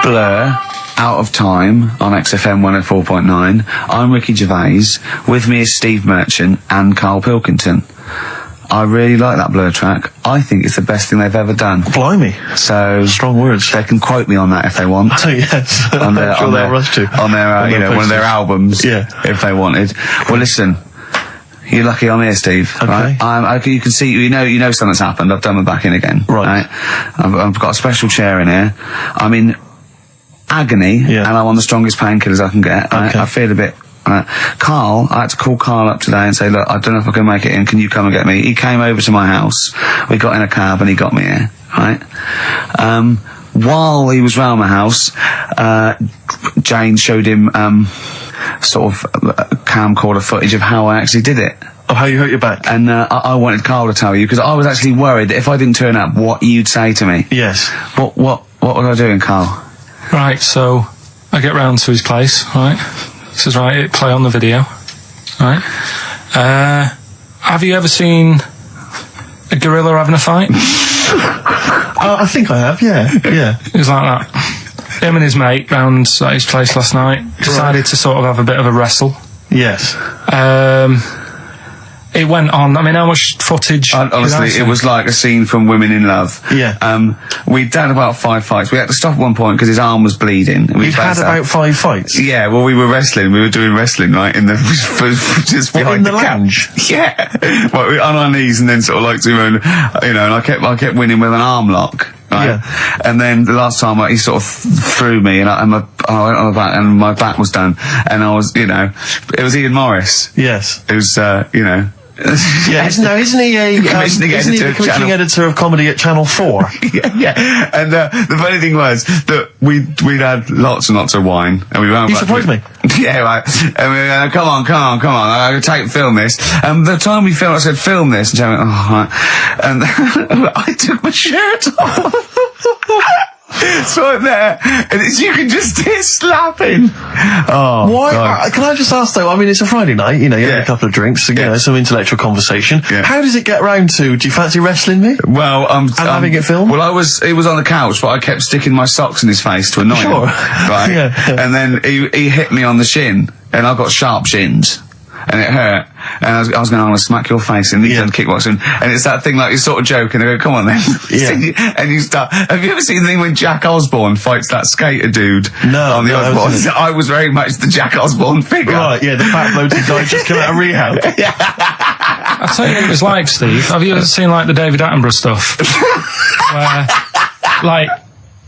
Blur, Out of Time on XFM 104.9. I'm Ricky Gervais. With me is Steve Merchant and Karl Pilkington. I really like that Blur track. I think it's the best thing they've ever done. Blimey. So strong words. They can quote me on that if they want. Oh, yes. On their, I'm sure they'll rush to. On their, one of their albums. Yeah. If they wanted. Well, listen. You're lucky I'm here, Steve. Okay. Right? You can see, you know something's happened. I've done my back in again. Right. I've got a special chair in here. I'm in agony, and I'm on the strongest painkillers I can get. Right? Okay. I feel a bit. Karl, I had to call Karl up today and say, look, I don't know if I can make it in. Can you come and get me? He came over to my house. We got in a cab and he got me here. Right. While he was round my house, Jane showed him sort of camcorder footage of how I actually did it. Oh, how you hurt your back? And I wanted Karl to tell you, because I was actually worried that if I didn't turn up, what you'd say to me. Yes. What was I doing, Karl? Right, so I get round to his place, right? Says, right, hit play on the video, right? Have you ever seen a gorilla having a fight? I think I have, yeah. It was like that. Him and his mate round at his place last night decided to sort of have a bit of a wrestle. Yes. It went on. I mean, how much footage? Honestly, it was like a scene from Women in Love. Yeah. We'd done about 5 fights. We had to stop at one point because his arm was bleeding. You've had about 5 fights? Yeah, well, we were wrestling. We were doing wrestling, right, in the just behind in the lounge. Yeah, well, we were on our knees and then sort of like doing, and I kept winning with an arm lock. Right? Yeah. And then the last time he sort of threw me and I went on the back and my back was done and I was, it was Ian Morris. Yes. It was, Yeah, isn't he the commissioning editor of comedy at Channel 4? yeah. And the funny thing was that we'd had lots and lots of wine, and we went. You surprised me. Yeah, right. And we went, come on. I gotta film this. And the time we filmed, I said, film this, and Joe went, oh, right. And I took my shirt off. It's right there, and you can just hear slapping. Oh, why? Can I just ask though? I mean, it's a Friday night. You had a couple of drinks, some intellectual conversation. Yeah. How does it get round to? Do you fancy wrestling me? Well, and having it filmed. Well, he was on the couch, but I kept sticking my socks in his face to annoy him. Right. Yeah. And then he hit me on the shin, and I got sharp shins. And it hurt, and I was going, I'm going to smack your face, and he's done kickboxing, and it's that thing like you sort of joke, and they go, come on then. Yeah. And you start, have you ever seen the thing when Jack Osborne fights that skater dude? No. On the Osborne? I was very much the Jack Osborne figure. Right, yeah, the fat bloated guy just come out of rehab. I'll tell you what it was like, Steve. Have you ever seen like the David Attenborough stuff? Where, like,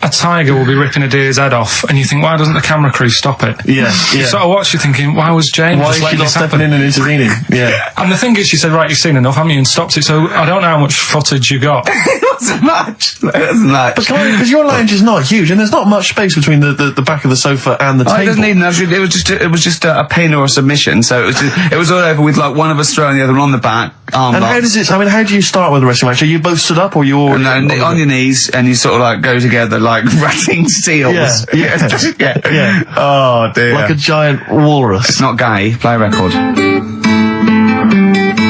a tiger will be ripping a deer's head off, and you think, why doesn't the camera crew stop it? Yeah. You sort of watch, you're thinking, why was James just letting this happen? in and intervening? Yeah. And the thing is, she said, right, you've seen enough, haven't you, and stopped it, so I don't know how much footage you got. It wasn't much. Because your lounge is not huge, and there's not much space between the back of the sofa and the table. It doesn't need enough. It was just a pin or a submission, so it was all over with like one of us throwing the other one on the back, arm And locked. how does it, I mean, how do you start with a wrestling match? Are you both stood up, or you all... No, on your knees, and you sort of like go together like ratting seals. Yeah. Oh dear. Like a giant walrus. It's not gay. Play a record.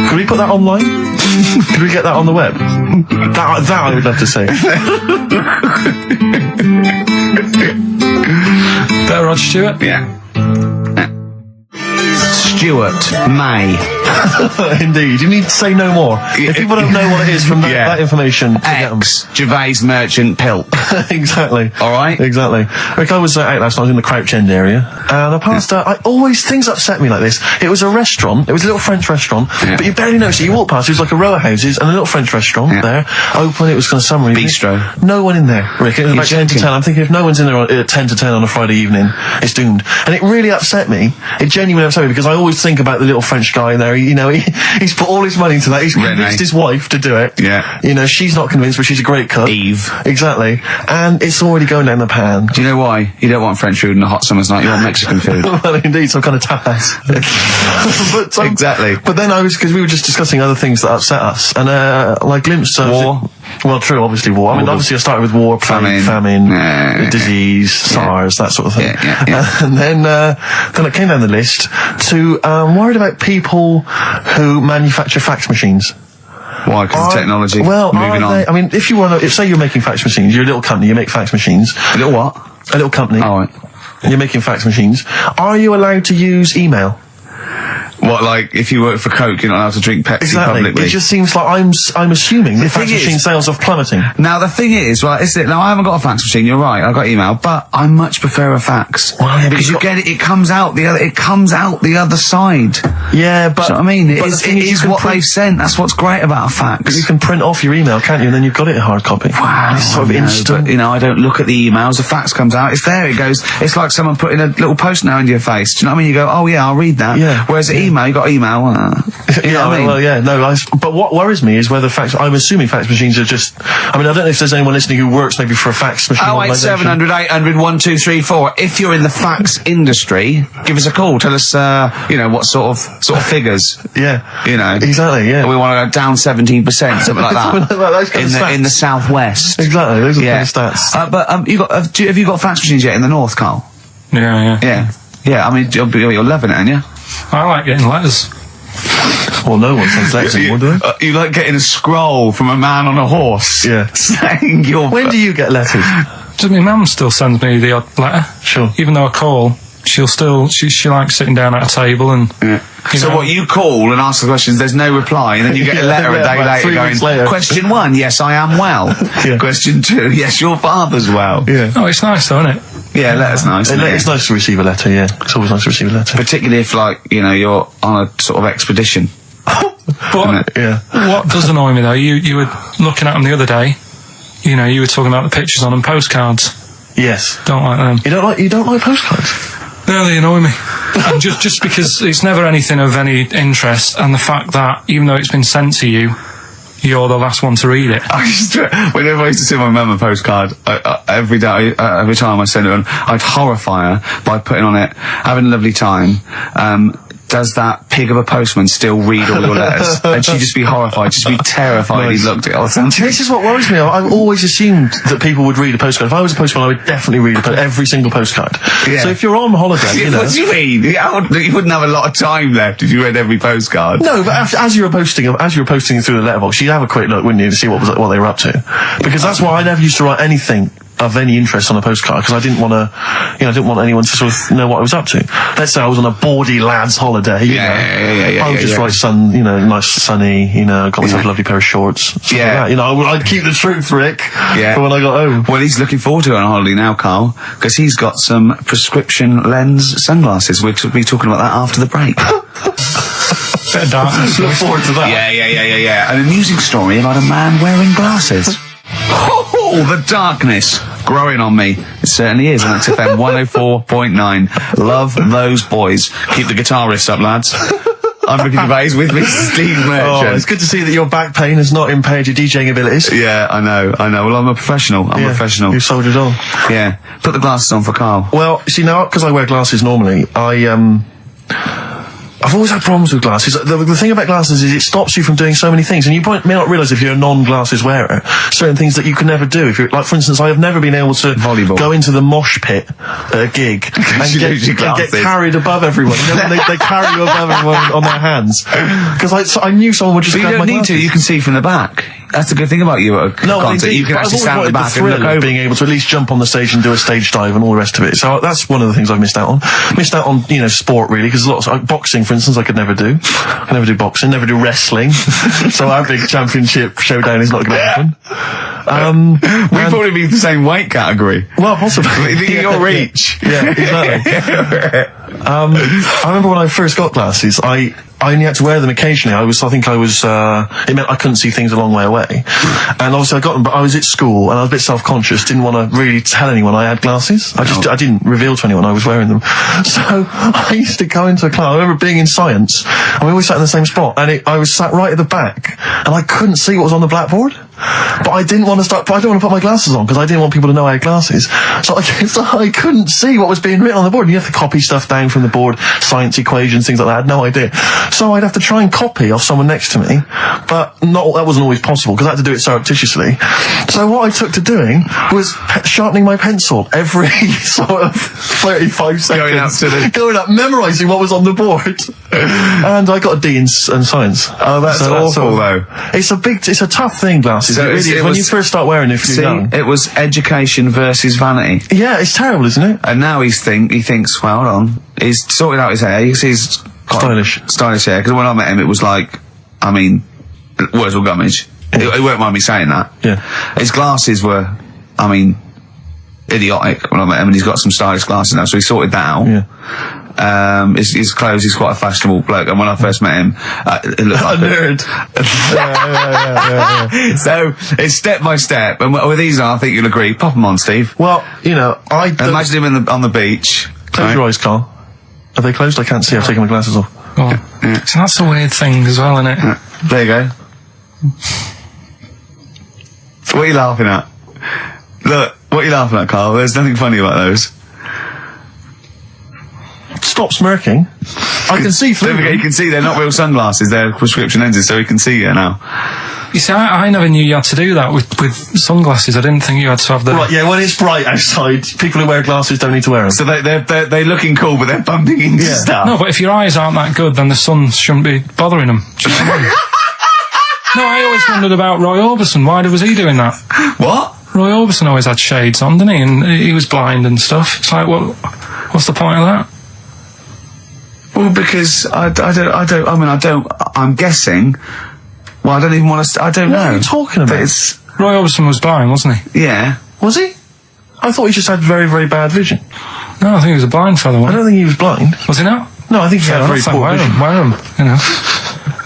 Could we put that online? Could we get that on the web? That I would love to see. Better Rod Stewart? Yeah. Stuart May. Indeed. You need to say no more. If people don't know what it is from that information, Gervais Merchant Pilk. Exactly. All right. Exactly. Rick, I was out last night. I was in the Crouch End area, and I passed. Things upset me like this. It was a restaurant. It was a little French restaurant, but you barely noticed it. You walk past. It was like a row of houses and a little French restaurant there, open. It was kind of summery. Bistro. No one in there, Rick. It was about 10 to 10. I'm thinking if no one's in there at 10 to 10 on a Friday evening, it's doomed. And it really upset me. It genuinely upset me because I always think about the little French guy in there. He's put all his money into that. He's convinced his wife to do it. Yeah. She's not convinced, but she's a great cook. Eve. Exactly. And it's already going down the pan. Do you know why? You don't want French food on a hot summer's night. You want Mexican food. Well, indeed, some kind of tapas. But, exactly. But then because we were just discussing other things that upset us, and like glimpse of war. Well, true, obviously war. I mean, obviously I started with war, famine, disease, SARS, that sort of thing. And then it came down the list to worried about people who manufacture fax machines. Why? Because of technology. Well, moving on. I mean, if say you're making fax machines, you're a little company, you make fax machines. A little what? a little company. All right. And you're making fax machines. Are you allowed to use email? What, like, if you work for Coke, you're not allowed to drink Pepsi publicly? It just seems like I'm assuming that fax machine sales are plummeting. Now, the thing is, right, now I haven't got a fax machine, you're right, I've got email, but I much prefer a fax. Well, yeah, because you get it, it comes out the other side. Yeah, but... So, I mean, it is what they've sent. That's what's great about a fax. But you can print off your email, can't you? And then you've got it in hard copy. Wow. It's sort of instant. But, I don't look at the emails. The fax comes out. It's there. It goes. It's like someone putting a little post note into your face. Do you know what I mean? You go, oh yeah, I'll read that. Yeah. Whereas the email, you got email. You know what I mean? Well, yeah, no. But what worries me is whether I'm assuming fax machines are just... I mean, I don't know if there's anyone listening who works maybe for a fax machine organisation. 08700 800 1234. If you're in the fax industry, give us a call. Tell us, what sort of figures. Yeah. Exactly, yeah. We want to go down 17%, something like that. in the southwest. Exactly, those are the kind of stats. But have you got fax machines yet in the north, Carl? Yeah. Yeah, I mean, you're loving it, aren't you? I like getting letters. Well, no one sends letters anymore, do they? You like getting a scroll from a man on a horse. Yeah. Saying your... When do you get letters? My mum still sends me the odd letter. Sure. Even though I call, she likes sitting down at a table and... Yeah. So what, you call and ask the questions, there's no reply, and then you get a letter a day later going, question 1, yes, I am well. Question 2, yes, your father's well. Yeah. Oh, it's nice though, isn't it? Yeah, letter's nice. It's nice to receive a letter, yeah. It's always nice to receive a letter. Particularly if, you're on a sort of expedition. But what does annoy me though, you were looking at them the other day, you were talking about the pictures on them, postcards. Yes. Don't like them. You don't like postcards? No, they annoy me. And just because it's never anything of any interest, and the fact that, even though it's been sent to you, you're the last one to read it. Whenever I used to send my mum a postcard, every time I send it on, I'd horrify her by putting on it, having a lovely time, does that pig of a postman still read all your letters? And she'd just be horrified, just be terrified he looked at it all the time. This is what worries me. I've always assumed that people would read a postcard. If I was a postman, I would definitely read every single postcard. Yeah. So if you're on holiday, What do you mean? You wouldn't have a lot of time left if you read every postcard. No, but as you were posting through the letterbox, you'd have a quick look, wouldn't you, to see what they were up to? Because that's why I never used to write anything of any interest on a postcard, because I didn't want anyone to sort of know what I was up to. Let's say I was on a baudy lad's holiday, I would just write nice sunny, got myself a lovely pair of shorts, like that. I'd keep the truth, Rick, for when I got home. Well, he's looking forward to it on holiday now, Carl, because he's got some prescription lens sunglasses. We'll be talking about that after the break. Bit of darkness. Look forward to that. Yeah. An amusing story about a man wearing glasses. Oh, the darkness growing on me. It certainly is on XFM 104.9. Love those boys. Keep the guitar riffs up, lads. I'm Ricky Gervais with Mr. Steve Merchant. Oh, it's good to see that your back pain has not impaired your DJing abilities. Yeah, I know. Well, I'm a professional. I'm a professional. You've soldiered on. Yeah. Put the glasses on for Carl. Well, see, now, because I wear glasses normally, I've always had problems with glasses. The thing about glasses is it stops you from doing so many things, and you may not realise if you're a non-glasses wearer, certain things that you can never do. If you're, like, for instance, I have never been able to go into the mosh pit at a gig and get carried above everyone. They carry you above everyone on their hands. Because I knew someone would just grab my glasses. You don't need to, you can see from the back. That's the good thing about you at a concert. You can actually stand at the back and look over. Being able to at least jump on the stage and do a stage dive and all the rest of it. So that's one of the things I've missed out on. Sport, really, because boxing, for instance, I could never do. I can never do boxing, never do wrestling. So our big championship showdown is not going to happen. We'd probably be the same weight category. Well, possibly. Your reach. Yeah, exactly. I remember when I first got glasses, I only had to wear them occasionally. It meant I couldn't see things a long way away. And obviously I got them, but I was at school and I was a bit self-conscious, didn't want to really tell anyone I had glasses. I didn't reveal to anyone I was wearing them. So I used to go into a class. I remember being in science, and we always sat in the same spot, and I was sat right at the back, and I couldn't see what was on the blackboard. But I didn't want to put my glasses on, because I didn't want people to know I had glasses. So I couldn't see what was being written on the board. And you have to copy stuff down from the board, science equations, things like that. I had no idea. So I'd have to try and copy off someone next to me, but that wasn't always possible, because I had to do it surreptitiously. So what I took to doing was sharpening my pencil every sort of 35 seconds. Going up, memorising what was on the board. And I got a D in science. Oh, that's awful, though. It's a tough thing, glasses. glasses. So when you first start wearing it, young. It was education versus vanity. Yeah, it's terrible, isn't it? And now he thinks, well, hold on. He's sorted out his hair. He's stylish hair. Because when I met him, it was like, I mean, words were gummage. Yeah. He won't mind me saying that. Yeah. His glasses were, I mean, idiotic when I met him, and he's got some stylish glasses now, so he sorted that out. Yeah. His clothes, he's quite a fashionable bloke, and when I first met him, it looked like a nerd. Yeah. So, it's step by step, and with these I think you'll agree. Pop them on, Steve. Well, you know, imagine him on the beach. Close your eyes, Carl. Are they closed? I can't see. I've taken my glasses off. Oh. Yeah. So that's a weird thing as well, isn't it? Yeah. There you go. What are you laughing at? Look, what are you laughing at, Carl? There's nothing funny about those. Stop smirking. I can see through them. You can see they're not real sunglasses, they're prescription lenses, so you can see it now. You see, I never knew you had to do that with sunglasses. I didn't think you had to have the... Right, yeah, when it's bright outside, people who wear glasses don't need to wear them. So they're looking cool, but they're bumping into stuff. No, but if your eyes aren't that good, then the sun shouldn't be bothering them. Do you know what I mean? No, I always wondered about Roy Orbison. Why was he doing that? What? Roy Orbison always had shades on, didn't he? And he was blind and stuff. It's like, what's the point of that? Well, because I'm guessing. Well, I don't even want to. I don't know. What are you talking about? Roy Orbison was blind, wasn't he? Yeah. Was he? I thought he just had very, very bad vision. No, I think he was a blind fellow. I don't think he was blind. Was he not? No, I think he had very poor vision. Wear him, you know.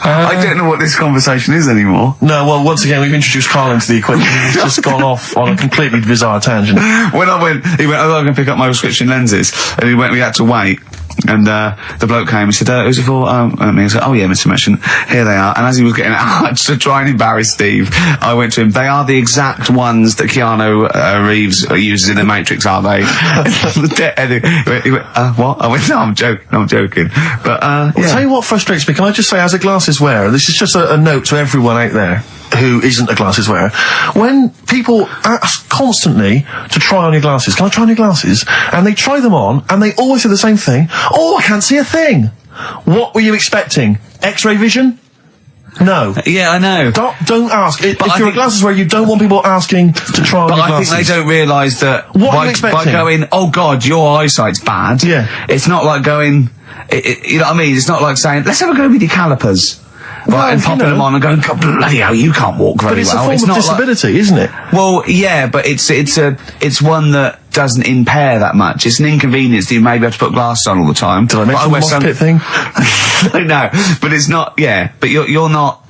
I don't know what this conversation is anymore. No, well, once again, we've introduced Carl into the equation. He's just gone off on a completely bizarre tangent. When he went, oh, I'm going to pick up my prescription lenses. And we had to wait. And the bloke came and said, who's it for? Me. I said, oh yeah, Mr. Merchant, here they are. And as he was getting out, to try and embarrass Steve, I went to him, they are the exact ones that Keanu Reeves uses in The Matrix, are they? He went, what? I went, no, I'm joking. But, I'll tell you what frustrates me. Can I just say, as a glasses wearer, this is just a note to everyone out there who isn't a glasses wearer. When people ask constantly to try on your glasses, can I try on your glasses? And they try them on, and they always say the same thing. Oh, I can't see a thing. What were you expecting? X-ray vision? No. Yeah, I know. Don't ask. If you're a glasses wearer, you don't want people asking to try on your glasses. But I think they don't realise that what are you expecting? By going, oh God, your eyesight's bad. Yeah. It's not like going, you know what I mean? It's not like saying, let's have a go with your calipers. Right, and popping them on and going, bloody hell, you can't walk very well. But it's a form of disability, isn't it? Well, yeah, but it's one that doesn't impair that much. It's an inconvenience that you maybe have to put glasses on all the time. Did I mention the mosh pit thing? No, but it's not, yeah, but you're not,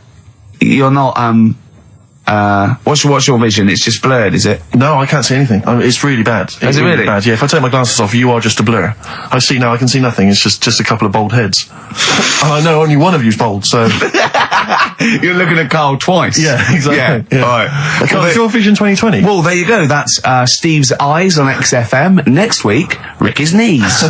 what's your vision? It's just blurred, is it? No, I can't see anything. It's really bad. Is it really bad? Yeah, if I take my glasses off, you are just a blur. I see now, I can see nothing. It's just a couple of bald heads. And I know only one of you's bald, so... You're looking at Carl twice. Yeah, exactly. Yeah. Alright. Carl, it's your Vision 2020. Well, there you go. That's Steve's eyes on XFM. Next week, Ricky's knees.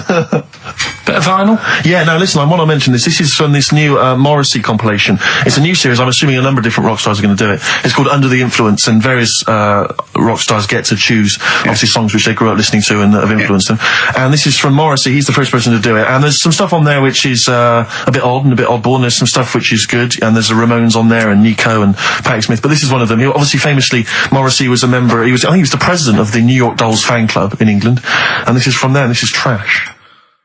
Bit of vinyl? Yeah, now listen, I want to mention this. This is from this new Morrissey compilation. It's a new series. I'm assuming a number of different rock stars are going to do it. It's called Under the Influence, and various rock stars get to choose, obviously, songs which they grew up listening to and that have influenced them. And this is from Morrissey. He's the first person to do it. And there's some stuff on there which is a bit odd and a bit oddball, and there's some stuff which is good. And there's the Ramones on there, and Nico and Patti Smith. But this is one of them. Obviously, famously, Morrissey was a member, I think he was the president of the New York Dolls fan club in England. And this is from there, and this is Trash.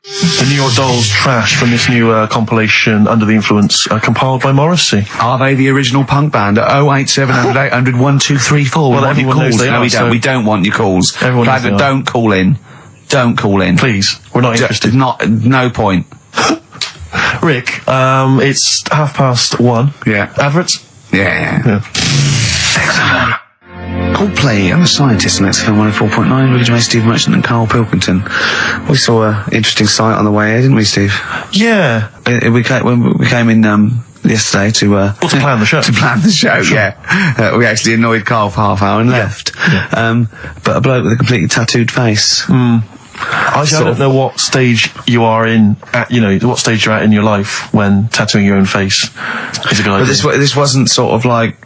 The New York Dolls, Trash, from this new compilation, Under the Influence, compiled by Morrissey. Are they the original punk band? 08700 800 1234. Well, everyone knows they are. No, we don't want your calls. Everyone knows they are. Don't call in. Don't call in. Please, we're not interested. No point. Rick, it's 1:30. Yeah. Adverts? Yeah. Coldplay and the Scientists on XFM 104.9, Ricky Gervais, Steve Merchant and Karl Pilkington. We saw an interesting sight on the way here, didn't we, Steve? Yeah. When we came in yesterday to plan the show. To plan the show, sure. Yeah. We actually annoyed Karl for half hour and left. Yeah. But a bloke with a completely tattooed face. I don't know what stage you are in, what stage you're at in your life when tattooing your own face is a good idea. But this wasn't sort of like,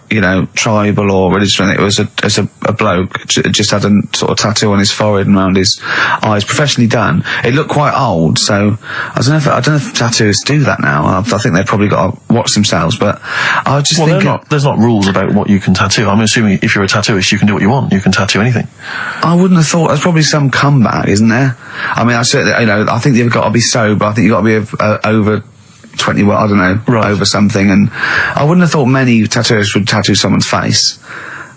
tribal or religious or anything. It was a bloke just had a sort of tattoo on his forehead and around his eyes, professionally done. It looked quite old, so I don't know if tattooers do that now. I think they've probably got to watch themselves, but I just think... there's not rules about what you can tattoo. I'm assuming if you're a tattooist, you can do what you want. You can tattoo anything. I wouldn't have thought. There's probably some comeback, isn't there? I mean, I certainly, I think you've got to be sober. I think you've got to be over 20, I don't know, right. Over something. And I wouldn't have thought many tattooers would tattoo someone's face,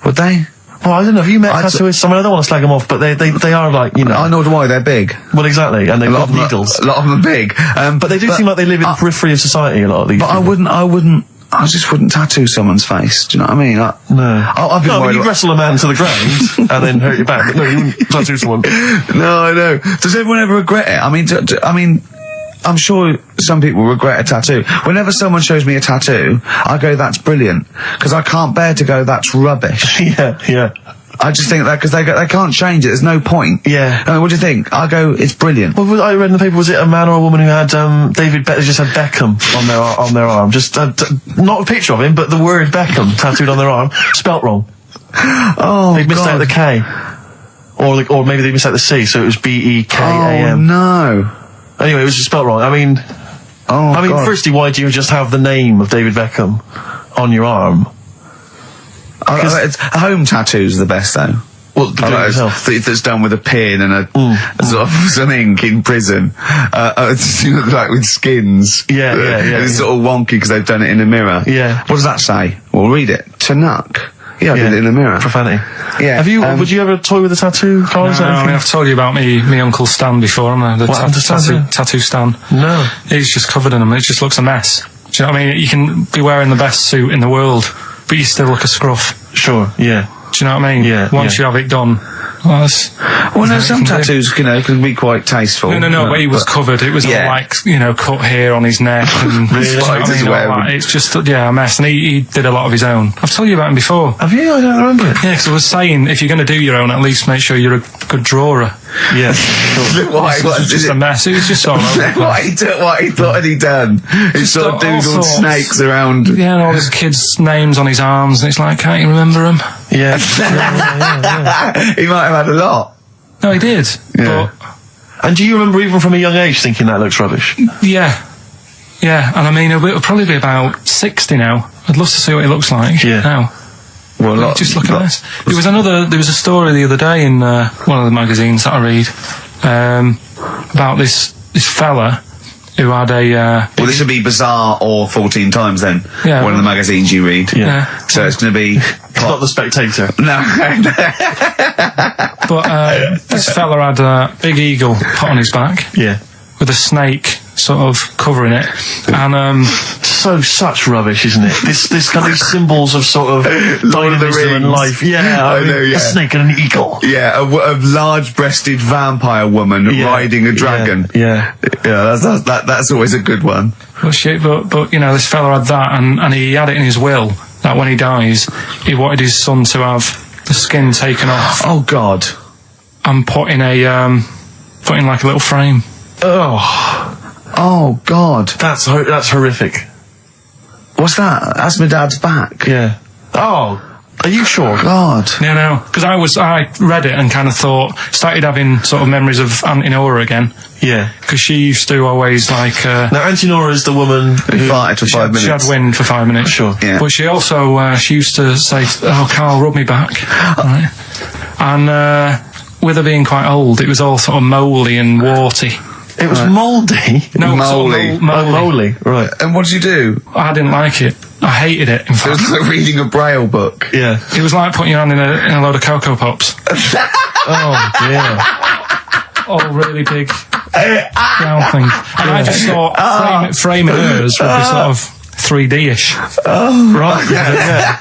would they? Well, I don't know. Have you met tattooists? I mean, I don't want to slag them off, but they are like, I know why they're big. Well, exactly, and they've got needles. A lot of them are big. But they do seem like they live in the periphery of society, a lot of these people. I just wouldn't tattoo someone's face. Do you know what I mean? I've been worried. You wrestle a man to the ground and then hurt your back, but no, you wouldn't tattoo someone. No, I know. Does everyone ever regret it? I mean, I'm sure some people regret a tattoo. Whenever someone shows me a tattoo, I go, that's brilliant. Because I can't bear to go, that's rubbish. Yeah. I just think that because they can't change it. There's no point. Yeah. I mean, what do you think? I go, it's brilliant. Well, I read in the paper, was it a man or a woman who had just had Beckham on their arm? Just not a picture of him, but the word Beckham tattooed on their arm, spelt wrong. Oh, they missed out the K, or maybe they missed out the C, so it was Bekam. Oh no. Anyway, it was just spelt wrong. I mean, firstly, why do you just have the name of David Beckham on your arm? Home tattoos are the best, though. Well, that's done with a pin and a sort of some ink in prison, like with skins. Yeah. It's sort of wonky because they've done it in a mirror. Yeah. What does that say? Well, read it. Tanuck. Yeah, I did it in the mirror. Profanity. Yeah. Would you ever toy with a tattoo, Carl? No, I've told you about me Uncle Stan before, haven't I? Tattoo Stan. No. He's just covered in them. It just looks a mess. Do you know what I mean? You can be wearing the best suit in the world, but you still look a scruff. Sure, yeah. Do you know what I mean? Yeah. Once you have it done. Some tattoos, can be quite tasteful. No, but he was covered. It was all like, cut hair on his neck and it's just, a mess. And he did a lot of his own. I've told you about him before. Have you? I don't remember it. Yeah, because I was saying, if you're going to do your own, at least make sure you're a good drawer. Yeah. Why? It was just a mess. It was just all over. What he thought had he done? He sort of doodled snakes around. Yeah, and all his kids' names on his arms, and it's like, can't you remember them? Yeah. He might have had a lot. No, he did. Yeah. And do you remember even from a young age thinking that looks rubbish? Yeah, and I mean, it'll probably be about 60 now. I'd love to see what he looks like now. Well, just look at this. There was a story the other day in one of the magazines that I read about this fella who had a... well, this would be Bizarre or 14 Times then. Yeah. One of the magazines you read. Yeah. So it's going to be... Not The Spectator. No. But this fella had a big eagle put on his back. Yeah. With a snake sort of covering it. And... such rubbish, isn't it? This kind of symbols of sort of dynamism and life. Yeah, I know. A snake and an eagle. Yeah, a large-breasted vampire woman riding a dragon. Yeah. That's always a good one. But this fella had that, and he had it in his will that when he dies, he wanted his son to have the skin taken off. Oh God! And put in like a little frame. Oh God! That's horrific. What's that? That's my dad's back. Yeah. Oh, are you sure? God. No. Because I read it and kind of started having sort of memories of Auntie Nora again. Yeah. Because she used to always like... now, Auntie Nora is the woman who farted for 5 minutes. She had wind for 5 minutes. Sure. Yeah. But she also, she used to say, Carl, rub me back. Right? And with her being quite old, it was all sort of mouldy and warty. It was mouldy? No, mouldy. Mouldy, right. And what did you do? I didn't like it. I hated it, in fact. It was like reading a Braille book. Yeah. It was like putting your hand in a load of Cocoa Pops. Oh, dear. All really big round things. And I just thought framing hers would be sort of 3D-ish. Oh. Right, yeah.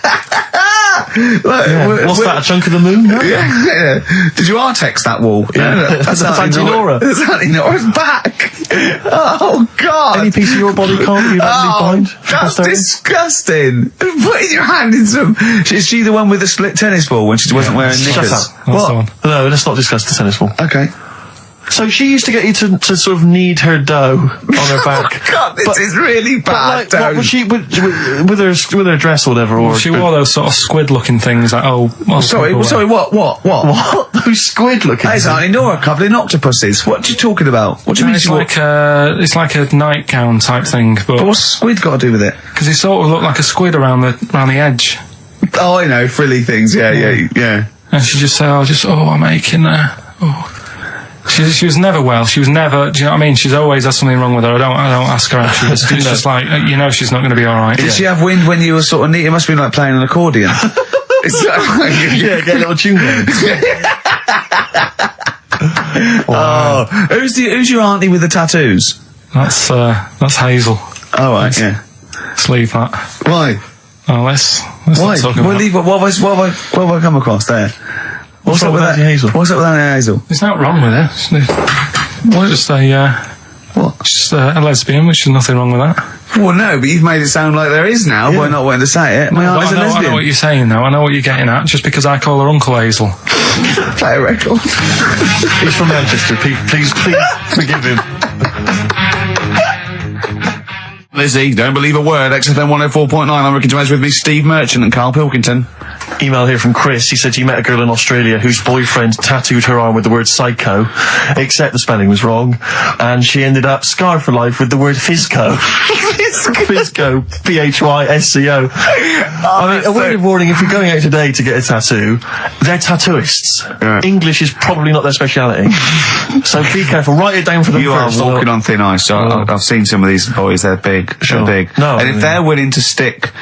What's that, a chunk of the moon? No? Yeah. Did you R-text that wall? Yeah. No. That's Auntie Nora. That's Auntie Nora's back. Oh God! Any piece of your body can't you find? That's disgusting. Putting your hand in some... Is she the one with the split tennis ball when she wasn't wearing knickers? Shut up. What? No, let's not discuss the tennis ball. Okay. So she used to get you to sort of knead her dough on her back. Oh God, this is really bad. But what was she with her dress or whatever? Or she wore those sort of squid-looking things. Like, sorry, what? Those squid-looking. Hey, Auntie Nora covered in octopuses. What are you talking about? What do you mean? It's like a nightgown type thing. But what's squid got to do with it? Because it sort of looked like a squid around the edge. Oh, I know, frilly things. Yeah. And she just said, I'm aching there. Oh. She was never well. She was never. Do you know what I mean? She's always had something wrong with her. I don't ask her how she is. It's just like she's not going to be all right. Did she have wind when you were sort of neat? It must have been like playing an accordion. It's like, get a little tune going. Wow. Oh, who's your auntie with the tattoos? That's Hazel. Oh right, yeah. Let's leave that. Why? Oh, let's why? Not talk about. We'll leave it. What have I come across there? What's up with that Hazel? What's up with that Hazel? There's nothing wrong with it. Well, just a lesbian, which is nothing wrong with that. Well, no, but you've made it sound like there is now by not wanting to say it. My auntie's a lesbian. I know what you're saying, though. I know what you're getting at. Just because I call her Uncle Hazel. Play a record. He's from Manchester. Please forgive him. Lizzie, don't believe a word. XFM 104.9. I'm Ricky Gervais with me, Steve Merchant and Karl Pilkington. Email here from Chris. He said he met a girl in Australia whose boyfriend tattooed her arm with the word psycho, except the spelling was wrong, and she ended up scarred for life with the word physco. Physco. Physco. I mean, a word of warning, if you're going out today to get a tattoo, they're tattooists. Right. English is probably not their speciality. So be careful. Write it down for them first. You are walking on thin ice. So I've seen some of these boys. They're big. Sure. They're big. No, and if they're willing to stick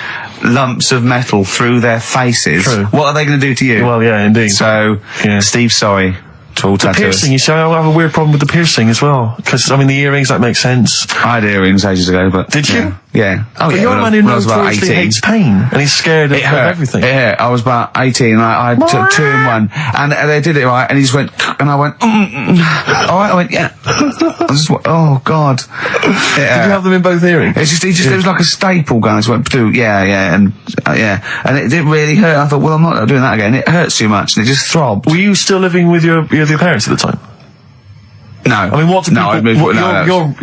lumps of metal through their faces, what are they going to do to you? Well, yeah, indeed. So, Steve, sorry. The piercing, you see, I have a weird problem with the piercing as well. Because, I mean, the earrings, that makes sense. I had earrings ages ago, but... Did you? Yeah. Oh, but yeah, you're a man who notoriously hates pain, and he's scared of everything. Yeah, I was about 18, and I took 2 in 1, and they did it right, and he just went, and I went, alright, I went, yeah. I just went, oh, God. Did you have them in both earrings? It was like a staple gun, it just went, and it didn't really hurt. I thought, well, I'm not doing that again. It hurts too much, and it just throbbed. Were you still living with your parents at the time? No. I mean, what do people...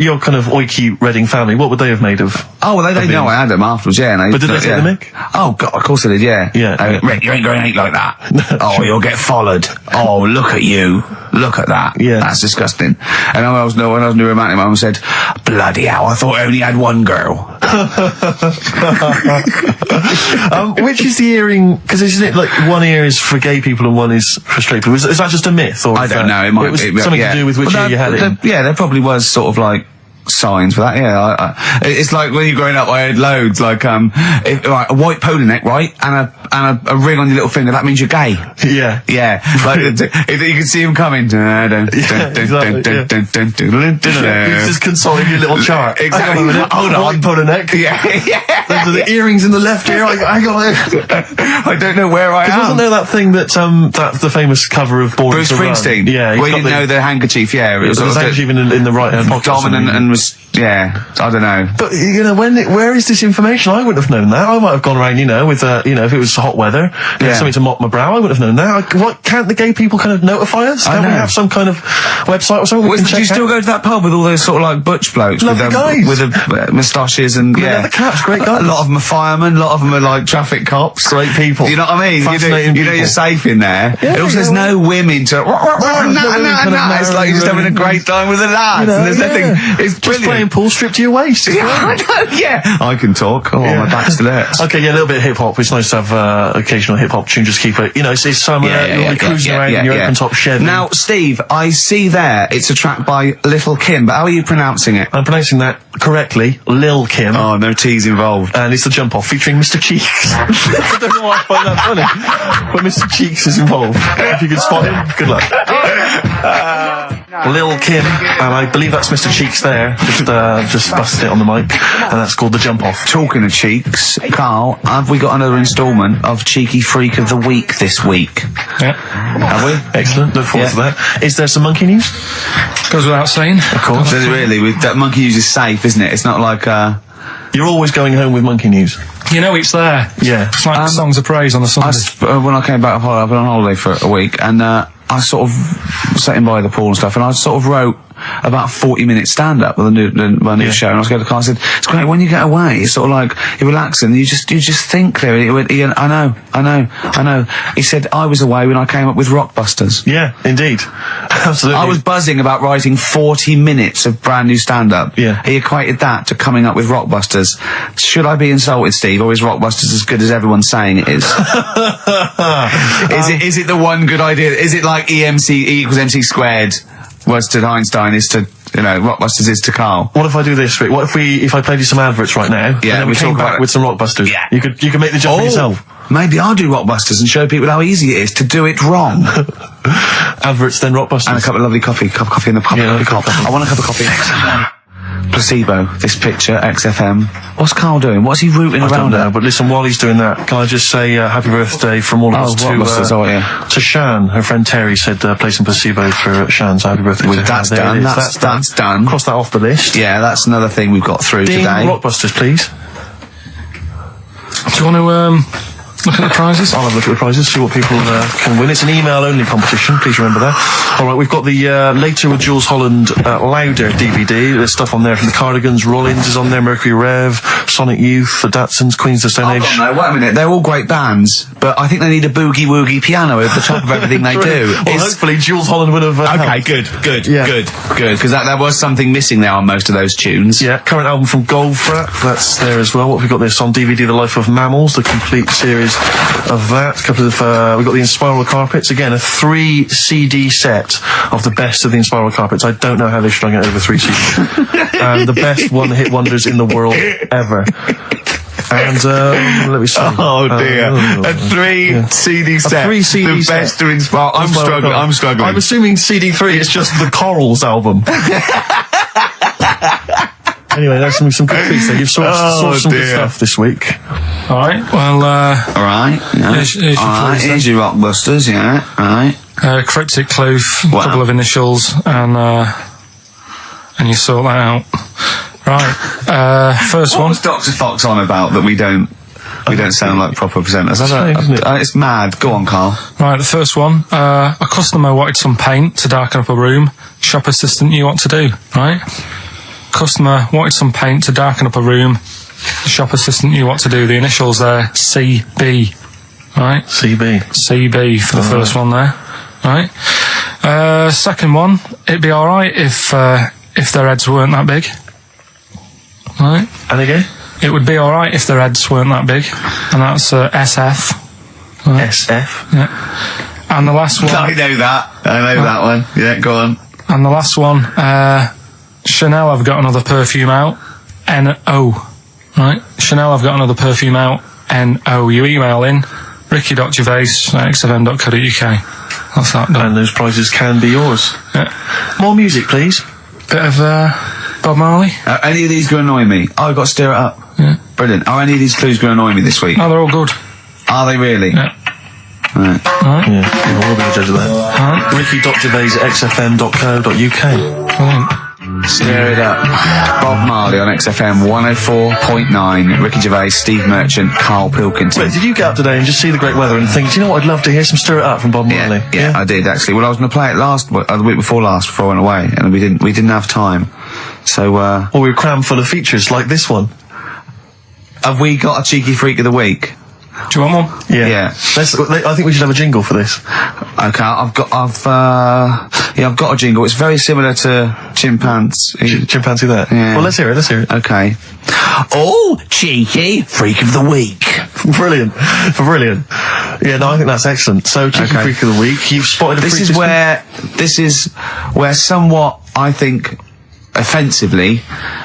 Your kind of oiky Reading family, what would they have made of... Oh, well, they know I had them afterwards, yeah. But did they take the mick? Oh, God, of course they did, yeah. Yeah. Rick, you ain't going to eat like that. Oh, you'll get followed. Oh, look at you. Look at that. Yeah. That's disgusting. And when I was new romantic, my mum said, bloody hell, I thought I only had one girl. Which is the earring... Because isn't it like one ear is for gay people and one is for straight people? Is that just a myth? Or I don't know. It might be something to do with which ear you had it. Yeah, there probably was sort of like signs for that. Yeah, it's like when you're growing up, I had loads like a white polo neck, right, and a ring on your little finger. That means you're gay. Yeah, like you can see him coming. He's just consoling your little chart. Exactly. Hold on, white polo neck. Yeah. Those are the earrings in the left ear. I don't know where I am. Wasn't there that thing that the famous cover of Born Bruce to Run? Springsteen? Yeah, where you didn't know the handkerchief. Yeah, it was the handkerchief in the right hand pocket. Dominant and was. Yeah, I don't know. But where is this information? I wouldn't have known that. I might have gone around, with if it was hot weather, something to mop my brow. I wouldn't have known that. What can't the gay people kind of notify us? Can't we have some kind of website or something? Do you still go to that pub with all those sort of like butch blokes with the moustaches and the caps? Great guys. A lot of them are firemen. A lot of them are like traffic cops. Great people. You know what I mean? Fascinating you know you're safe in there. Yeah, it also says no women to. No. It's like you're just having a great time with the lads. And there's nothing. It's just brilliant. Playing pool stripped to your waist. Yeah, I know, yeah. I can talk. Oh, my back still hurts. Okay, a little bit of hip-hop. It's nice to have occasional hip-hop tune. Just keep it, it's summer. You'll be cruising around in your open-top Chevy. Now, Steve, I see there it's a track by Little Kim, but how are you pronouncing it? I'm pronouncing that correctly. Lil Kim. Oh, no T's involved. And it's the Jump Off featuring Mr. Cheeks. I don't know why I find that funny, but Mr. Cheeks is involved. If you could spot him, good luck. Lil Kim, and I believe that's Mr. Cheeks there. Just busted it on the mic, and that's called the Jump Off. Talking of cheeks, Karl, have we got another instalment of Cheeky Freak of the Week this week? Yeah. Have we? Excellent, look forward to that. Is there some monkey news? Goes without saying. Of course. Really, that monkey news is safe, isn't it? It's not like You're always going home with monkey news. It's there. Yeah. It's like songs of praise on the Sunday. When I came back, I've been on holiday for a week, and I sort of sat in by the pool and stuff, and I sort of wrote about 40-minute stand-up with my new show, and I was going to the car, I said, it's great, when you get away, it's sort of like, you're relaxing, you just think clearly. He went, Ian, I know. He said, I was away when I came up with Rockbusters. Yeah, indeed. Absolutely. I was buzzing about writing 40 minutes of brand new stand-up. Yeah. He equated that to coming up with Rockbusters. Should I be insulted, Steve, or is Rockbusters as good as everyone's saying it is? Is it the one good idea? Is it like E equals MC squared was to Einstein is to, Rockbusters is to Karl? What if I do this, Rick? What if I played you some adverts right now? Yeah, and then we came back with some Rockbusters. Yeah. You could make the jump for yourself. Maybe I'll do Rockbusters and show people how easy it is to do it wrong. Adverts, then Rockbusters. And a cup of lovely coffee. Cup of coffee in the pub. Yeah, I want a cup of coffee. Placebo, this picture, XFM. What's Karl doing? What's he rooting around I don't know, at? but listen, while he's doing that, can I just say happy birthday from all of us to Shan. Her friend Terry said play some Placebo for Shan, so happy birthday to her. That's done. That's done. Cross that off the list. Yeah, that's another thing we've got through today. Rockbusters, please. Do you want to look at the prizes? I'll have a look at the prizes, see what people can win. It's an email-only competition, please remember that. All right, we've got the Later with Jules Holland Louder DVD. There's stuff on there from the Cardigans, Rollins is on there, Mercury Rev, Sonic Youth, the Datsuns, Queens of the Stone Age. No, wait a minute, they're all great bands, but I think they need a boogie-woogie piano over the top of everything they do. Well, hopefully Jules Holland would have okay, helped. good, because that was something missing there on most of those tunes. Yeah, current album from Goldfrapp, that's there as well. What have we got this on DVD? The Life of Mammals, the complete series of that. A couple of we've got the Inspiral Carpets, again a 3 CD set of the best of the Inspiral Carpets. I don't know how they strung it over 3 CDs. And the best one-hit wonders in the world ever. And let me see. Oh dear, a 3 CD set. A 3 CD the set. best to Inspire. I'm struggling. I'm assuming CD3 is just the Corals album. Anyway, there's some good treats there. You've sourced some good stuff this week. All right. Well, all right. Yeah. Here's your Rockbusters. Yeah. All right. Cryptic clue, a couple of initials, and you sort that out. Right. First one. What's Dr. Fox on about that we don't sound like proper presenters? It's mad. Go on, Karl. Right. The first one. A customer wanted some paint to darken up a room. Shop assistant knew what to do. Right. Customer wanted some paint to darken up a room. The shop assistant knew what to do. The initials there, CB. Right? CB for the first one there. Right? Second one, it'd be alright if their heads weren't that big. Right? And again? It would be alright if their heads weren't that big. And that's SF. Right? SF? Yeah. And the last one... I know that one. Yeah, go on. And the last one, Chanel have got another perfume out. N-O. Right? Chanel have got another perfume out. N-O. You email in ricky.gervais@xfm.co.uk. That's that done. And those prizes can be yours. Yeah. More music, please. Bit of Bob Marley. Any of these going to annoy me? Oh, I've got to stir it up. Yeah. Brilliant. Are any of these clues going to annoy me this week? No, they're all good. Are they really? Yeah. Right. Yeah, we'll be the judge of that. ricky.gervais@xfm.co.uk. Brilliant. Stir it up. Bob Marley on XFM 104.9. Ricky Gervais, Steve Merchant, Karl Pilkington. Wait, did you get up today and just see the great weather and think, do you know what, I'd love to hear some Stir It Up from Bob Marley? Yeah, I did actually. Well, I was going to play it the week before last before I went away, and we didn't have time. So, well, we were crammed full of features like this one. Have we got a cheeky freak of the week? Do you want one? Yeah. I think we should have a jingle for this. Okay, I've got a jingle. It's very similar to Chimpanzee. Chimpanzee that? Yeah. Well, let's hear it. Okay. Oh, cheeky freak of the week. Brilliant. Yeah, no, I think that's excellent. So, cheeky freak of the week. You've spotted a freak. This is where somewhat, I think, offensively,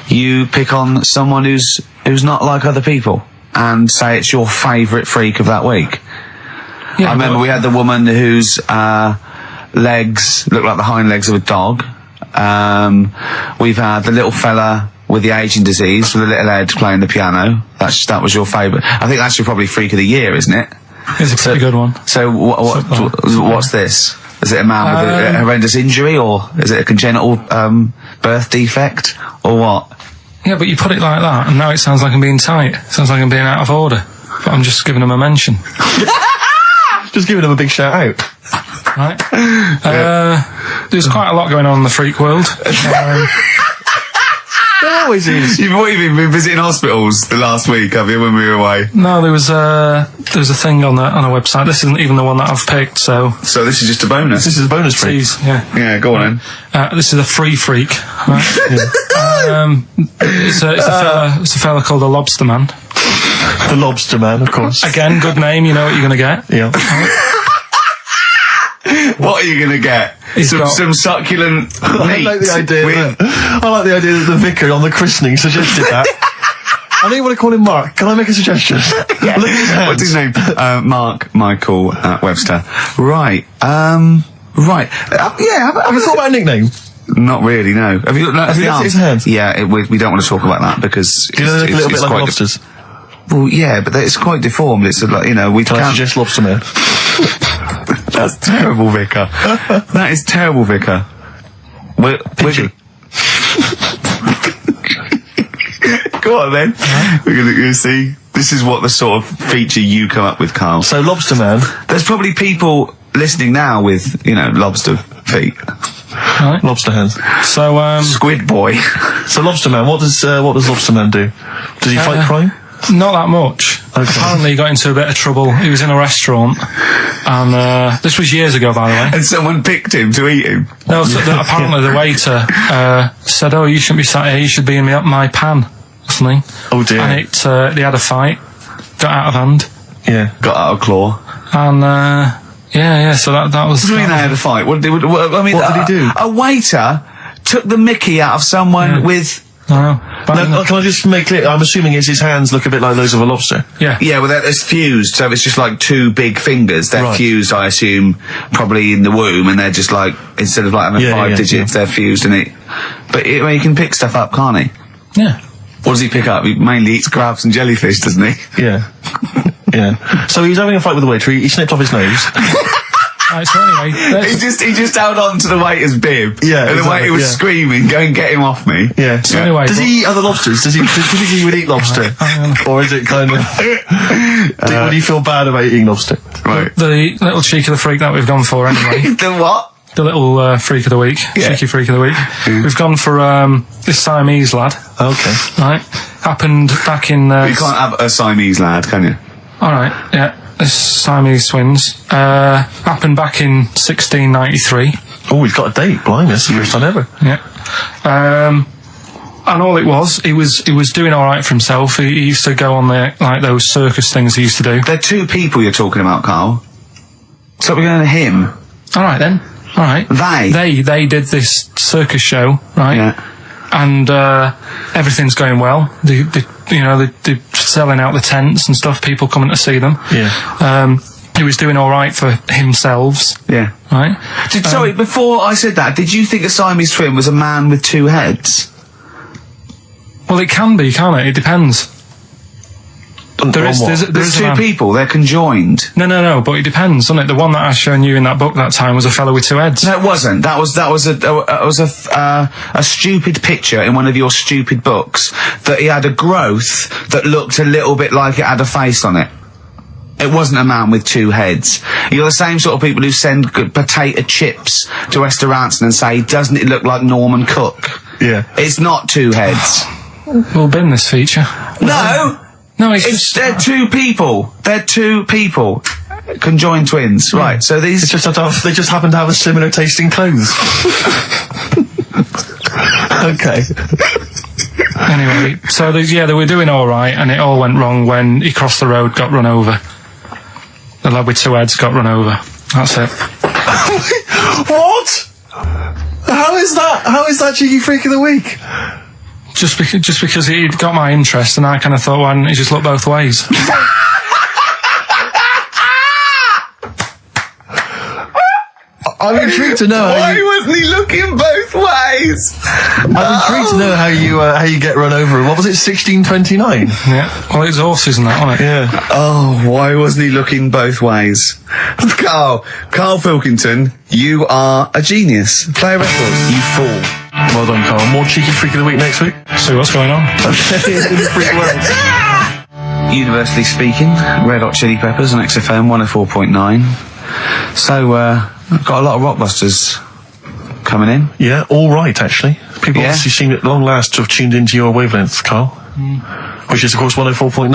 you pick on someone who's not like other people and say it's your favourite freak of that week. Yeah, I remember we had the woman whose legs looked like the hind legs of a dog. We've had the little fella with the aging disease with the little head playing the piano. That was your favourite. I think that's your probably freak of the year, isn't it? It's a pretty good one. So what's this? Is it a man with a horrendous injury, or is it a congenital birth defect, or what? Yeah, but you put it like that, and now it sounds like I'm being tight. It sounds like I'm being out of order. But I'm just giving him a mention. Just giving him a big shout out. Right? There's quite a lot going on in the freak world. There always is. You've been visiting hospitals the last week, have you, when we were away? No, there was a thing on a website. This isn't even the one that I've picked, so this is just a bonus. This is a bonus freak. Yeah, go on then. This is a free freak. Right? It's a fella called the Lobster Man. The Lobster Man, of course. Again, good name, you know what you're going to get. Yeah. What are you going to get? Some succulent meat. I like the idea that the vicar on the christening suggested that. I know you want to call him Mark. Can I make a suggestion? Yeah. Look at his hands. What's his name? Mark Michael Webster. Right. Right. Have you thought about a nickname? Not really, no. Have you looked at his hands? Yeah, we don't want to talk about that because do you know, they look a little bit like lobsters? Well, yeah, but it's quite deformed. It's like, we can't... I suggest Lobster Man? That's terrible, Vicar. That is terrible, Vicar. Pidgey. Go on then. We're going to see. This is what the sort of feature you come up with, Carl. So, Lobster Man. There's probably people listening now with, lobster feet. Right. Lobster hands. So, Squid Boy. So, Lobster Man, what does Lobster Man do? Does he fight crime? Not that much. Okay. Apparently he got into a bit of trouble. He was in a restaurant, and this was years ago, by the way. And someone picked him to eat him? No, apparently the waiter said, "Oh, you shouldn't be sat here, you should be in my pan," or something. Oh dear. And they had a fight, got out of hand. Yeah. Got out of claw. And, so that was... What do you mean they had a fight? What did he do? A waiter took the mickey out of someone with... No, can I just make clear? I'm assuming his hands look a bit like those of a lobster. Yeah. Yeah, well, it's fused, so it's just like two big fingers. They're fused, I assume, probably in the womb, and they're just like, instead of like having 5 digits, they're fused in it. But he can pick stuff up, can't he? Yeah. What does he pick up? He mainly eats crabs and jellyfish, doesn't he? Yeah. Yeah. So he was having a fight with the waiter, he snipped off his nose. Right, so anyway, he just held on to the waiter's bib. Yeah, and the waiter was screaming, "Go and get him off me!" Yeah. So anyway, does he eat other lobsters? Do you think he would eat lobster, or is it kind of? Would he feel bad about eating lobster? Right. The little cheek of the freak that we've gone for anyway. The what? The little freak of the week, cheeky freak of the week. We've gone for this Siamese lad. Okay. Right. Happened back in. You can't have a Siamese lad, can you? All right. Yeah. This Siamese twins happened back in 1693. Oh, he's got a date. Blimey, that's the first time ever. Yeah. And all it was, he was doing all right for himself. He used to go on those circus things he used to do. They're two people you're talking about, Carl. So we're going to him. All right then. All right. They did this circus show, right? Yeah. And everything's going well. They're selling out the tents and stuff. People coming to see them. Yeah. He was doing all right for himself. Yeah. Right. Sorry, before I said that, did you think a Siamese twin was a man with 2 heads? Well, it can be, can't it? It depends. There's 2 people. They're conjoined. No. But it depends, doesn't it? The one that I shown you in that book that time was a fellow with 2 heads. No, it wasn't. That was a stupid picture in one of your stupid books that he had a growth that looked a little bit like it had a face on it. It wasn't a man with 2 heads. You're the same sort of people who send potato chips to restaurants and say, "Doesn't it look like Norman Cook?" Yeah. It's not 2 heads. We'll bin this feature. No. No, they're 2 people. They're 2 people. Conjoined twins. Yeah. Right, so these... They just happen to have a similar taste in clothes. Okay. Anyway, so they were doing all right, and it all went wrong when he crossed the road, got run over. The lad with 2 heads got run over. That's it. What? How is that cheeky freak of the week? Just because he got my interest, and I kind of thought, why didn't he just look both ways? I'm intrigued to know why wasn't he looking both ways? I'm intrigued to know how you get run over. What was it, 1629? Yeah. Well, it's horses and that, wasn't it? Yeah. Oh, why wasn't he looking both ways? Karl Pilkington, you are a genius. Play a record, you fool. Well done, Karl. More cheeky freak of the week next week. See what's going on. In the freak world. Universally speaking, Red Hot Chili Peppers on XFM 104.9. So, I've got a lot of Rockbusters coming in. Yeah, all right, actually. People obviously seem at long last to have tuned into your wavelength, Carl. Which is, of course, 104.9.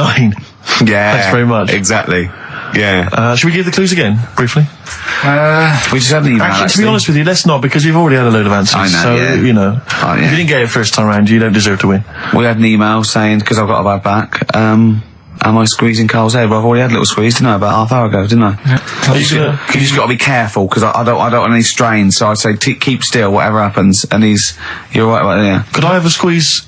Yeah. Thanks very much. Exactly. Yeah. Should we give the clues again, briefly? We just had an email, actually, to be honest with you, let's not, because we've already had a load of answers. I know, so, you know, if you didn't get it first time round, you don't deserve to win. We had an email saying, because I've got a bad back, am I squeezing Carl's head? Well, I've already had a little squeeze, didn't I, about half hour ago, didn't I? Yeah. You just got to be careful, because I don't want any strain, so I'd say keep still, whatever happens, and you're right about it, Could I have a squeeze,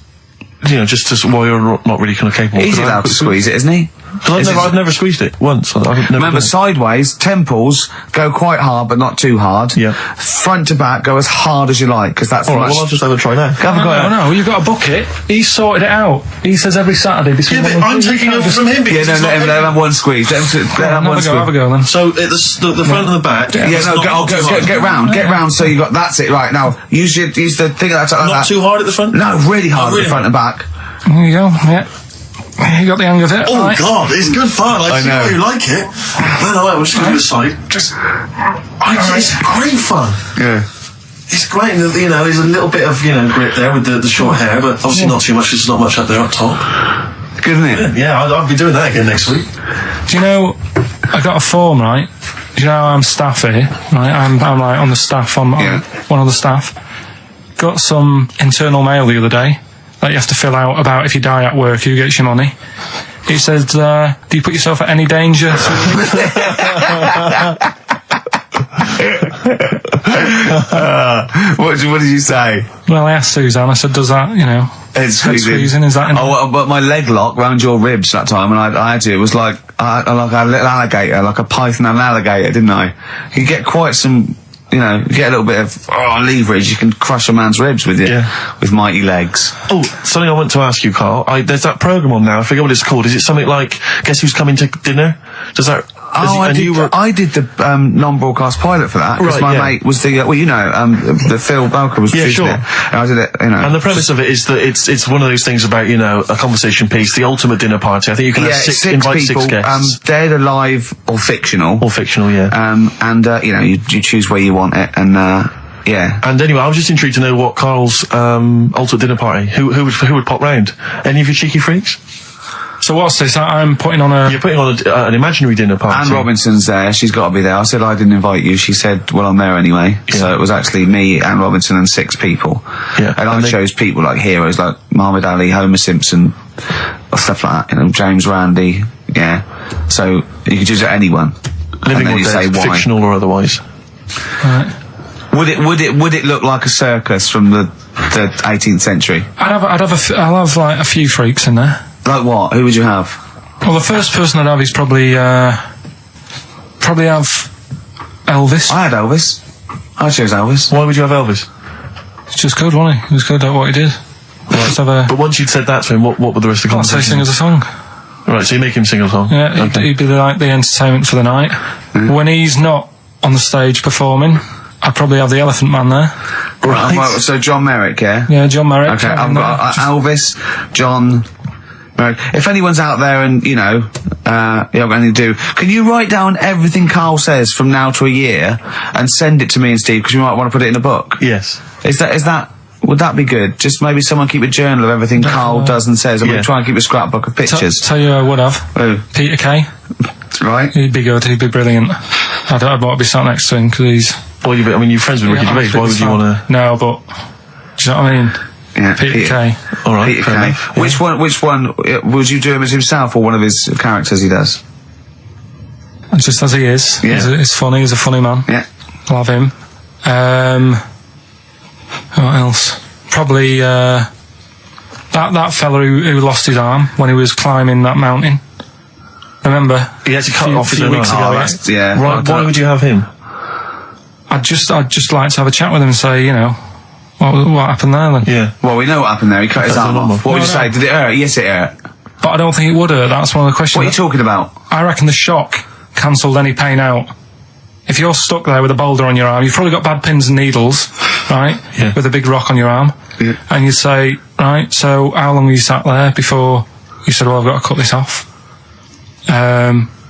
you know, just while you're not really kind of capable? He's allowed to squeeze it, isn't he? Because I've never squeezed it once. Remember, sideways, temples, go quite hard, but not too hard. Yeah. Front to back, go as hard as you like, because that's all right, well, I'll just have a try now. No, you've got a bucket. He's sorted it out. He says every Saturday between... Yeah, but I'm taking over from him because let him have one squeeze. Let him have a go then. So, the front and the back... Get round, so you got... That's it, right. Now, use the thing like that. Not too hard at the front? No, really hard at the front and back. There you go, yeah. You got the hang of it. Oh, right. God, it's good fun. I see why you like it. No, we'll just give it a side. It's great fun. Yeah. It's great, you know, there's a little bit of, you know, grip there with the short hair, but obviously not too much, because there's not much up there up top. Good, isn't it? Yeah, I'll be doing that again next week. Do you know, I got a form, right? Do you know I'm staff here, right? I'm like on the staff, I'm one of the staff. Got some internal mail the other day that you have to fill out about if you die at work, who gets your money. It says, do you put yourself at any danger? What did you say? Well, I asked Suzanne, I said, does that, you know... Head squeezing, is that in but my leg lock round your ribs that time when I had you, it was like a little alligator, like a python and an alligator, didn't I? You get quite some... You know, you get a little bit of leverage, you can crush a man's ribs with with mighty legs. Oh, something I want to ask you, Carl. There's that programme on now, I forget what it's called. Is it something like Guess Who's Coming to Dinner? Does that... I did the non-broadcast pilot for that, because my mate was the the Phil Belker was producing it, and I did it, you know. And the premise of it is that it's one of those things about, you know, a conversation piece, the ultimate dinner party. I think you can have invite people, 6 guests. Dead, alive, or fictional. Or fictional, yeah. And you know, you choose where you want it, and yeah. And anyway, I was just intrigued to know what Carl's ultimate dinner party, who would pop round? Any of your cheeky freaks? So what's this? I'm putting on a... You're putting on an imaginary dinner party. Anne Robinson's there. She's got to be there. I said I didn't invite you. She said, well, I'm there anyway. Yeah. So it was actually me, Anne Robinson, and 6 people. Yeah. And I chose people like heroes, like Muhammad Ali, Homer Simpson, or stuff like that. You know, James Randi. Yeah. So you could choose anyone. Living or dead, fictional or otherwise. Right. Would it look like a circus from the 18th century? I'll have like a few freaks in there. Like what? Who would you have? Well, the first person I'd have is probably have Elvis. I had Elvis. I chose Elvis. Why would you have Elvis? It's just good, wasn't he? He was good at what he did. Right. But once you'd said that to him, what would the rest of the conversation? I'd say sing us a song. Right, so you make him sing a song? Yeah, he'd be like the entertainment for the night. When he's not on the stage performing, I'd probably have the Elephant Man there. Right. Well, so John Merrick, yeah? Yeah, John Merrick. Okay, I've got Elvis, John... If anyone's out there and, you know, you haven't got anything to do, can you write down everything Carl says from now to a year and send it to me and Steve, because we might want to put it in a book? Yes. Would that be good? Just maybe someone keep a journal of everything Carl does and says, and we'll try and keep a scrapbook of pictures. Tell you who I would have. Who? Peter Kay. Right. He'd be good, he'd be brilliant. I'd want to be sat next to him, because he's... Well, you're friends with Ricky Gervais, why would you want to... No, but... Do you know what I mean? Yeah, Peter Kay. All right, Peter Kay. Which one would you do him as himself or one of his characters he does? Just as he is. Yeah. He's funny. He's a funny man. Yeah. Love him. What else? Probably that fella who lost his arm when he was climbing that mountain. Remember? He had to cut off a few weeks ago. Yeah. Why would you have him? I'd just like to have a chat with him and say, you know, what happened there then? Yeah. Well, we know what happened there. He cut his arm off. What would you say? Did it hurt? Yes, it hurt. But I don't think it would hurt. That's one of the questions. What are you talking about? I reckon the shock cancelled any pain out. If you're stuck there with a boulder on your arm, you've probably got bad pins and needles, right? Yeah. With a big rock on your arm. Yeah. And you'd say, right, so how long were you sat there before you said, well, I've got to cut this off?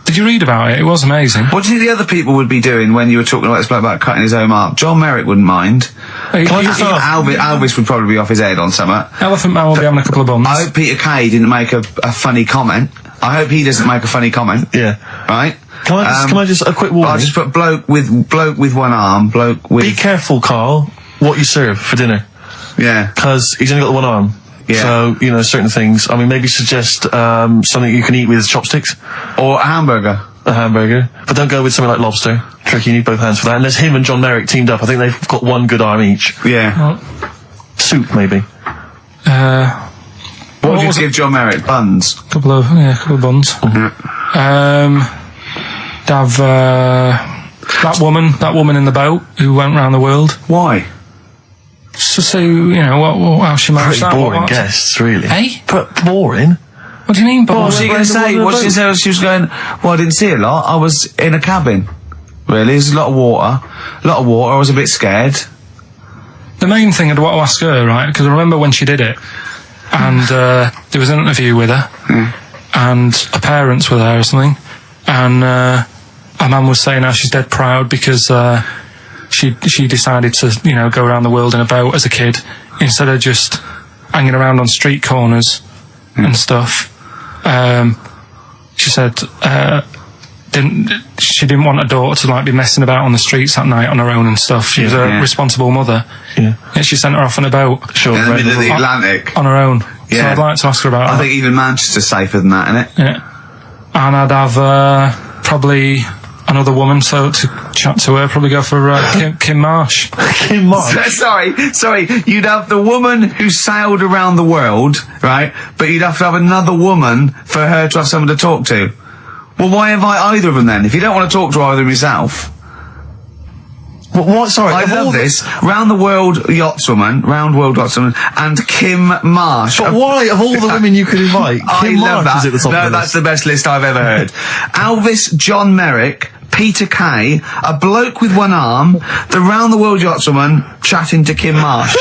Did you read about it? It was amazing. What do you think the other people would be doing when you were talking about this bloke about cutting his own arm? John Merrick wouldn't mind. Elvis would probably be off his head on something. Elephant Man will be having a couple of buns. I hope Peter Kay didn't make a funny comment. I hope he doesn't make a funny comment. Yeah. Right? Can I just a quick warning? I'll just put bloke with one arm, bloke with... Be careful, Carl, what you serve for dinner. Yeah. Because he's only got the one arm. Yeah. So, you know, certain things, I mean, maybe suggest something you can eat with chopsticks. Or a hamburger. A hamburger. But don't go with something like lobster. Tricky, you need both hands for that. Unless him and John Merrick teamed up, I think they've got one good arm each. Yeah. Soup, maybe. What would you give John Merrick? Buns? Couple of buns. Mm-hmm. Have that woman in the boat who went round the world. Why? Just to see, how she managed that. Pretty boring guests, really. Hey? But boring? What do you mean, boring? What was she going to say? What she said, she was going, well, I didn't see a lot. I was in a cabin. Really, there's a lot of water. I was a bit scared. The main thing I'd want to ask her, right, because I remember when she did it, and there was an interview with her, and her parents were there or something, and her mum was saying how she's dead proud because she decided to, go around the world in a boat as a kid, instead of just hanging around on street corners and stuff. She said she didn't want her daughter to be messing about on the streets at night on her own and stuff. She was a responsible mother. Yeah. And she sent her off on a boat. Sure. In the middle of the Atlantic. On her own. Yeah. So I'd like to ask her about that. I think even Manchester's safer than that, innit? Yeah. And I'd have probably another woman, so to chat to her, probably go for Kim Marsh. Kim Marsh? Sorry, you'd have the woman who sailed around the world, right? But you'd have to have another woman for her to have someone to talk to. Well, why invite either of them then? If you don't want to talk to either of them yourself. What? Sorry. I love this. Round world yachtswoman, and Kim Marsh. But why, of all the women you could invite, Kim Marsh is at the top of the list? That's the best list I've ever heard. Elvis, John Merrick, Peter Kay, a bloke with one arm, the round the world yachtswoman chatting to Kim Marsh.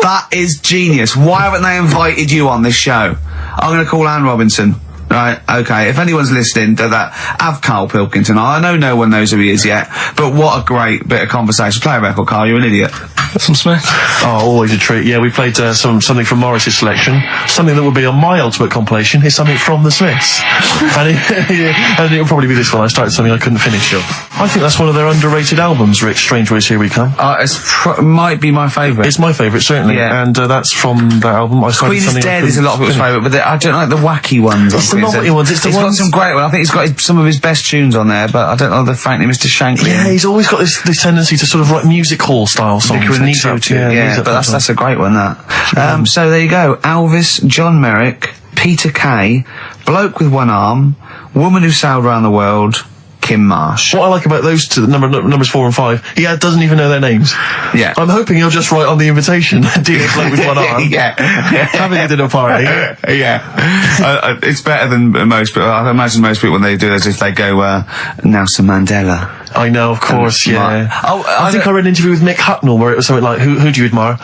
That is genius. Why haven't they invited you on this show? I'm going to call Anne Robinson. Right, okay, if anyone's listening to that, have Karl Pilkington. I know no one knows who he is yet, but what a great bit of conversation. Play a record, Karl, you're an idiot. Some Smith? Oh, always a treat. Yeah, we played something from Morris's selection. Something that would be on my ultimate compilation is something from the Smiths. and it'll probably be this one. I started something I couldn't finish. I think that's one of their underrated albums, Rick. Strange Ways, Here We Come. It might be my favourite. It's my favourite, certainly. Yeah. And that's from that album. Queen is Dead is a lot of people's favourite, but I don't like the wacky ones. It's the novelty ones. It's got some great ones. I think he's got some of his best tunes on there, but I don't know the frankly Mr. Shankly. Yeah, he's always got this tendency to sort of write music hall style songs. Yeah, but that's a great one, that. So there you go. Elvis, John Merrick, Peter Kay, bloke with one arm, woman who sailed around the world, Kim Marsh. What I like about those two, numbers 4 and 5, he doesn't even know their names. Yeah. I'm hoping he'll just write on the invitation, dear bloke with one arm. Yeah. Having a dinner party. Yeah. It's better than most people. I imagine most people, when they do this, if they go, Nelson Mandela. I know, of course, yeah. I think I read an interview with Mick Hucknall where it was something like, who do you admire?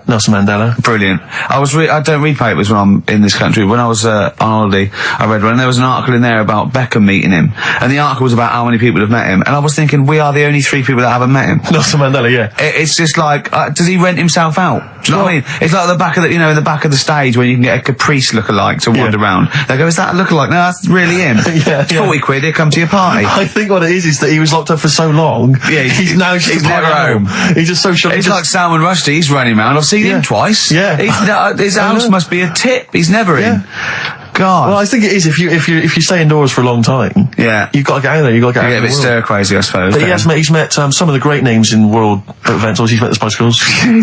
Nelson Mandela. Brilliant. I don't read papers when I'm in this country. When I was on holiday, I read one, and there was an article in there about Beckham meeting him, and the article was about how many people have met him, and I was thinking, we are the only 3 people that haven't met him. Nelson Mandela, yeah. It's just like, does he rent himself out? Do you know what I mean? It's like the back of in the back of the stage where you can get a Caprice lookalike to wander around. They go, is that a lookalike? No, that's really him. It's 40 quid, he'll come to your party. I think what it is that he was locked up for so long. Yeah, he's never home. He's just so shocked. It's like Salman Rushdie, he's running around. I've seen him twice. Yeah. His house must be a tip. He's never in. God. Well, I think it is if you stay indoors for a long time. Yeah. You've got to get out there. You've got to get out a bit stir crazy, I suppose. But he's met some of the great names in world events. He's met the Spice Girls.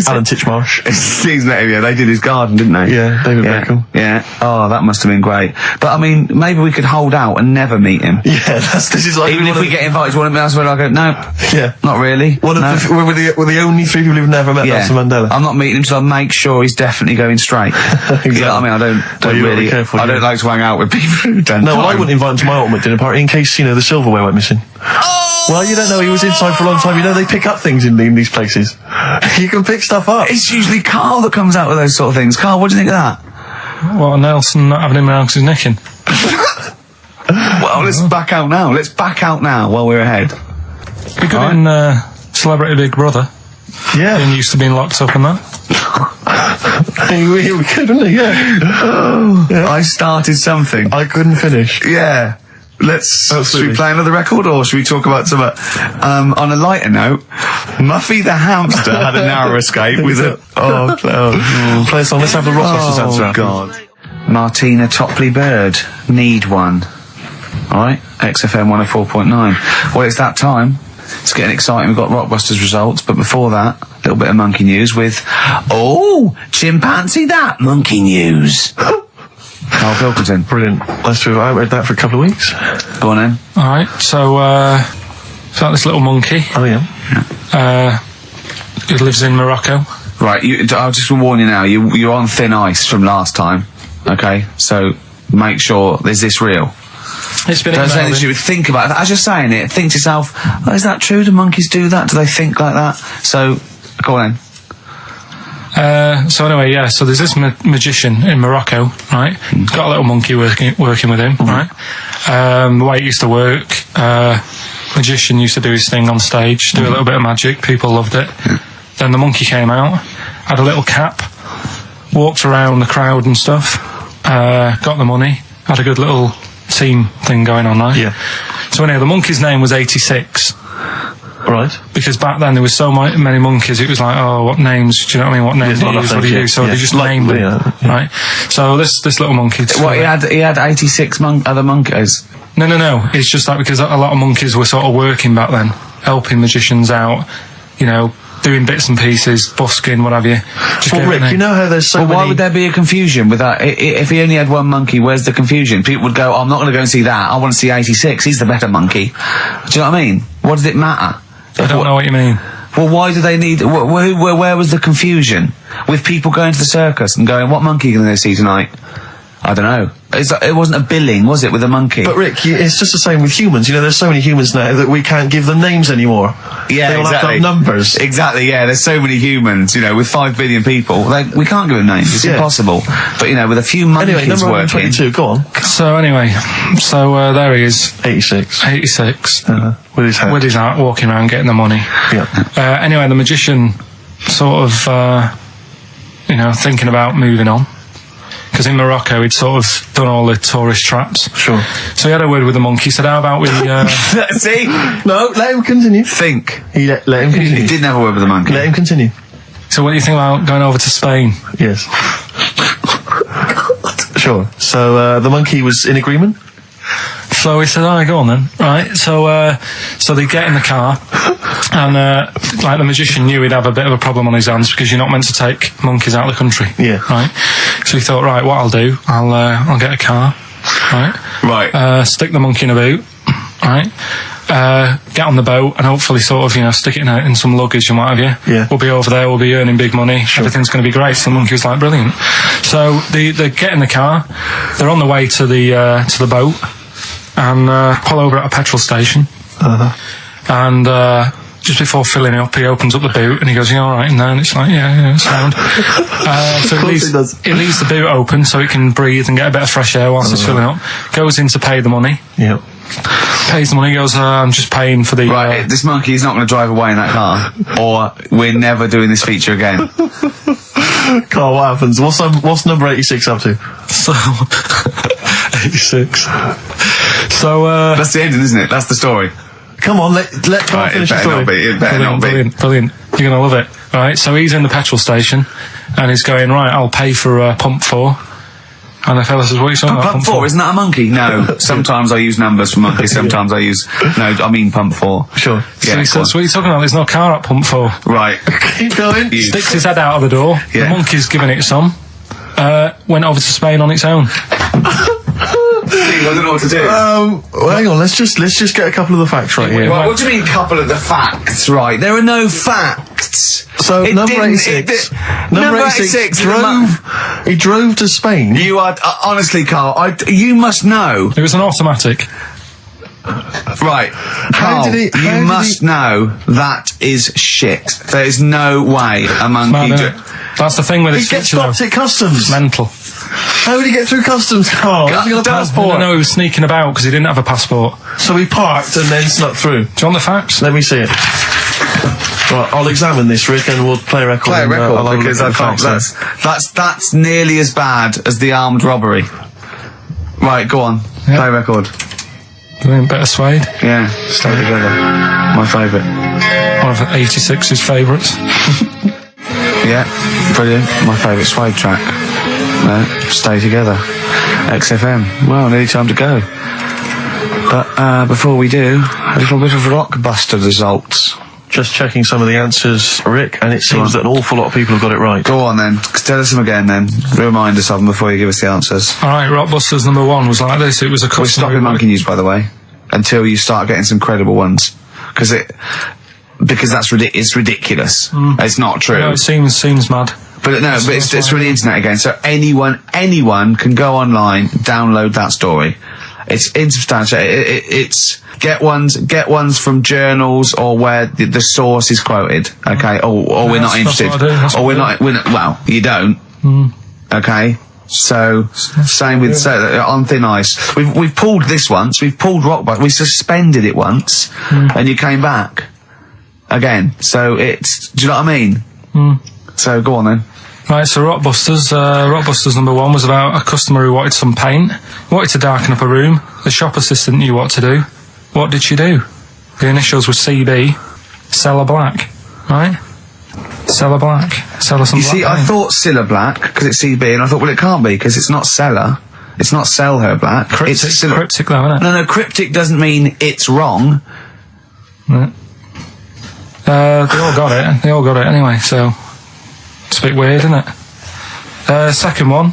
Alan Titchmarsh. He's met him, they did his garden, didn't they? Yeah, David Beckham. Yeah. Oh, that must have been great. But I mean, maybe we could hold out and never meet him. Yeah, this is like... Even if we get invited to one of them, where I go, no. Yeah. Not really. We're the only 3 people who've never met Nelson Mandela. I'm not meeting him till I make sure he's definitely going straight. Exactly. You know what I mean? I don't really... I don't like to hang out with people who don't. No, I wouldn't invite him to my ultimate dinner party in case, the silverware went missing. Oh! Well, you don't know, he was inside for a long time. They pick up things in these places. You can pick stuff up. It's usually Karl that comes out with those sort of things. Karl, what do you think of that? What, Nelson not having him around because he's nicking? Well, let's back out now. Let's back out now while we're ahead. We got in Celebrity Big Brother. Yeah. And used to being locked up and that. we couldn't, yeah. I started something. I couldn't finish. Yeah. Should we play another record, or should we talk about some, on a lighter note, Muffy the hamster had a narrow escape with a, Play a song, let's have the Rockbusters answer. Oh, God. Martina Topley Bird, Need One. Alright, XFM 104.9. Well, it's that time. It's getting exciting. We've got Rockbusters results, but before that, a little bit of monkey news with, chimpanzee that monkey news. Karl Pilkington. Brilliant. Let's do it. I read that for a couple of weeks. Go on then. Alright, so about this little monkey. Oh, yeah. Who lives in Morocco. Right, I'll just warn you now, you're on thin ice from last time, okay? So, make sure, is this real? It's been Don't say anything you would think about it. As you're saying it, think to yourself, is that true? Do monkeys do that? Do they think like that? So, go on then. So anyway, so there's this magician in Morocco, right? He's got a little monkey working with him, right? The way it used to work, magician used to do his thing on stage, do a little bit of magic, people loved it. Then the monkey came out, had a little cap, walked around the crowd and stuff, got the money, had a good little team thing going on there. Yeah. So anyway, the monkey's name was 86. Right. Because back then there was so many monkeys, it was like, what names, do you know what I mean? What names do you use? What do you do? So they just named them, right? So this little monkey... What, he had 86 other monkeys? No. It's just that because a lot of monkeys were sort of working back then, helping magicians out, doing bits and pieces, busking, what have you. Well, Rick, you know how there's so many... why would there be a confusion with that? If he only had one monkey, where's the confusion? People would go, I'm not going to go and see that, I want to see 86, he's the better monkey. Do you know what I mean? What does it matter? I don't know what you mean. Well, why do they need... Where was the confusion? With people going to the circus and going, what monkey can they see tonight? I don't know. It wasn't a billing, was it, with a monkey? But Rick, it's just the same with humans. There's so many humans now that we can't give them names anymore. Yeah, they all exactly. have to have numbers. Exactly, yeah. There's so many humans, with 5 billion people. We can't give them names. It's impossible. But, with a few monkeys anyway, number working... 22, go on. So, anyway, there he is. 86. 86. With his hat. With his hat, walking around, getting the money. Yeah. Anyway, the magician sort of, thinking about moving on. Because in Morocco, he'd sort of done all the tourist traps. Sure. So he had a word with the monkey, said, how about we... See? No, let him continue. Think. Let him continue. He didn't have a word with the monkey. Let him continue. So what do you think about going over to Spain? Yes. Sure. So the monkey was in agreement? So he said, go on then. Right, so they get in the car, and the magician knew he'd have a bit of a problem on his hands because you're not meant to take monkeys out of the country. Yeah. Right? So he thought, right, what I'll do, I'll get a car, right? Right. Stick the monkey in a boot, right? Get on the boat and hopefully sort of, stick it in some luggage and what have you. Yeah. We'll be over there, we'll be earning big money, everything's going to be great. So the monkey was like, brilliant. So they get in the car, they're on the way to the boat, and pull over at a petrol station. And just before filling up, he opens up the boot and he goes, "You all right in there?" And it's like, yeah, sound. So he leaves the boot open so it can breathe and get a bit of fresh air whilst it's filling up. Goes in to pay the money. Yeah. Pays the money, goes, I'm just paying for the... Right, this monkey is not going to drive away in that car, or we're never doing this feature again. Carl, what happens? What's number 86 up to? So... 86. So, That's the ending, isn't it? That's the story. Come on, let Carl finish the story. It better not be. Brilliant. You're going to love it. Right, so he's in the petrol station, and he's going, right, I'll pay for pump 4. And the fella says, what are you talking about? Pump 4, isn't that a monkey? No. Sometimes I use numbers for monkeys, sometimes I use... No, I mean pump 4. Sure. So he says, what are you talking about? There's no car at pump 4. Right. Keep going. Sticks his head out of the door. Yeah. The monkey's giving it some. Went over to Spain on its own. I don't know what to do. Well, hang on, let's just get a couple of the facts right here. Right, what do you mean, couple of the facts? Right, there are no facts. So number 86. Number 86 drove to Spain. You are honestly, Carl. You must know. It was an automatic. Right, Carl, you must know that is shit. There is no way a monkey... That's the thing with He this gets feature, stopped at customs. Mental. How would he get through customs, Carl? Has he got a passport? No, he was sneaking about because he didn't have a passport. So he parked and then snuck through. Do you want the facts? Let me see it. Right, I'll examine this, Rick, and we'll play a record. Play a record, because I can't. That's nearly as bad as the armed robbery. Right, go on. Yep. Play a record. Doing better suede. Yeah, Stay Together. My favourite. One of 86's favourites. Yeah, brilliant. My favourite suede track. Stay Together. XFM. Well, nearly time to go. But before we do, a little bit of Rockbusters results. Just checking some of the answers, Rick, and it seems that an awful lot of people have got it right. Go on then. Tell us them again then. Remind us of them before you give us the answers. Alright, Rockbusters number 1 was like this. It was a customer... We're stopping Monkey News, by the way, until you start getting some credible ones. Because that's it's ridiculous. It's not true. No, it seems mad. But no, but it's from the internet again. So anyone can go online, download that story. It's insubstantial. It's get ones from journals or where the source is quoted. Okay, or we're not interested. Or we're not. Well, you don't. Okay. So same with on thin ice. We've pulled this once. We've pulled Rockbusters. We suspended it once, and you came back again. So it's. Do you know what I mean? So go on then. Right, so Rockbusters number 1 was about a customer who wanted some paint, wanted to darken up a room. The shop assistant knew what to do. What did she do? The initials were CB, Cellar Black, right? Cellar Black. Cellar some black. You see, I thought Cellar Black, because it's CB, and I thought, well, it can't be, because it's not Cellar. It's not Sell Her Black. Cryptic, it's cryptic though, isn't it? No, cryptic doesn't mean it's wrong. Right. They all got it anyway, so... It's a bit weird, isn't it? Second one,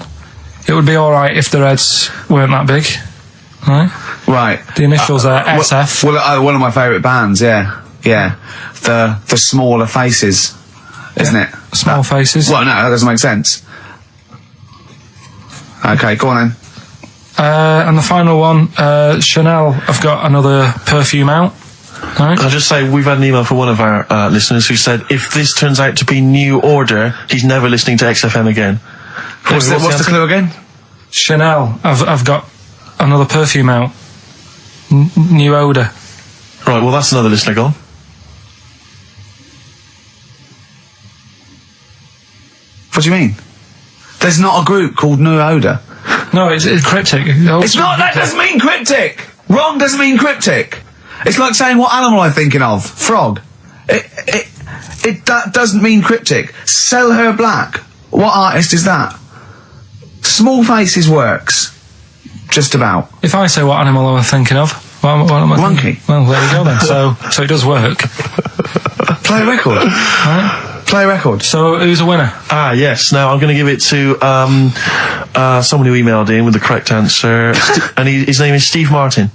it would be alright if the Reds weren't that big. Right? The initials are SF. Well, one of my favourite bands, yeah. The Smaller Faces, isn't it? Small Faces. Well, no, that doesn't make sense. Okay, go on then. And the final one, Chanel have got another perfume out. Right. I'll just say we've had an email from one of our listeners who said if this turns out to be New Order, he's never listening to XFM again. What's the clue again? Chanel, I've got another perfume out. New Order. Right, well that's another listener gone. What do you mean? There's not a group called New Order. No, it's cryptic. It's not, that doesn't mean cryptic! Wrong doesn't mean cryptic. It's like saying what animal I'm thinking of. Frog. That doesn't mean cryptic. Sell Her Black. What artist is that? Small Faces works. Just about. If I say what animal I'm thinking of, what am I Monkey. Thinking? Well, there you go then. So it does work. Play a record. Right? Play a record. So who's a winner? Yes. Now I'm going to give it to someone who emailed in with the correct answer, and his name is Steve Martin.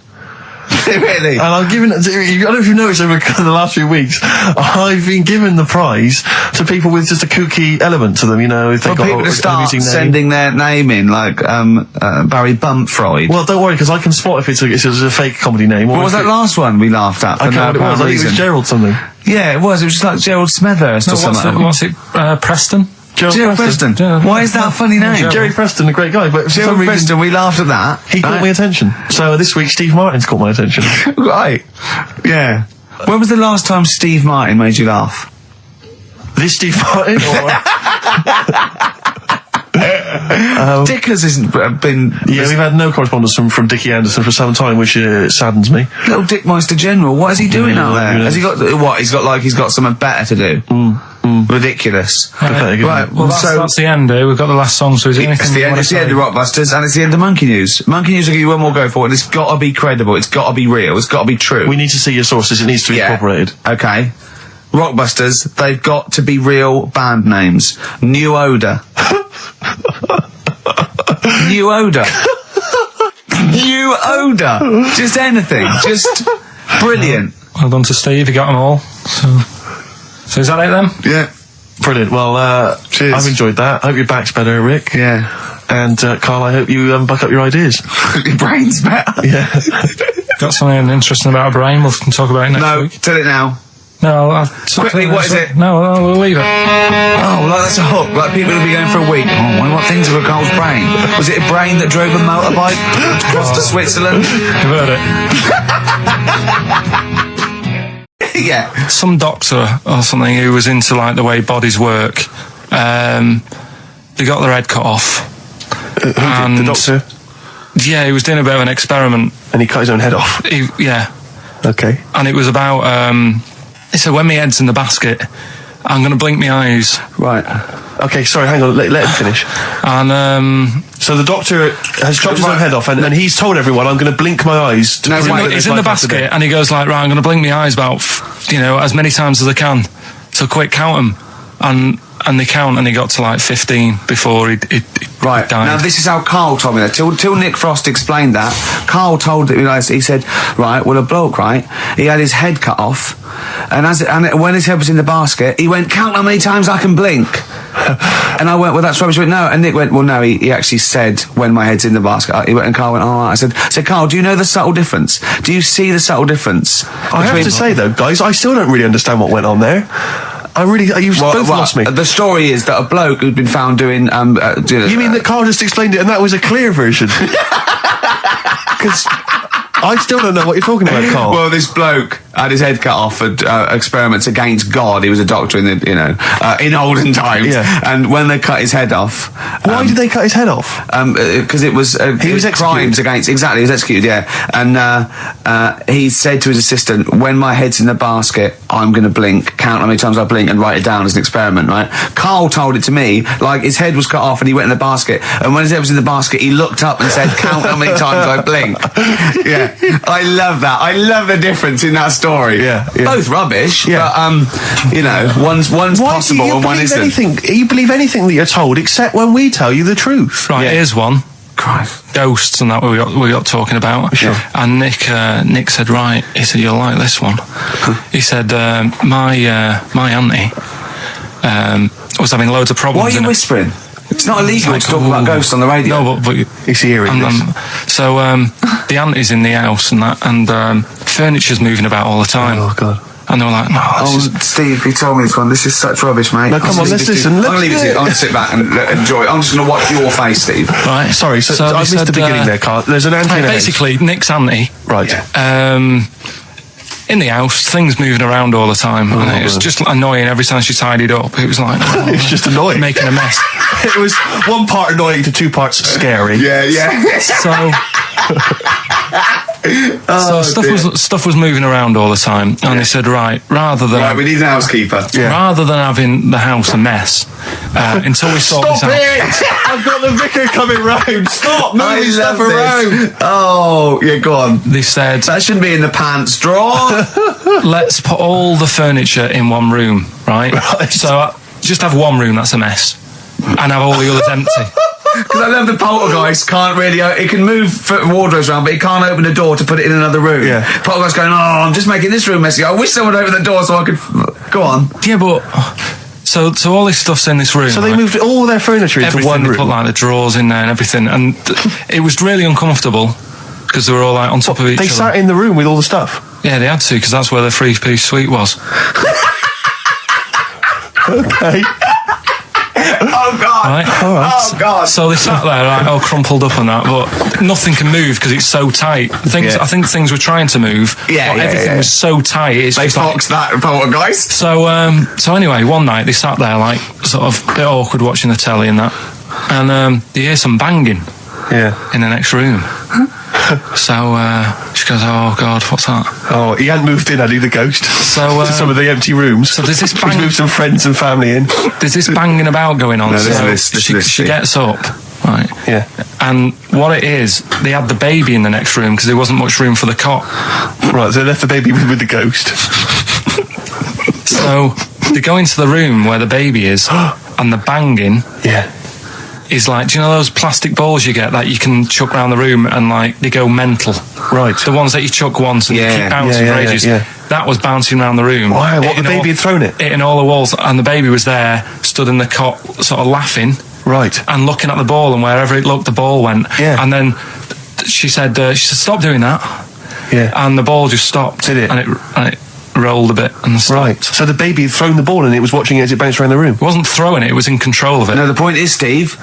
Really? And I'm giving it to, I don't know if you've noticed over the last few weeks, I've been giving the prize to people with just a kooky element to them, you know, if they've got people to start sending their name in, like Barry Bumpfroyd. Well, don't worry, because I can spot if it's a fake comedy name. What was that last one we laughed at? I can't remember what it was. I think it was Gerald something. Yeah, it was. It was just like Gerald Smethurst or something. What's it? Preston? Gerald Preston. Why is that a funny name? Jerry Preston, a great guy, but for Gerald Preston, we laughed at that. He caught my attention. So this week, Steve Martin's caught my attention. Right. Yeah. When was the last time Steve Martin made you laugh? This Steve Martin? Dickers hasn't been... Yeah, we've had no correspondence from Dickie Anderson for some time, which saddens me. Little Dickmeister General, what is he doing out there? Has he got... What? He's got something better to do. Ridiculous. Right, well that's the end, We've got the last song, so is there anything it's the end of Rockbusters, and it's the end of Monkey News. Monkey News will give you one more go for it, and it's got to be credible, it's got to be real, it's got to be true. We need to see your sources, it needs to be corroborated. Okay. Rockbusters, they've got to be real band names. New Order. New Order. New Order. Just anything. Just brilliant. Well done to Steve, he got them all. So is that it then? Yeah. Brilliant. Well, cheers. I've enjoyed that. I hope your back's better, Rick. Yeah. And Carl, I hope you buck up your ideas. Your brain's better. Yeah. Got something interesting about a brain, we can talk about it next week. No, tell it now. No, quickly, what is it? No, we'll leave it. Oh, like that's a hook. Like people will be going for a week. Oh, I wonder what things were Carl's brain. Was it a brain that drove a motorbike across to Switzerland? You've heard it. Yeah. Some doctor or something who was into like the way bodies work. They got their head cut off. Who did? The doctor? Yeah, he was doing a bit of an experiment. And he cut his own head off? Yeah. Okay. And it was about, he said, when my head's in the basket, I'm going to blink my eyes. Right. Okay, sorry, hang on, let him finish. And, so the doctor has chopped his own head off, and he's told everyone, I'm going to blink my eyes. He's in the basket, and he goes like, right, I'm going to blink my eyes about, as many times as I can. So quick, count them. And they count, and he got to like 15 before he right. died. Now this is how Karl told me that. Till Nick Frost explained that, Karl told he said, right, well a bloke, right, he had his head cut off, and when his head was in the basket, he went, count how many times I can blink. And I went, well that's rubbish. He went, no. And Nick went, well no, he actually said when my head's in the basket. He went, and Karl went, oh, I said, Karl, do you know the subtle difference? Do you see the subtle difference? I have to say though, guys, I still don't really understand what went on there. You've both lost me. The story is that a bloke who'd been found doing... you mean that Karl just explained it and that was a clear version? Because I still don't know what you're talking about, Karl. Well, this bloke had his head cut off at experiments against God. He was a doctor in the, in olden times. Yeah. And when they cut his head off... Why did they cut his head off? Because it was... he was executed. Crimes against... Exactly, he was executed, yeah. And he said to his assistant, when my head's in the basket, I'm going to blink, count how many times I blink and write it down as an experiment, right? Karl told it to me, like his head was cut off and he went in the basket, and when his head was in the basket, he looked up and said, count how many times I blink. Yeah. I love that. I love the difference in that story. Yeah. Both rubbish, but one's possible and one isn't. You believe anything that you're told except when we tell you the truth. Right, here's one. Christ. Ghosts and that we got talking about. Sure. And Nick said, right, he said, you'll like this one. He said, my auntie was having loads of problems. Why are you whispering? It's not illegal to talk about ghosts on the radio. No, but he's hearing this. So the auntie's in the house and furniture's moving about all the time. Oh God. And they were like, no, Steve, he told me this one. This is such rubbish, mate. No, come on, let's listen. I'm going to leave it to you. I'm going to sit back and enjoy it. I'm just going to watch your face, Steve. Right. Sorry, so I missed the beginning there, Karl. There's an auntie in basically, Nick's auntie. Right. In the house, things moving around all the time. And it was just annoying every time she tidied up. It was like... it was just annoying. Making a mess. It was one part annoying to two parts scary. Yeah. So stuff was moving around all the time, and they said, right, we need an housekeeper. Rather than having the house a mess, until we sort this out. I've got the vicar coming round. Stop moving stuff around. Oh, yeah, go on. They said that shouldn't be in the pants drawer. Let's put all the furniture in one room, right? So just have one room that's a mess, and have all the others empty. Because I love the poltergeist can't really... It can move wardrobes around, but it can't open a door to put it in another room. Yeah. Poltergeist going, I'm just making this room messy. I wish someone would open the door so I could... Go on. Yeah, but... So all this stuff's in this room. So they moved all their furniture into one room? They put like the drawers in there and everything. And it was really uncomfortable because they were all like on top of each other. They sat in the room with all the stuff? Yeah, they had to, because that's where the three-piece suite was. Okay. Oh God! Right? All right. Oh God! So they sat there, like, all crumpled up and that, but nothing can move because it's so tight. I think things were trying to move. Everything was so tight. It's they foxed that poltergeist. So anyway, one night they sat there, like, sort of a bit awkward watching the telly and that, and they hear some banging. Yeah. In the next room. So she goes, oh God, what's that? Oh, he hadn't moved in, had he, the ghost? So to some of the empty rooms. So there's this He's moved some friends and family in. There's this banging about going on. No, she gets up, right? Yeah. And what it is, they had the baby in the next room because there wasn't much room for the cot. Right, so they left the baby with the ghost. So they go into the room where the baby is, and the banging. Yeah. Is like, do you know those plastic balls you get that you can chuck around the room and like they go mental? Right. The ones that you chuck once and you keep bouncing for ages. Yeah. That was bouncing around the room. Wow, what, the baby had thrown it? Hitting all the walls, and the baby was there, stood in the cot, sort of laughing. Right. And looking at the ball, and wherever it looked, the ball went. Yeah. And then she said, stop doing that. Yeah. And the ball just stopped. Did it? And rolled a bit and stopped. Right. So the baby had thrown the ball and it was watching it as it bounced around the room. It wasn't throwing it was in control of it. No, the point is, Steve,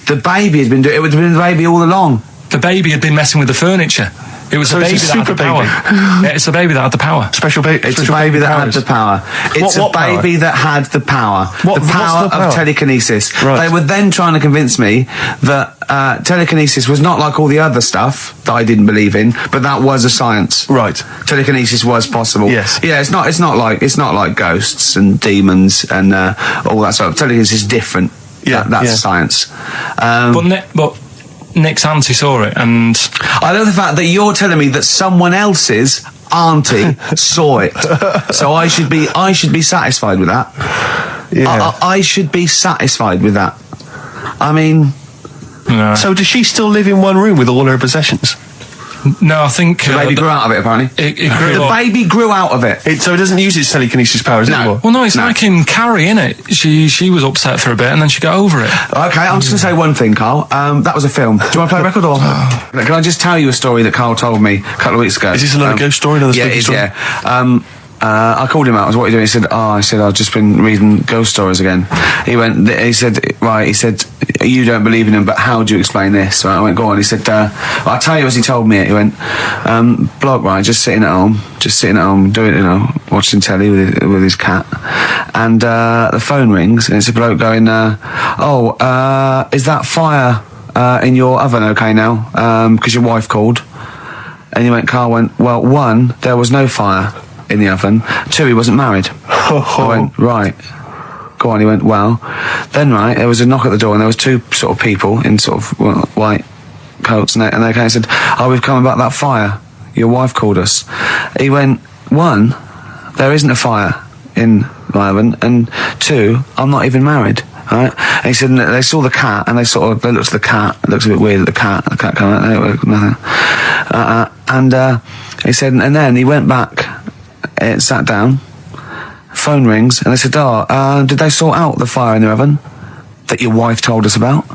the baby has been doing it. It would have been the baby all along. The baby had been messing with the furniture. It was So the it's baby a that had the super power. baby. Yeah, it's the baby that had the power. Special baby. It's a baby that had the power. It's What a baby that had the power. What- the what's power the power? of telekinesis. Right. They were then trying to convince me that telekinesis was not like all the other stuff that I didn't believe in, but that was a science. Right. Telekinesis was possible. Yes. Yeah, it's not like ghosts and demons and all that sort of. Telekinesis is different. Yeah, That's science. But Nick's auntie saw it, and I love the fact that you're telling me that someone else's auntie saw it. So I should be satisfied with that. Yeah. I should be satisfied with that. I mean, So does she still live in one room with all her possessions? no, I think the baby grew out of it, apparently. It grew The up. baby grew out of it. So it doesn't use its telekinesis powers anymore? Well, no, it's like in Carrie, innit? She was upset for a bit, and then she got over it. Okay, I'm just going to say one thing, Carl. That was a film. Do you want to play a record or? Can I just tell you a story that Carl told me a couple of weeks ago? Is this another ghost story? Another spooky story? Yeah. I called him out. I was, what are you doing? He said, I've just been reading ghost stories again. He said, you don't believe in them, but how do you explain this? Right, I went, go on. He said, I'll tell you as he told me it. He went, bloke, right, just sitting at home, doing, watching telly with his cat. And, the phone rings and it's a bloke going, is that fire, in your oven okay now? 'Cause your wife called. And Carl went, well, 1, there was no fire in the oven. 2, he wasn't married. I went, right. Go on. He went, well, then there was a knock at the door and there was 2 sort of people in sort of white coats and they came and said, we've come about that fire. Your wife called us. He went, 1, there isn't a fire in my oven, and 2, I'm not even married. Right? And he said they saw the cat and they looked at the cat. It looks a bit weird at the cat came out, nothing. And he said, and then he went back, sat down, phone rings, and they said, did they sort out the fire in the oven that your wife told us about?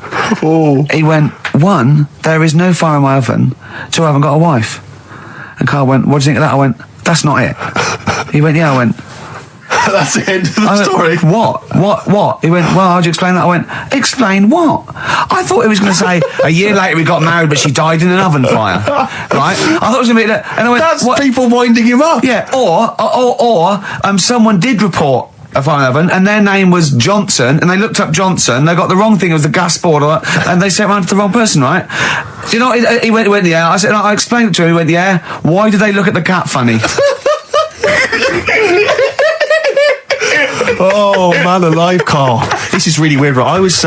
Oh. He went, 1, there is no fire in my oven. 2, I haven't got a wife. And Carl went, what do you think of that? I went, that's not it. He went, yeah. I went, That's the end of the story. What? He went, well, how'd you explain that? I went, explain what? I thought he was going to say, a year later we got married, but she died in an oven fire. Right? I thought it was going to be that. And I went, That's what? people winding him up. Yeah, or someone did report a fire oven, and their name was Johnson, and they looked up Johnson, they got the wrong thing, it was the gas board, and they sent around to the wrong person, right? Do you know, he went, yeah. I said, I explained it to him, he went, yeah. Why did they look at the cat funny? Oh, man alive, Carl. This is really weird, right? I was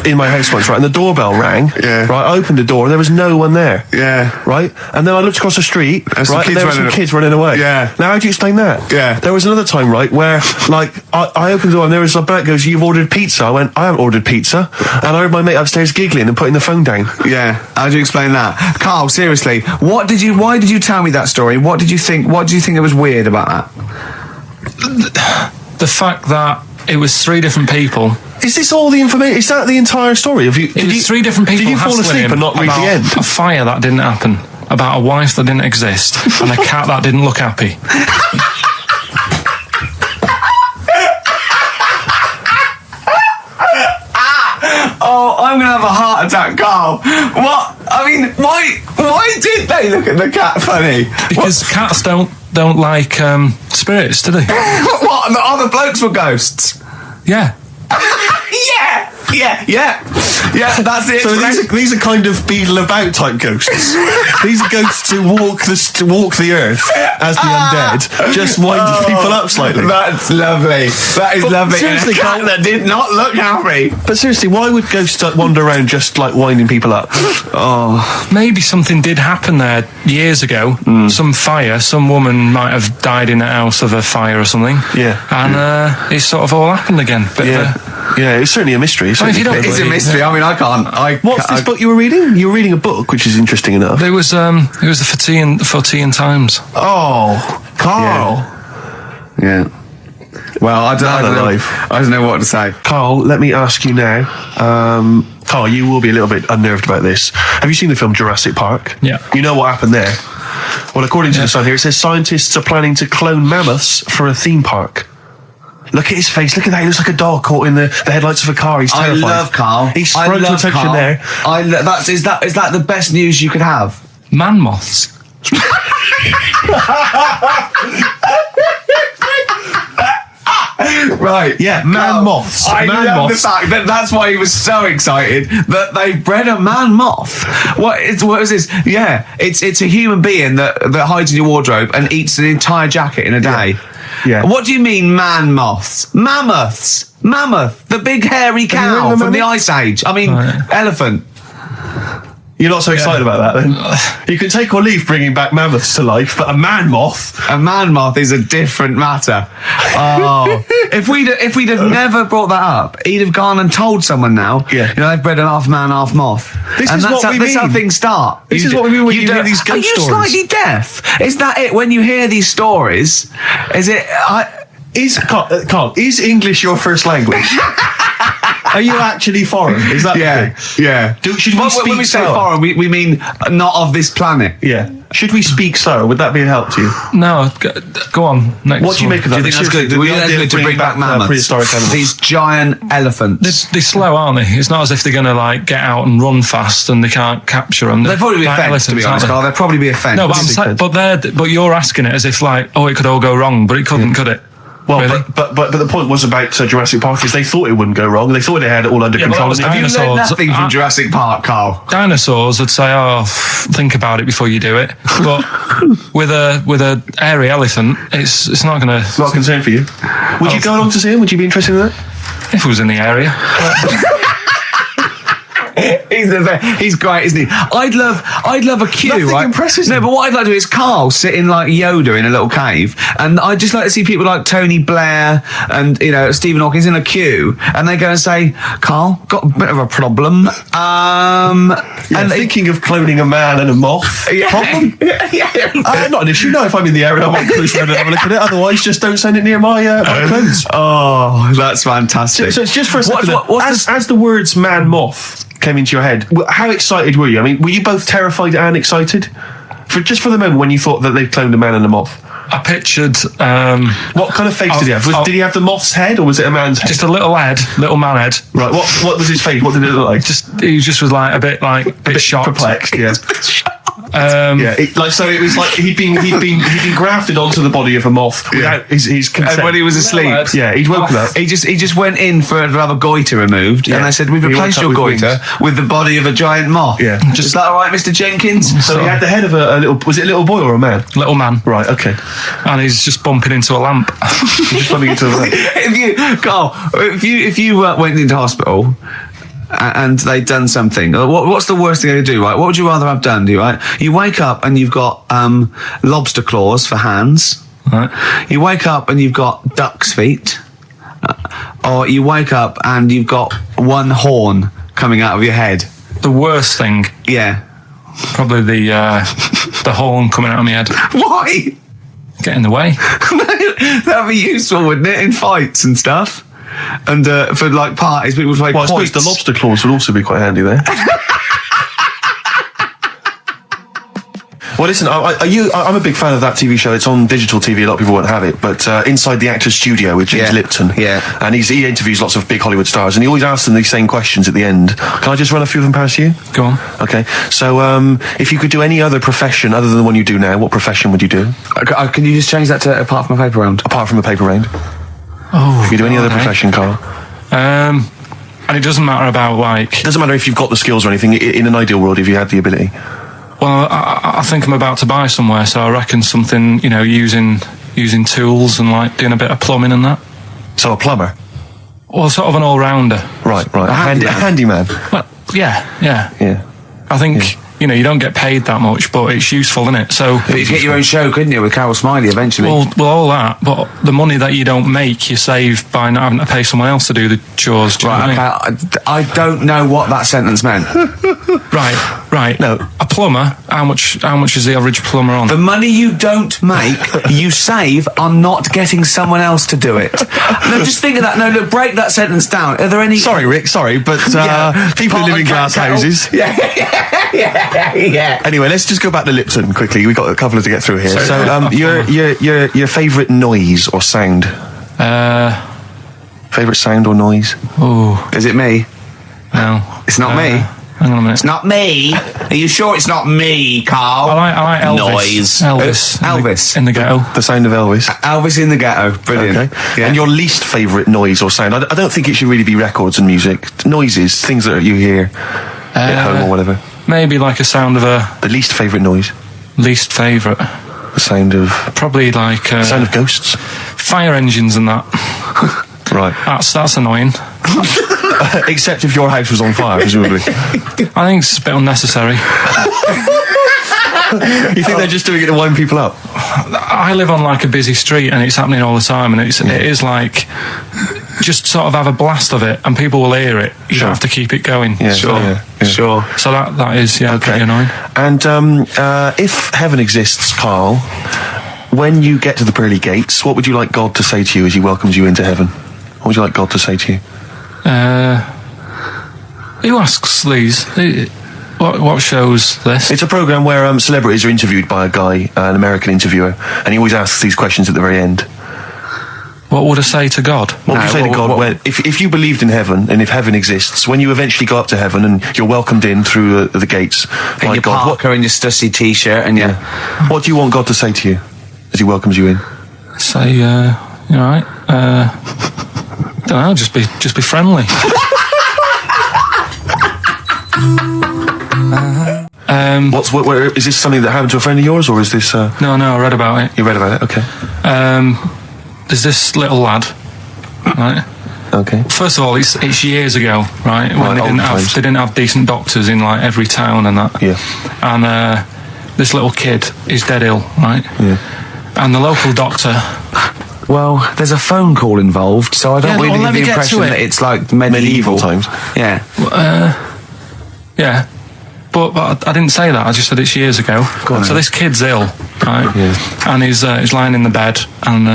in my house once, right, and the doorbell rang. Yeah. Right, I opened the door, there was no one there. Yeah. Right? And then I looked across the street, And some right, and kids there were some running kids running away. Yeah. Now, how do you explain that? Yeah. There was another time, right, where, I opened the door and there was a bloke goes, you've ordered pizza. I went, I haven't ordered pizza. And I heard my mate upstairs giggling and putting the phone down. Yeah. How do you explain that? Carl, seriously, why did you tell me that story? What do you think it was weird about that? The fact that it was 3 different people. Is this all the information? Is that the entire story? It was 3 different people. Did you fall hassling asleep him and not read the about end? A fire that didn't happen, about a wife that didn't exist, and a cat that didn't look happy. Oh, I'm gonna have a heart attack, Carl. What? I mean, why did they look at the cat funny? Because cats don't like spirits, do they? What? The other blokes were ghosts? Yeah. Yeah, that's it. So these are kind of beetle about type ghosts. These are ghosts who walk the earth as the undead, just winding people up slightly. That's lovely. That is lovely. Seriously, and a cat that did not look happy. But seriously, why would ghosts wander around just like winding people up? Oh, Maybe something did happen there years ago. Some fire. Some woman might have died in a house of a fire or something. Yeah. And it sort of all happened again. But Yeah, it's certainly a mystery. if you don't it's a believe- mystery. I mean, I can't. What's this book you were reading? You were reading a book, which is interesting enough. It was the for tea and Times. Oh, Carl. Yeah. Well, I don't know what to say. Carl, let me ask you now. Carl, you will be a little bit unnerved about this. Have you seen the film Jurassic Park? Yeah. You know what happened there? Well, according to the Sun here, it says scientists are planning to clone mammoths for a theme park. Look at his face. Look at that. He looks like a dog caught in the headlights of a car. He's terrified. I love Carl. He's sprung to attention Carl. there. Is that the best news you could have? Man moths. Right. Yeah, man moths. I love the fact that that's why he was so excited that they bred a man moth. What is this? Yeah, it's a human being that hides in your wardrobe and eats an entire jacket in a day. Yeah. What do you mean, man moths? Mammoths. Mammoth, the big hairy cow from the Ice Age. I mean, elephant. You're not so excited about that, then? You can take or leave bringing back mammoths to life, but a man moth... A man moth is a different matter. Oh. if we'd have never brought that up, he'd have gone and told someone now, they've bred an half man, half moth. This is how things start. This is what we mean when you hear these ghost stories. Are you slightly deaf? Is that it? When you hear these stories, is it... Carl, is English your first language? Are you actually foreign? Is that the thing? Yeah. Should we speak when we say sour? foreign, we mean not of this planet. Yeah. Should we speak sour? Would that be a help to you? No, go on. Next what do you make of that? Do you think that's good? Do you think that's good to bring back mammoths? Prehistoric animals. These giant elephants. They're slow, aren't they? It's not as if they're going to like get out and run fast and they can't capture them. They'd probably be a fence, to be honest, Carl. They'd probably be a fence. No, but you're asking it as if like, oh, it could all go wrong, but it couldn't, could it? Well, really? but the point was about Jurassic Park is they thought it wouldn't go wrong. They thought they had it all under control. Have you learned nothing from Jurassic Park, Carl? Dinosaurs would say, "Oh, think about it before you do it." But with a hairy elephant, it's not going to. Not a concern for you. Would you go along to see him? Would you be interested in that? If it was in the area. He's great, isn't he? I'd love a queue. Nothing right? impresses No, him. but what I'd like to do is Carl sitting like Yoda in a little cave, and I'd just like to see people like Tony Blair and Stephen Hawking's in a queue, and they go and say, "Carl, got a bit of a problem." And thinking of cloning a man and a moth. Problem? Not an issue. No, if I'm in the area, I might cruise around and have a look at it. Otherwise, just don't send it near my clothes. Oh, that's fantastic. So it's just for a second. As the words "man moth" came into your head, how excited were you? I mean, were you both terrified and excited? For the moment when you thought that they'd cloned a man and a moth? I pictured... what kind of face did he have? Did he have the moth's head or was it a man's head? Just a little man head. Right, what was his face? What did it look like? He just was like a bit shocked. Perplexed, yeah. So it was like he'd been grafted onto the body of a moth without his consent. And when he was asleep, he'd woken up. He just went in to have a goiter removed, and they said, "We've replaced your goiter with the body of a giant moth." Yeah, is that all right, Mr. Jenkins? So he had the head of a little. Was it a little boy or a man? Little man. Right. Okay. And he's just bumping into a lamp. Just bumping into a lamp. If you went into hospital and they'd done something, what's the worst thing they could do, right? What would you rather have done, right? You wake up and you've got lobster claws for hands. Right. You wake up and you've got duck's feet. Or you wake up and you've got one horn coming out of your head. The worst thing? Yeah. Probably the horn coming out of my head. Why? Get in the way. That'd be useful, wouldn't it, in fights and stuff? And for like parties, people would play I suppose the lobster claws would also be quite handy there. Well, listen, I'm a big fan of that TV show. It's on digital TV. A lot of people won't have it, but Inside the Actor's Studio with James Lipton. Yeah. And he interviews lots of big Hollywood stars, and he always asks them these same questions at the end. Can I just run a few of them past you? Go on. Okay. So, if you could do any other profession other than the one you do now, what profession would you do? Can you just change that to apart from a paper round? Apart from a paper round. Oh. If you do any other profession, Carl. And it doesn't matter about like... It doesn't matter if you've got the skills or anything. In an ideal world, if you had the ability. Well, I think I'm about to buy somewhere, so I reckon something, using tools and like doing a bit of plumbing and that. So a plumber? Well, sort of an all-rounder. Right. A handyman. Well, yeah. I think... you don't get paid that much, but it's useful, isn't it? So but you get your own show, couldn't you, with Carol Smiley eventually? Well, all that, but the money that you don't make, you save by not having to pay someone else to do the chores. Right, I don't know what that sentence meant. Right. No, a plumber. How much is the average plumber on? The money you don't make, you save on not getting someone else to do it. No, just think of that. No, look, break that sentence down. Are there any? Sorry, Rick. Sorry, but people who live in glass houses. Yeah. Yeah. Anyway, let's just go back to Lipton quickly. We've got a couple to get through here. So, your favourite noise or sound? Favourite sound or noise? Oh. Is it me? No. It's not me. Hang on a minute. It's not me. Are you sure it's not me, Carl? I like Elvis. Noise. Elvis. In the ghetto. The sound of Elvis. Elvis in the ghetto. Brilliant. Okay. Yeah. And your least favourite noise or sound? I don't think it should really be records and music. Noises, things that you hear at home or whatever. Maybe like a sound of a... The least favourite noise? Least favourite? The sound of... Probably like... the sound of ghosts? Fire engines and that. Right. That's annoying. Except if your house was on fire, presumably. I think it's a bit unnecessary. You think they're just doing it to wind people up? I live on like a busy street and it's happening all the time, and it is like just sort of have a blast of it and people will hear it. You don't have to keep it going. Yeah, sure. Sure. So that is pretty annoying. And if heaven exists, Carl, when you get to the pearly gates, what would you like God to say to you as he welcomes you into heaven? What would you like God to say to you? Who asks these? What show's this? It's a programme where celebrities are interviewed by a guy, an American interviewer, and he always asks these questions at the very end. What would I say to God? What would you say to God when, if you believed in heaven, and if heaven exists, when you eventually go up to heaven and you're welcomed in through the gates by your God, parka and your stussy t-shirt and what do you want God to say to you as he welcomes you in? Say, you all right? Don't know, just be friendly. Is this something that happened to a friend of yours, or is this? No, I read about it. You read about it, okay. There's this little lad, right? Okay. First of all, it's years ago, right? When they didn't have decent doctors in like every town and that. Yeah. And this little kid is dead ill, right? Yeah. And the local doctor. Well, there's a phone call involved, so I don't really get the impression that it's like medieval times. Yeah. Yeah. But I didn't say that. I just said it's years ago. So this kid's ill, right? Yeah. And he's lying in the bed, and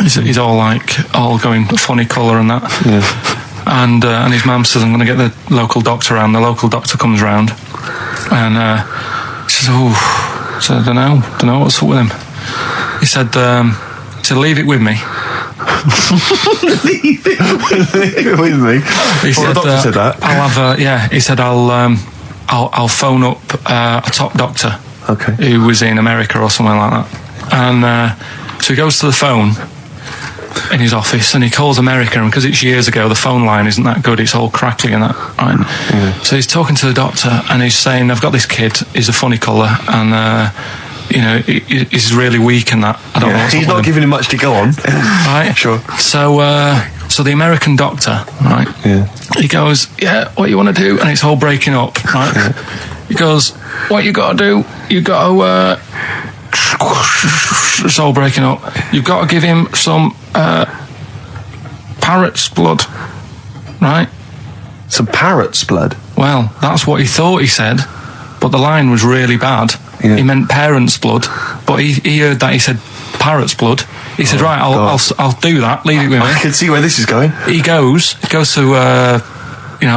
he's all going funny colour and that. Yeah. And his mum says, "I'm going to get the local doctor round." The local doctor comes round, and she says, "Oh, so I don't know what's up with him." He said, "Leave it with me." Leave it with me. He said, the doctor said that. I'll have he said I'll phone up a top doctor, who was in America or something like that. And so he goes to the phone in his office and he calls America, and because it's years ago, the phone line isn't that good, it's all crackly and that, right? Yeah. So he's talking to the doctor and he's saying, "I've got this kid, he's a funny colour, and he's really weak and that. I don't know what's he's not giving him much to go on." Right? Sure. So the American doctor, right? Yeah. He goes, "Yeah, what you want to do?" And it's all breaking up, right? Yeah. He goes, "What you got to do? You got to." It's all breaking up. You've got to give him some parrot's blood, right? Some parrot's blood? Well, that's what he thought he said, but the line was really bad. Yeah. He meant parents' blood, but he heard that he said parrot's blood. He said, "Right, I'll do that. Leave it with me." I can see where this is going. He goes to a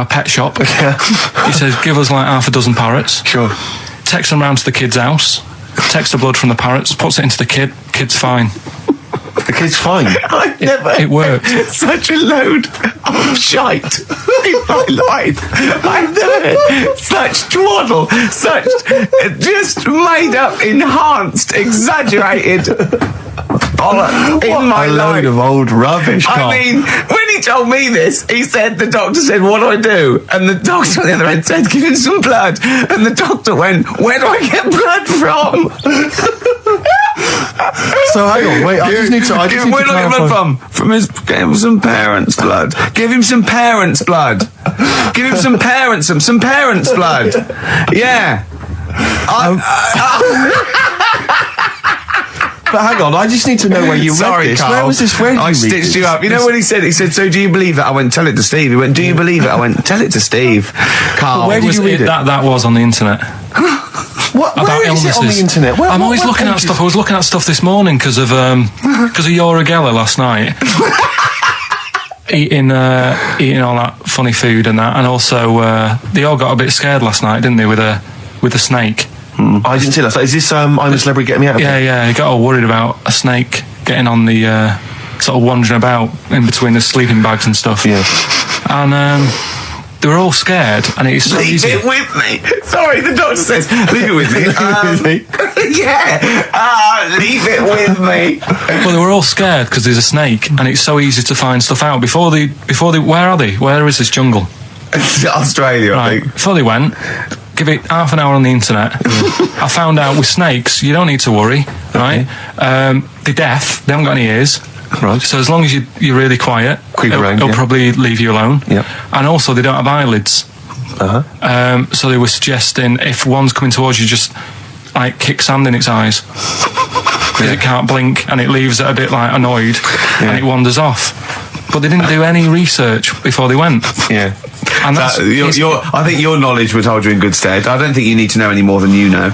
pet shop. Yeah. He says, "Give us like half a dozen parrots." Sure. Takes them round to the kid's house. Takes the blood from the parrots, puts it into the kid. Kid's fine. The kid's fine. It worked. Such a load of shite in my life. I've never heard such twaddle, such just made up, enhanced, exaggerated bollock in my life. A load of old rubbish, Carl. I mean, when he told me this, the doctor said, "What do I do?" And the doctor on the other end said, "Give him some blood." And the doctor went, "Where do I get blood from?" So hang on, wait, I just need to where do I get blood from? Give him some parents' blood. Give him some parents' blood. Give him some parents' blood. Yeah. But hang on, I just need to know where you read this. Carl. Where was this? Where did I stitched you up. You know what he said? He said, "So do you believe it?" I went, "Tell it to Steve." He went, "Do you believe it?" I went, "Tell it to Steve." Carl. But where did you read it? That was on the internet. What? Where is it on the internet? I'm always looking at stuff. I was looking at stuff this morning because of Yoragella last night. eating all that funny food and that, and also they all got a bit scared last night, didn't they, with with a snake. I didn't see that. So is this I'm a Celebrity, Get Me Out of Here? Yeah, he got all worried about a snake getting on the, sort of wandering about in between the sleeping bags and stuff. Yeah. And, they were all scared, and it's so easy. Leave it with me. Sorry, the doctor says, leave it with me. Leave it with me. Well, they were all scared because there's a snake, and it's so easy to find stuff out. Before they, where are they? Where is this jungle? Australia, right. I think. Before they went, give it half an hour on the internet. I found out with snakes, you don't need to worry, right? They're deaf, they haven't got any ears. Right. So as long as you're really quiet, it'll probably leave you alone. Yep. And also, they don't have eyelids. So they were suggesting if one's coming towards you, just like kick sand in its eyes. Because it can't blink, and it leaves it a bit like annoyed, and it wanders off. But they didn't do any research before they went. Yeah. And that's, I think your knowledge would hold you in good stead. I don't think you need to know any more than you know.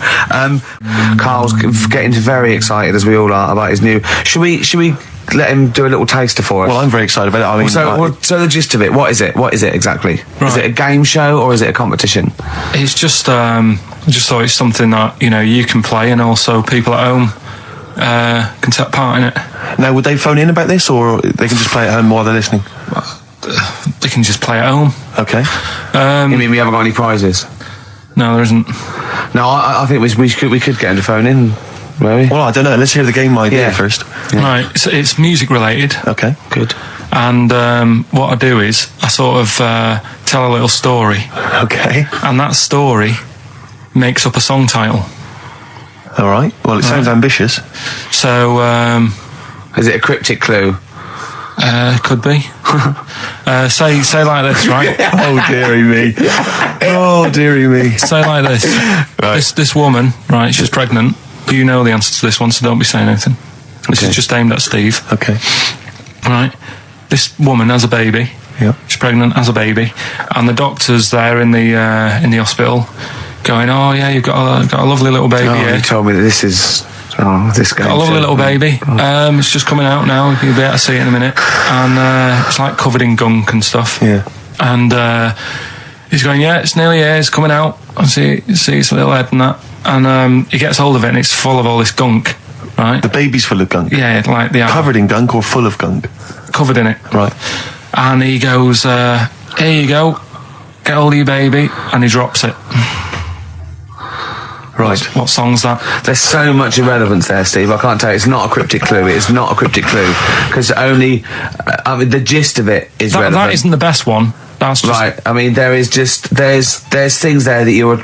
Carl's getting very excited, as we all are, about his new... Should we let him do a little taster for us? Well, I'm very excited about it. I mean, so the gist of it, what is it? What is it exactly? Right. Is it a game show or is it a competition? It's just thought it's something that, you can play, and also people at home can take part in it. Now, would they phone in about this, or they can just play at home while they're listening? They can just play at home. Okay. You mean we haven't got any prizes? No, there isn't. No, I think we could get him to phone in. Maybe. Well, I don't know. Let's hear the game idea first. Yeah. Right, so it's music related. Okay, good. And what I do is I sort of tell a little story. Okay. And that story makes up a song title. All right. Well, it sounds ambitious. So, is it a cryptic clue? Could be. Say like this, right? Oh, dearie me. Oh, dearie me. Say like this. Right. This woman, right, she's pregnant. You know the answer to this one, so don't be saying anything. This is just aimed at Steve. Okay. Right. This woman has a baby. Yeah. She's pregnant, has a baby, and the doctor's there in the hospital, going, "Oh yeah, you've got a lovely little baby here." You told me that this is. Oh, this guy. Got a lovely little baby. It's just coming out now. You'll be able to see it in a minute, and it's like covered in gunk and stuff. Yeah. And he's going, "Yeah, it's nearly here. It's coming out. I see its little head and that." And he gets hold of it, and it's full of all this gunk, right? The baby's full of gunk? Yeah, like the... Covered in gunk or full of gunk? Covered in it. Right. And he goes, here you go, get hold of your baby, and he drops it. Right. What song's that? There's so much irrelevance there, Steve. I can't tell you. It's not a cryptic clue. It's not a cryptic clue. Because only... the gist of it is relevant. That isn't the best one. That's just... Right, I mean, there's things there that you're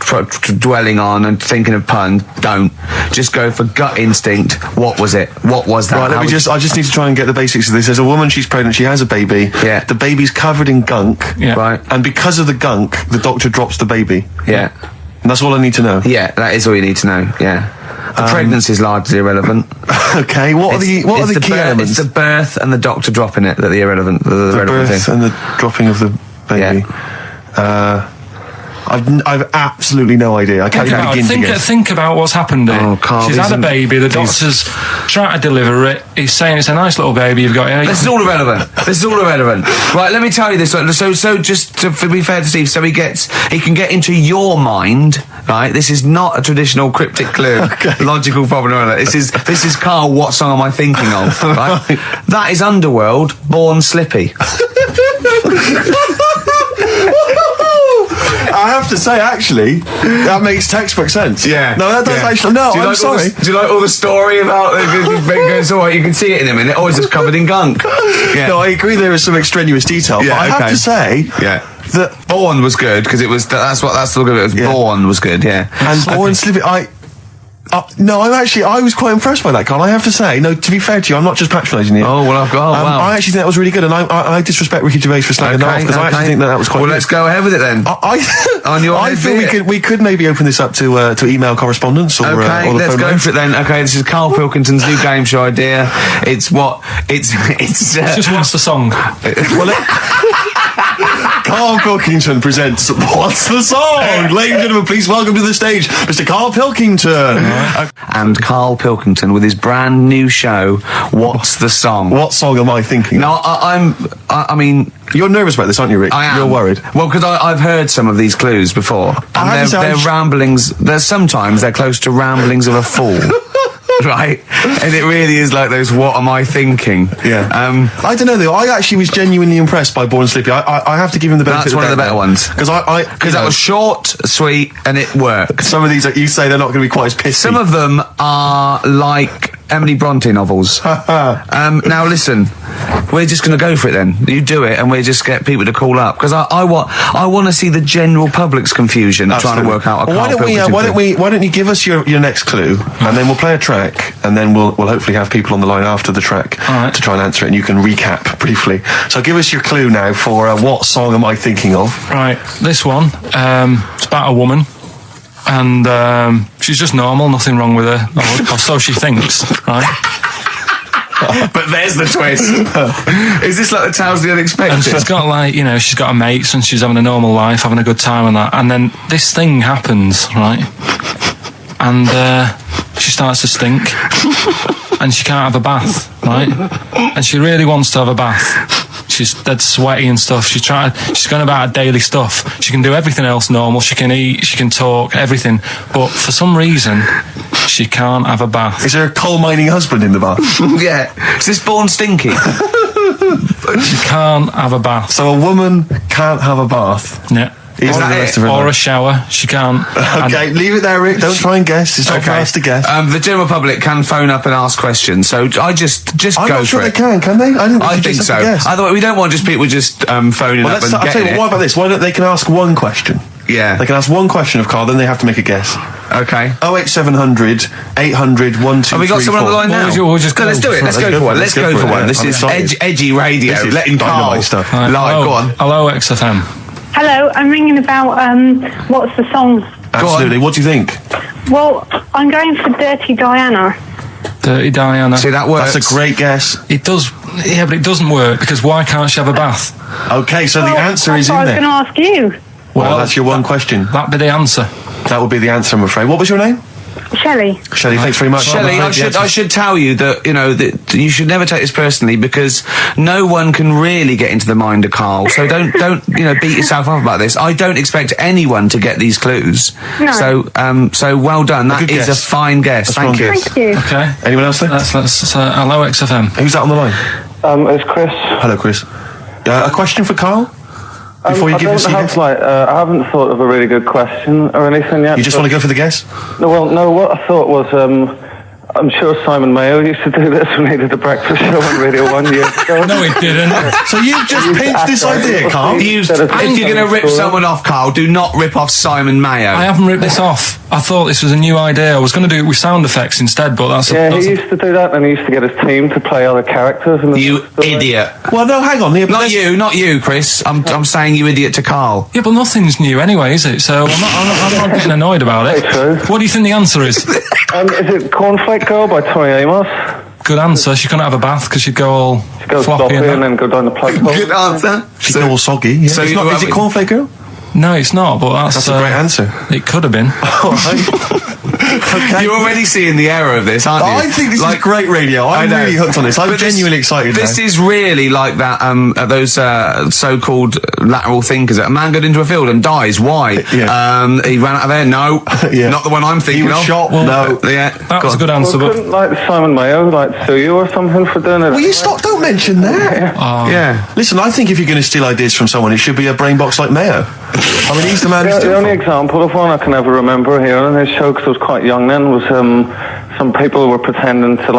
dwelling on and thinking of puns. Don't. Just go for gut instinct. What was it? What was that? Right, I just need to try and get the basics of this. There's a woman, she's pregnant, she has a baby. Yeah. The baby's covered in gunk. Yeah. Right. And because of the gunk, the doctor drops the baby. Yeah. And that's all I need to know. Yeah, that is all you need to know, yeah. The pregnancy is largely irrelevant. Okay, what are the key elements? It's the birth and the doctor dropping it that are irrelevant. The birth and the dropping of the baby. Yeah. I've absolutely no idea. I can't even begin to guess. Think about what's happened here. Oh, Carl, she's had a baby. The doctor's trying to deliver it. He's saying it's a nice little baby you've got here. This is all irrelevant. Right, let me tell you this. So just to be fair to Steve, so he can get into your mind. Right, this is not a traditional cryptic clue, logical problem. This is Carl. What song am I thinking of? Right, that is Underworld, Born Slippy. I have to say, actually, that makes textbook sense. Yeah. No, that does actually. No, I'm sorry. Do you like all the story about it's all right, you can see it in a minute, or is it covered in gunk? Yeah. No, I agree there is some extrenougous detail, but I have to say that Born was good, because that's the look of it. Born was good, yeah. And Born Slippy, I was quite impressed by that, Carl. I have to say, no, to be fair to you, I'm not just patronising you. Oh, well, wow. I actually think that was really good, and I disrespect Ricky Gervais for slagging that off, because I actually think that was quite good. Well, let's go ahead with it then. I feel we could maybe open this up to email correspondence or okay, let's go for it then. Okay, this is Karl Pilkington's new game show idea. It's just what's the song? Karl Pilkington presents What's the Song? Ladies and gentlemen, please welcome to the stage Mr. Karl Pilkington. And Karl Pilkington with his brand new show, What's the Song? What song am I thinking? No, I mean, You're nervous about this, aren't you, Rick? I am. You're worried. Well, because I've heard some of these clues before, and they're ramblings. Sometimes they're close to ramblings of a fool. Right, and it really is like those "What am I thinking?" Yeah. I don't know though. I actually was genuinely impressed by Born Sleepy. I have to give him the benefit. That's one of the better ones because that was short, sweet, and it worked. Some of these, you say, they're not going to be quite as pissy. Some of them are like Emily Bronte novels. Now listen, we're just going to go for it then. You do it, and we just get people to call up because I want to see the general public's confusion trying to work out. Why don't you give us your next clue, and then we'll play a track, and then we'll hopefully have people on the line after the track to try and answer it, and you can recap briefly. So give us your clue now for what song am I thinking of? Right, this one. It's about a woman. And she's just normal, nothing wrong with her, or so she thinks, right? But there's the twist. Is this like the Tales of the Unexpected? And she's got she's got her mates and she's having a normal life, having a good time and that. And then this thing happens, right? And she starts to stink. And she can't have a bath, right? And she really wants to have a bath. She's dead sweaty and stuff. She's going about her daily stuff. She can do everything else normal. She can eat, she can talk, everything. But for some reason, she can't have a bath. Is there a coal mining husband in the bath? Yeah. Is this Born Stinky? She can't have a bath. So a woman can't have a bath? Yeah. Or a shower. She can't. Okay, leave it there, Rick. Don't try and guess. It's not for us to guess. The general public can phone up and ask questions, so I just go for it. I'm not sure they can they? I think so. Otherwise, we don't want just people just phoning up and getting I'll tell you what about this? Why don't they can ask one question? Yeah. They can ask one question of Karl, then they have to make a guess. Okay. 08700 800 1234. Have we got someone on the line now? Let's do it. Let's go for one. Let's go for one. This is edgy radio. Letting Karl stuff. Live. Go on. Hello, XFM. Hello, I'm ringing about what's the song? Absolutely. What do you think? Well, I'm going for Dirty Diana. Dirty Diana. See, that works. That's a great guess. It does, yeah, but it doesn't work because why can't she have a bath? Okay, so the answer is in there. I was going to ask you. Well, that's your one question. That'd be the answer. That would be the answer, I'm afraid. What was your name? Shelley, thanks very much. Shelley, I should tell you that, that you should never take this personally because no one can really get into the mind of Karl. So don't beat yourself up about this. I don't expect anyone to get these clues. No. So well done. That is a fine guess. Thank you. Thank you. Okay. Anyone else there? Let's hello, XFM. Who's that on the line? It's Chris. Hello, Chris. A question for Karl? Before you give us your guess? I haven't thought of a really good question or anything yet. You just want to go for the guess? No, what I thought was, I'm sure Simon Mayo used to do this when he did the breakfast show on Radio 1 years ago. No, he didn't. So you've just pinched this idea, Karl? If you're going to rip someone off, Karl, do not rip off Simon Mayo. I haven't ripped this off. I thought this was a new idea. I was going to do it with sound effects instead, but that's... he used to do that, and he used to get his team to play other characters. You idiot. Well, no, hang on. Not you, Chris. I'm saying you idiot to Karl. Yeah, but nothing's new anyway, is it? So I'm not getting annoyed about it. True. What do you think the answer is? Is it Cornflake Girl by Tori Amos? Good answer. She couldn't have a bath because she'd go all floppy and then go down the plug hole. Good answer. She'd go all soggy. Yeah. So is it Cornflake Girl? No, it's not, but that's a great answer. It could have been. All right. Okay. You're already seeing the error of this, aren't you? I think this is great radio. I'm really hooked on this. I'm genuinely excited. This is really like that. Those so-called lateral thinkers. A man got into a field and dies. Why? Yeah. He ran out of air. No, not the one I'm thinking of. He was shot. Well, no. That was a good answer. Well, couldn't Simon Mayo sue you or something for doing it? Will you stop? Don't mention that. Yeah. Listen, I think if you're going to steal ideas from someone, it should be a brain box like Mayo. I mean, he's the man. The only example of one I can ever remember hearing on his show, because I was quite young then, was some people were pretending to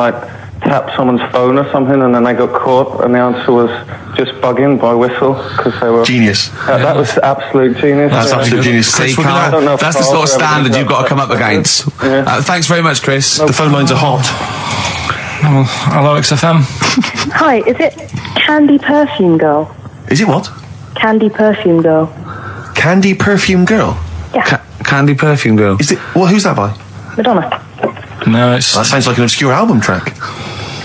tap someone's phone or something, and then they got caught, and the answer was just bugging by whistle because they were genius. That was absolute genius. That's absolute genius. See, Karl, that's the sort of standard you've got to come up against. Thanks very much, Chris. The phone lines are hot. Hello, XFM. Hi, is it Candy Perfume Girl? Is it what? Candy Perfume Girl. Candy Perfume Girl? Yeah. Candy Perfume Girl. Is it? Well, who's that by? Madonna. No, that sounds like an obscure album track.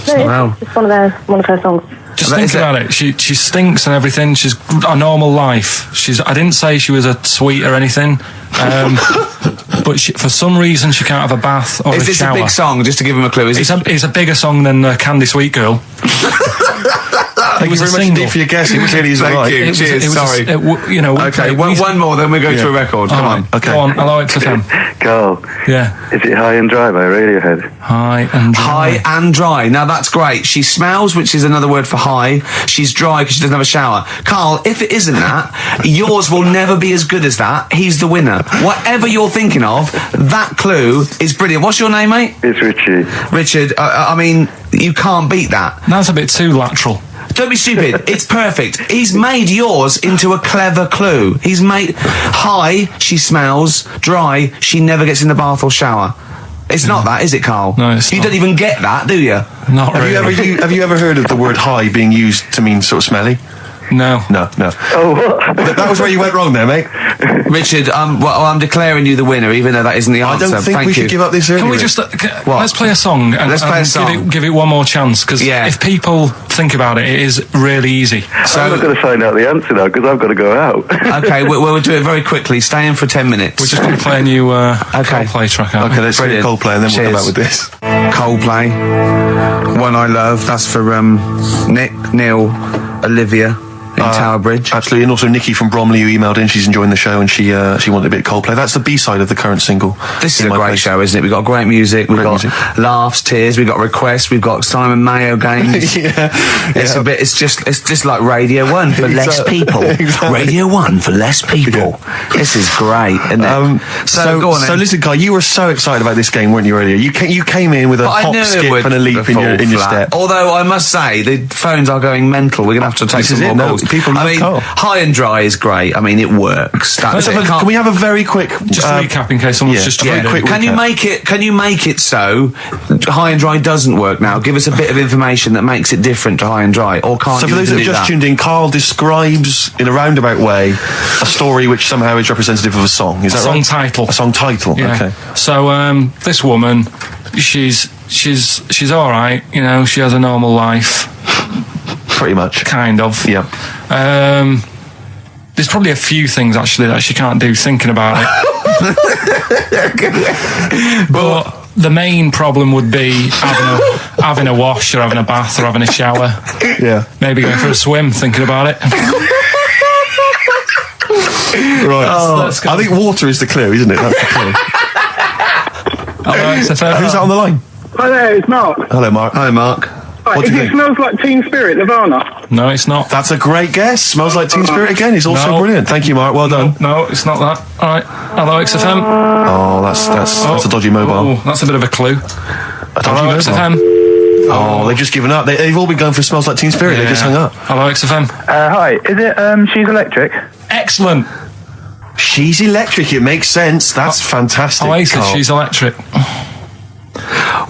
No, it's one of her songs. Just think about it. She stinks and everything. She's a normal life. I didn't say she was a sweet or anything. But for some reason she can't have a bath or a shower. Is this a big song? Just to give him a clue. It's a bigger song than Candy Sweet Girl. Thank you very much indeed for your guess. It was really easy. Thank you. Cheers. Sorry. Okay, one more, then we go to a record. Come on. Okay. Go on. Hello, XFM. Carl. Yeah. Is it High and Dry by Radiohead? High and dry. High and dry. Now that's great. She smells, which is another word for high. She's dry because she doesn't have a shower. Carl, if it isn't that, yours will never be as good as that. He's the winner. Whatever you're thinking of, that clue is brilliant. What's your name, mate? It's Richie. Richard, I mean, you can't beat that. That's a bit too lateral. Don't be stupid. It's perfect. He's made yours into a clever clue. He's made high, she smells, dry, she never gets in the bath or shower. It's not that, is it, Carl? No, it's You not. don't even get that, do you? Not really. Have you ever heard of the word high being used to mean sort of smelly? No. No. Oh, what? That was where you went wrong there, mate. Richard, I'm declaring you the winner, even though that isn't the answer. I don't think Thank we you. should give up this early. Can we just let's play a song and, Let's play a song. Give it one more chance, because if people think about it, it is really easy. So, I'm not going to find out the answer now because I've got to go out. okay, we'll do it very quickly. Stay in for 10 minutes. We're just going to play a new Coldplay track out. Okay, let's Brilliant. hear Coldplay and then we'll come back with this. Coldplay, One I Love. That's for Nick, Neil, Olivia in Tower Bridge. Absolutely, and also Nikki from Bromley who emailed in. She's enjoying the show and she wanted a bit of Coldplay. That's the B-side of the current single. This is a great show, isn't it? We've got great music, we've got laughs, tears, we've got requests, we've got Simon Mayo games. It's just like Radio 1 for less people. Exactly. Radio 1 for less people. This is great, isn't it? So go on then. So listen, Carl, you were so excited about this game, weren't you, earlier? You came in with a hop, skip and a leap in your step. Although I must say, the phones are going mental. We're going to have to take some more calls. People love Carl. High and Dry is great. I mean, it works. Can we have a very quick recap in case someone's just very quick Can you make it so High and Dry doesn't work now? Give us a bit of information that makes it different to High and Dry, or can't you? So for those that have just tuned in, Carl describes in a roundabout way a story which somehow is representative of a song. Is that right? Title. A song title. Yeah. Okay. So this woman, she's all right. You know, she has a normal life. Pretty much. Kind of. Yeah. There's probably a few things actually that she can't do thinking about it. But the main problem would be having a wash or having a bath or having a shower. Yeah. Maybe going for a swim thinking about it. Right. Let's go. I think water is the clue, isn't it? That's the clue. Who's Who's that on the line? Hi there, it's Mark. Hello, Mark. Hi, Mark. Right, do you it think? smells like Teen Spirit, Nirvana. No, it's not. That's a great guess. Smells like Teen Spirit again. He's also No. brilliant. Thank you, Mark. Well done. No, it's not that. All right. Hello, XFM. Oh, that's a dodgy mobile. Oh, that's a bit of a clue. A dodgy Hello, mobile. XFM. Oh, they've just given up. They've all been going for Smells Like Teen Spirit. They just hung up. Hello, XFM. Hi, is it She's Electric? Excellent. She's electric. It makes sense. That's fantastic. Oasis, Carl. she's electric.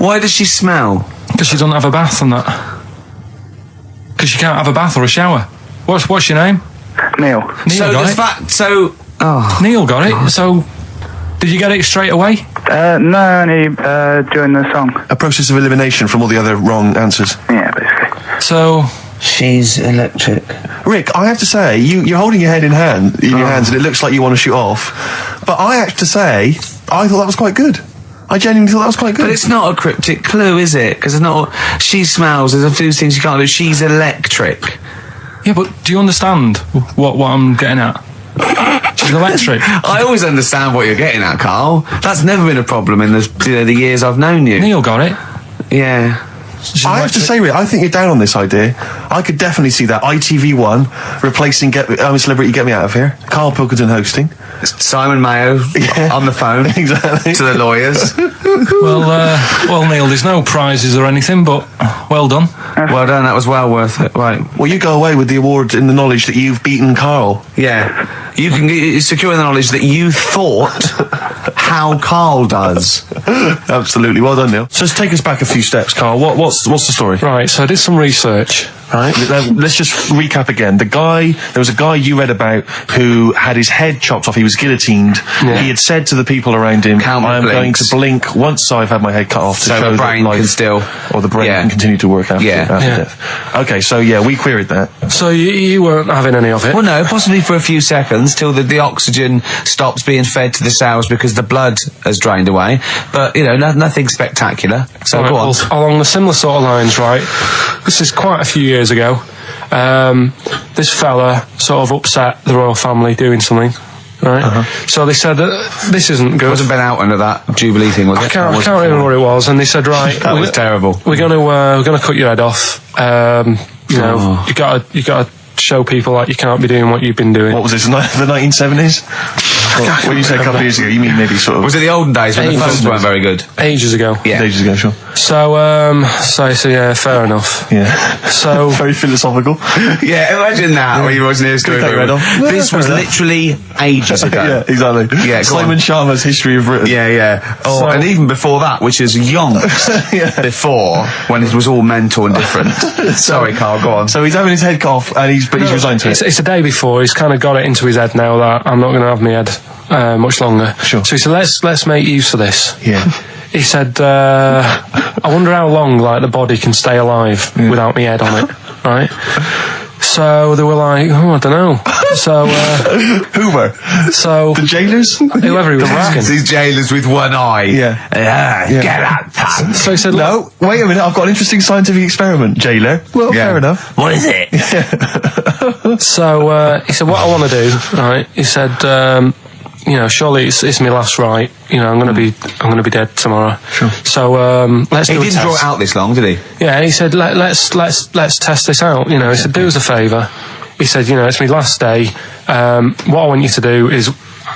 Why does she smell? Because she doesn't have a bath and that. Because she can't have a bath or a shower. What's your name? Neil. Neil got it. Neil got it. So, did you get it straight away? No, only during the song. A process of elimination from all the other wrong answers. Yeah, basically. So, She's electric. Rick, I have to say, you're holding your head in your hands, and it looks like you want to shoot off. But I have to say, I thought that was quite good. I genuinely thought that was quite good. But it's not a cryptic clue, is it? Because it's not. She smells. There's a few things you can't do. She's electric. yeah, but do you understand what I'm getting at? She's electric. I always understand what you're getting at, Carl. That's never been a problem in the years I've known you. Neil got it. Yeah. I have to say, Rick, I think you're down on this idea. I could definitely see that ITV1 replacing I'm a Celebrity, Get Me Out of Here. Karl Pilkington hosting. Simon Mayo on the phone Exactly. to the lawyers. Well, Neil, there's no prizes or anything, but well done. Well done. That was well worth it. Right. Well, you go away with the award in the knowledge that you've beaten Carl. Yeah. You can secure the knowledge that you thought how Carl does. Absolutely. Well done, Neil. So let's take us back a few steps, Carl. What's the story? Right, so I did some research. Right. Let's just recap again. There was a guy you read about who had his head chopped off. He was guillotined. Yeah. He had said to the people around him, Count my I am going blinks. to blink once I've had my head cut off to So show the brain that life, can still... or the brain can continue to work after death. Okay, so yeah, we queried that. So you weren't having any of it? Well, no, possibly for a few seconds till the oxygen stops being fed to the cells because the blood has drained away. But, nothing spectacular. So Right, go on. well, along the similar sort of lines, right? This is quite a few years ago. this fella sort of upset the royal family doing something. Right, so they said this isn't good. Wasn't Ben Oughton at that Jubilee thing, was it? I can't remember what it was. And they said, right, that was terrible. We're gonna cut your head off. You know, you gotta show people like you can't be doing what you've been doing. What was this? The 1970s? When you say a couple of years ago, you mean maybe sort of... Was it the olden days when the phones weren't very good? Ages ago. Yeah. Ages ago, sure. So yeah, fair enough. Yeah. So... Very philosophical. Yeah, imagine that when you watching the history. This was literally ages ago. Yeah, exactly. Yeah, Simon Sharma's History of Britain. Yeah. Oh, and even before that, which is yonks before, when it was all mental and different. Sorry, Carl, go on. So he's having his head cut off, and he's resigned to it. It's the day before. He's kind of got it into his head now that I'm not going to have my head much longer. Sure. So he said, let's make use of this. Yeah. He said, I wonder how long like the body can stay alive without my head on it, right? So they were like, I don't know. So who were? So the jailers? Whoever he was asking. These jailers with one eye. Yeah. Get out. So he said, no, wait a minute, I've got an interesting scientific experiment, jailer. Well, fair enough. What is it? So he said, what I want to do, right? He said, surely it's my last right. I'm going to be dead tomorrow. Sure. So let's do a test. He didn't draw it out this long, did he? Yeah, and he said, let's test this out. He said, do us a favour. He said, it's my last day. What I want you to do is,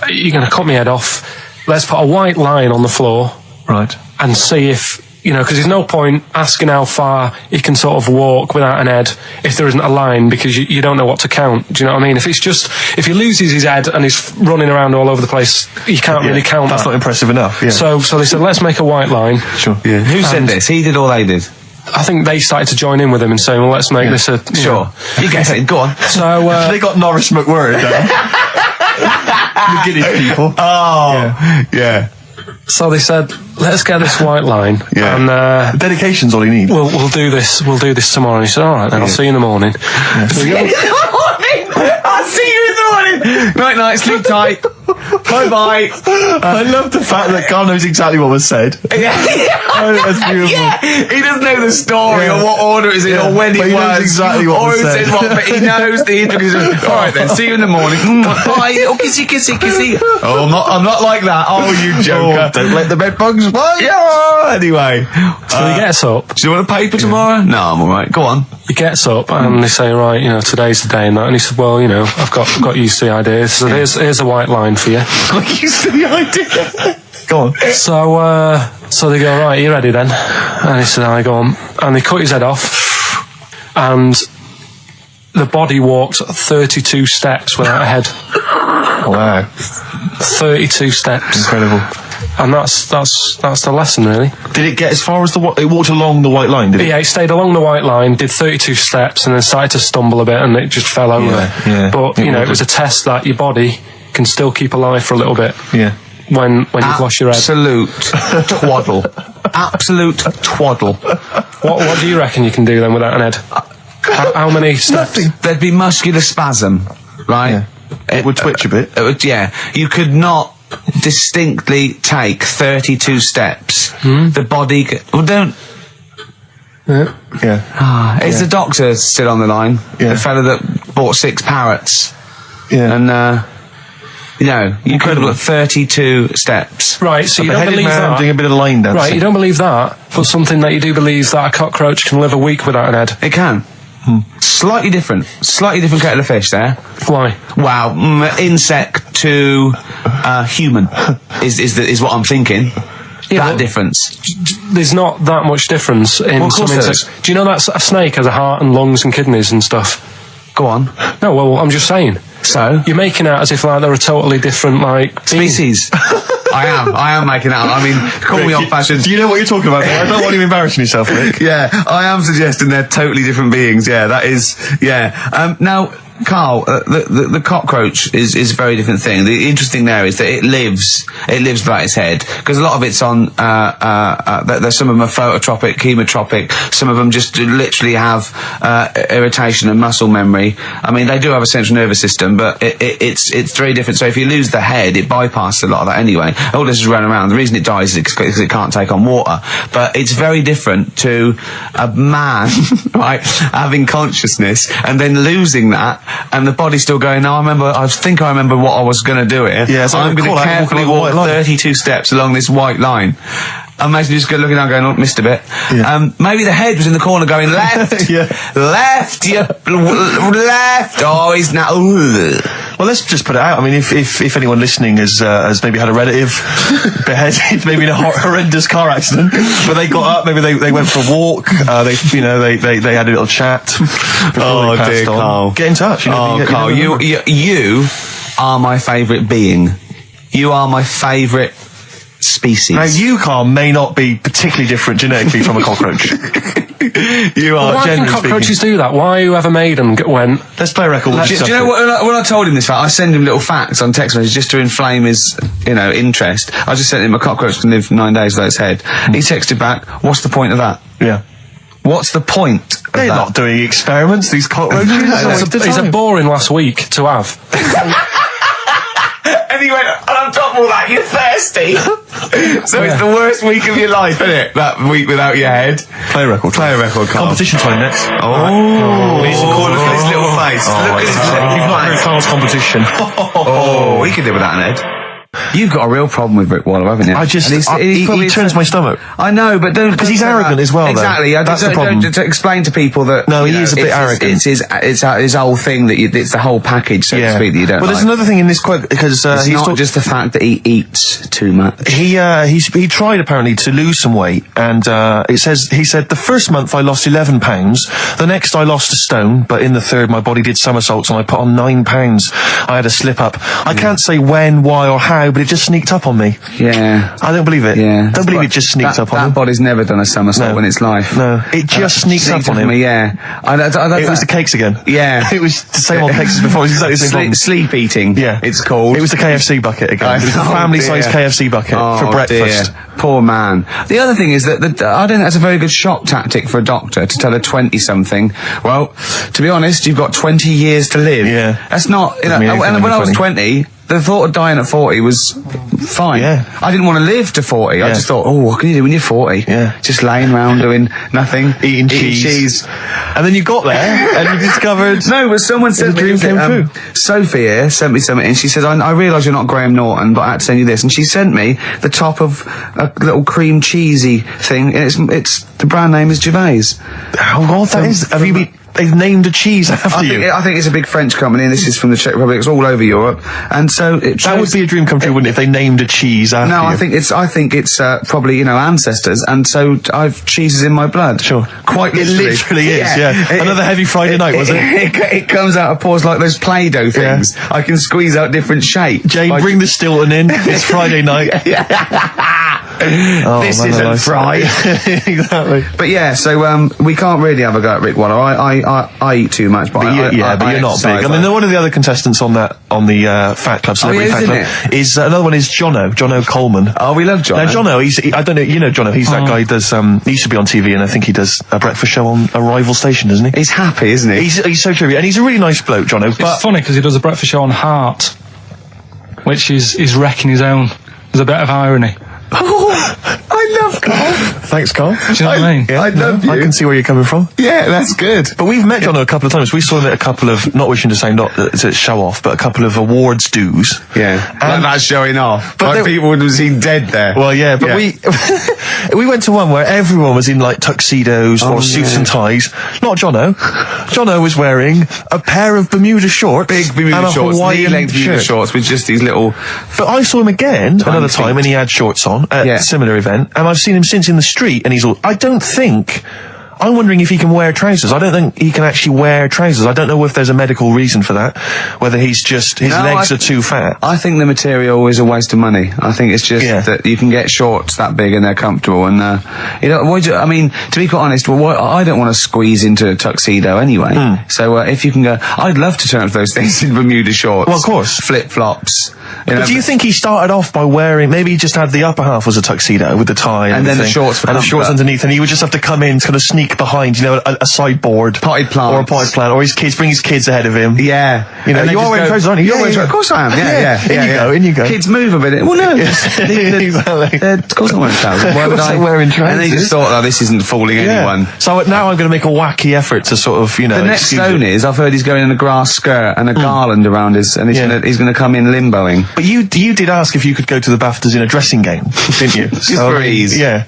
you're going to cut my head off. Let's put a white line on the floor. Right. And see if, because there's no point asking how far he can sort of walk without an head if there isn't a line, because you don't know what to count. Do you know what I mean? If he loses his head and he's running around all over the place, you can't really count That's that. not impressive enough, yeah. So they said, let's make a white line. Sure. Yeah. Who said this? He did or they did? I think they started to join in with him and saying, well, let's make this a... Sure. You get it, go on. So... they got Norris McWhirr down. The Guinness people. Oh, yeah. So they said, let's get this white line. Yeah. And dedication's all you need. We'll do this tomorrow. And he said, all right, then I'll see you in the morning. Yeah. So I'll see you in the morning. Night, sleep tight. Bye. I love the fact that Carl knows exactly what was said. Yeah. That's beautiful. Yeah. He doesn't know the story or what order it is in or when it was. Knows exactly what was said. But he knows the intricacies. All right then, see you in the morning. Bye. Oh, kissy. Oh, I'm not like that. Oh, you joker. Don't let the bed bugs fly. Yeah. Anyway. So he gets up. Do you want a paper tomorrow? No, I'm all right. Go on. He gets up and they say, right, today's the day and that. And he said, well, I've got used to the idea. So here's a white line for you. Got used to the idea. Go on. So they go, right, you ready then? And he said, I go on. And they cut his head off. And the body walked 32 steps without a head. Wow. 32 steps. Incredible. And that's the lesson, really. Did it get as far as it walked along the white line, did it? Yeah, it stayed along the white line, did 32 steps, and then started to stumble a bit, and it just fell over. Yeah. But, it was a test that your body can still keep alive for a little bit. Yeah. When you've lost your head. Absolute twaddle. Absolute twaddle. What do you reckon you can do then without an head? How many steps? Nothing. There'd be muscular spasm, right? Yeah. It would twitch a bit. You could not distinctly take 32 steps. The body... don't... Yeah. Is the doctor still on the line? Yeah. The fella that bought 6 parrots. Yeah. And, you could have got 32 steps. Right, so you don't believe that. Doing a bit of line dancing. Right, you don't believe that, but something that you do believe that a cockroach can live a week without an head. It can. Slightly different kettle of fish there. Why? Wow, insect to human is what I'm thinking. Yeah, that difference. There's not that much difference in some insects. Do you know that a snake has a heart and lungs and kidneys and stuff? Go on. No, well, I'm just saying. So? You're making out as if like they're a totally different species. I am making out. I mean, call me old-fashioned. Do you know what you're talking about? I don't want you embarrassing yourself, Rick. Yeah, I am suggesting they're totally different beings. Yeah, that is. Yeah. Now, Carl, the cockroach is a very different thing. The interesting there is that it lives without its head, because a lot of it's on, there's some of them are phototropic, chemotropic, some of them just literally have, irritation and muscle memory. I mean, they do have a central nervous system, but it's very different. So if you lose the head, it bypasses a lot of that anyway. All this is running around. The reason it dies is because it can't take on water. But it's very different to a man, right, having consciousness and then losing that, and the body's still going, no, I think I remember what I was going to do here. Yeah, so I'm going to carefully walk 32 steps along this white line. Imagine just looking down going, oh, missed a bit. Yeah. Maybe the head was in the corner going, left, left, left. Oh, he's now. Well, let's just put it out. I mean, if anyone listening has maybe had a relative beheaded, maybe in a horrendous car accident, but they got up, maybe they went for a walk, they had a little chat. Oh dear, Carl. Get in touch. Carl, you are my favourite being. You are my favourite species. Now, you, Carl, may not be particularly different genetically from a cockroach. You are. Why can cockroaches do that? Why whoever made them went... Let's play a record. Do you know what, when I told him this fact, I send him little facts on text messages just to inflame his, interest. I just sent him a cockroach can live 9 days without its head. He texted back, what's the point of that? Yeah. What's the point of They're that? not doing experiments, these cockroaches. It's a boring last week to have. And he went, and on top of all that, you're thirsty. So it's the worst week of your life, isn't it? That week without your head. Play a record. Carl. Competition time next. Oh. Look at his little face. Look at his little face. You've not heard Carl's competition. Oh, he could live without an head. You've got a real problem with Rick Waller, haven't you? He turns my stomach. I know, but don't... Because he's arrogant as well, exactly. Though. That's the problem. Don't explain to people that... No, he is a bit arrogant. It's his whole thing, that it's the whole package, so to speak, that you don't there's another thing in this quote, because it's not just the fact that he eats too much. He tried, apparently, to lose some weight, and he said, the first month I lost 11 pounds, the next I lost a stone, but in the third my body did somersaults and I put on 9 pounds. I had a slip up. I can't say when, why, or how, but it just sneaked up on me. Yeah. I don't believe it. Yeah. Don't believe it just sneaked up on me. That body's never done a somersault in its life. No. It just sneaked up on him. Yeah. It was the cakes again. Yeah. It was the same old cakes as before. It was exactly the same problem. Sleep eating. Yeah. It's called. It was the KFC bucket again. It was the family-sized KFC bucket for breakfast. Dear. Poor man. The other thing is that I don't think that's a very good shock tactic for a doctor to tell a 20-something, well, to be honest, you've got 20 years to live. Yeah. That's not, and when I was 20, the thought of dying at 40 was fine. Yeah. I didn't want to live to 40. Yeah. I just thought, what can you do when you're 40? Yeah. Just laying around doing nothing. Eating cheese. And then you got there and you discovered... No, but someone said... dream came true. Sophie here sent me something and she said, I realise you're not Graham Norton, but I had to send you this. And she sent me the top of a little cream cheesy thing, and it's the brand name is Gervais. How odd that is. Have you been... They've named a cheese after you. I think it's a big French company, and this is from the Czech Republic. It's all over Europe, and so that would be a dream come true, wouldn't it? If they named a cheese after you. No, I think it's probably ancestors, and so I've cheeses in my blood. Sure, quite literally. It literally is. Yeah. Another heavy Friday night, was it? It comes out of pores like those Play-Doh things. Yeah. I can squeeze out different shapes. Jane, bring the Stilton in. It's Friday night. This isn't fried. Exactly. But yeah, so we can't really have a go at Rick Waller. I eat too much, but you're not big. I mean, one of the other contestants on the Fat Club, Celebrity Fat Club, is another one is Jono Coleman. Oh, we love Jono. Now, Jono, I don't know, you know Jono, he's that guy who does, he used to be on TV, and I think he does a breakfast show on a rival station, doesn't he? He's happy, isn't he? He's so trivia, and he's a really nice bloke, Jono. It's funny, because he does a breakfast show on Heart, which is wrecking his own. There's a bit of irony. Oh, I love Carl. Thanks, Carl. Do you know what I mean? Yeah, I love you. I can see where you're coming from. Yeah, that's good. But we've met Jono a couple of times. We saw him at a couple of, not wishing to say not to show off, but a couple of awards dues. Yeah, like that's showing off. But like people would have seen dead there. Well, yeah, but we went to one where everyone was in like tuxedos or suits and ties. Not Jono. Jono was wearing a pair of Bermuda shorts, big Bermuda shorts, knee-length Bermuda shorts with just these little. But I saw him again another time, and he had shorts on at a similar event, and I've seen him since in the street, and he's all. I I'm wondering if he can wear trousers. I don't think he can actually wear trousers. I don't know if there's a medical reason for that, whether he's just, his legs are too fat. I think the material is a waste of money. I think it's just that you can get shorts that big and they're comfortable, and, I mean, to be quite honest, I don't want to squeeze into a tuxedo anyway. So, if you can go, I'd love to turn up those things in Bermuda shorts. Well, of course. Flip-flops. But do you think he started off by wearing, maybe he just had the upper half was a tuxedo with the tie and then the shorts and the shorts underneath, and he would just have to come in, kind of sneak behind, a sideboard. Potted plant. Or a potted plant, or bring his kids ahead of him. Yeah. You know, you are wearing trousers, aren't you? Of course I am, In you go. Kids move a bit. Well, no. Of course I wear trousers. Why would I? Wearing trousers. And they just thought, this isn't fooling anyone. So now I'm going to make a wacky effort to sort of, The next stone is, I've heard he's going in a grass skirt and a garland around his, and he's going to come in limboing. But you did ask if you could go to the BAFTAs in a dressing gown, didn't you? Just for ease. Yeah.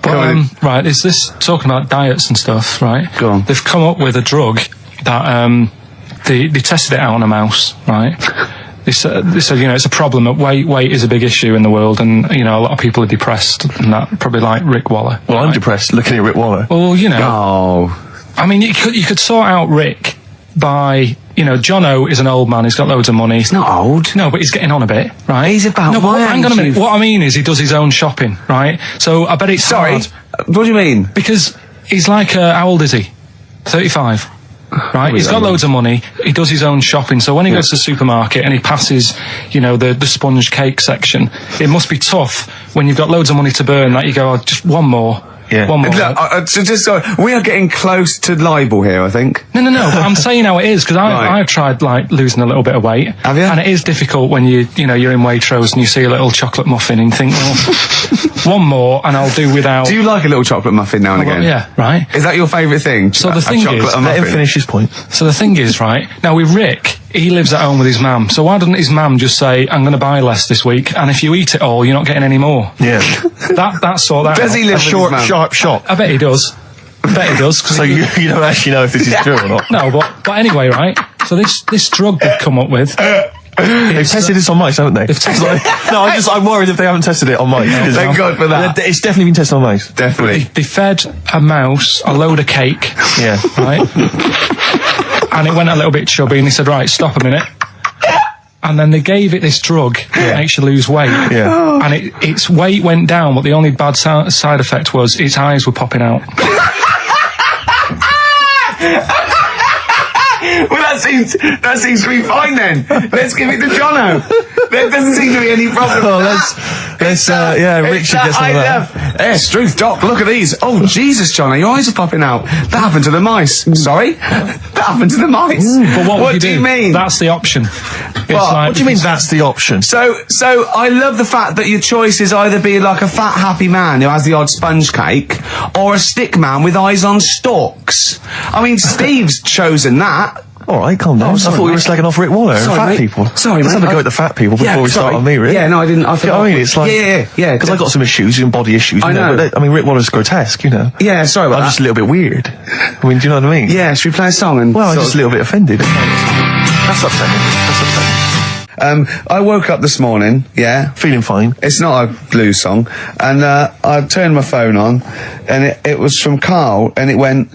But, right, is this talking about diets and stuff, right? Go on. They've come up with a drug that, they tested it out on a mouse, right? They said, it's a problem that weight is a big issue in the world, and, a lot of people are depressed, and that, probably like Rick Waller. Well, I'm depressed looking at Rick Waller. Well, Oh. I mean, you could sort out Rick by, Jono is an old man, he's got loads of money. He's not old. No, but he's getting on a bit, right? He's about no, my age. Hang on a minute. What I mean is he does his own shopping, right? So I bet it's hard. What do you mean? Because he's like, how old is he? 35. Right, he's got loads of money, he does his own shopping, so when he goes to the supermarket and he passes, the sponge cake section, it must be tough when you've got loads of money to burn that you go, just one more. Yeah. One more. We are getting close to libel here, I think. No, but I'm saying how it is, because I've tried, losing a little bit of weight. Have you? And it is difficult when you're in Waitrose and you see a little chocolate muffin and you think, well, one more and I'll do without... Do you like a little chocolate muffin now and again? Yeah, right. Is that your favourite thing? So the thing is... Let him finish his point. So the thing is, right, now with Rick, he lives at home with his mum, so why doesn't his mum just say, I'm going to buy less this week, and if you eat it all, you're not getting any more? Yeah. That's all that... Does he live with his sharp shop? I bet he does. So you don't actually know if this is true or not? No, but anyway, right, so this drug they've come up with... They've tested this on mice, haven't they? I'm worried if they haven't tested it on mice. Thank God for that. It's definitely been tested on mice. Definitely. They fed a mouse a load of cake. Yeah. Right? And it went a little bit chubby, and he said, right, stop a minute. And then they gave it this drug that makes you lose weight. Yeah. And its weight went down, but the only bad side effect was its eyes were popping out. Well, that seems to be fine then. Let's give it to Jono. There doesn't seem to be any problem. Rick should get some of that. Yes, Struth, Doc, look at these. Oh, Jesus, Jono, your eyes are popping out. That happened to the mice. Sorry? That happened to the mice. But what do you mean? That's the option. What do you mean that's the option? So I love the fact that your choice is either be like a fat, happy man who has the odd sponge cake, or a stick man with eyes on stalks. I mean, Steve's chosen that. All right, calm down. I thought we were slagging off Rick Waller and fat people. Sorry, Let's have a go at the fat people before we start on me, really. Yeah, no, I didn't. I forgot. I mean, it's like... Yeah. Because I've got some issues, and body issues. I know. But Rick Waller's grotesque, Yeah, sorry about that. I'm just a little bit weird. I mean, do you know what I mean? Yeah, should we play a song? Well, I'm just a little bit offended. That's upsetting. I woke up this morning, feeling fine. It's not a blues song, and I turned my phone on, and it was from Karl, and it went,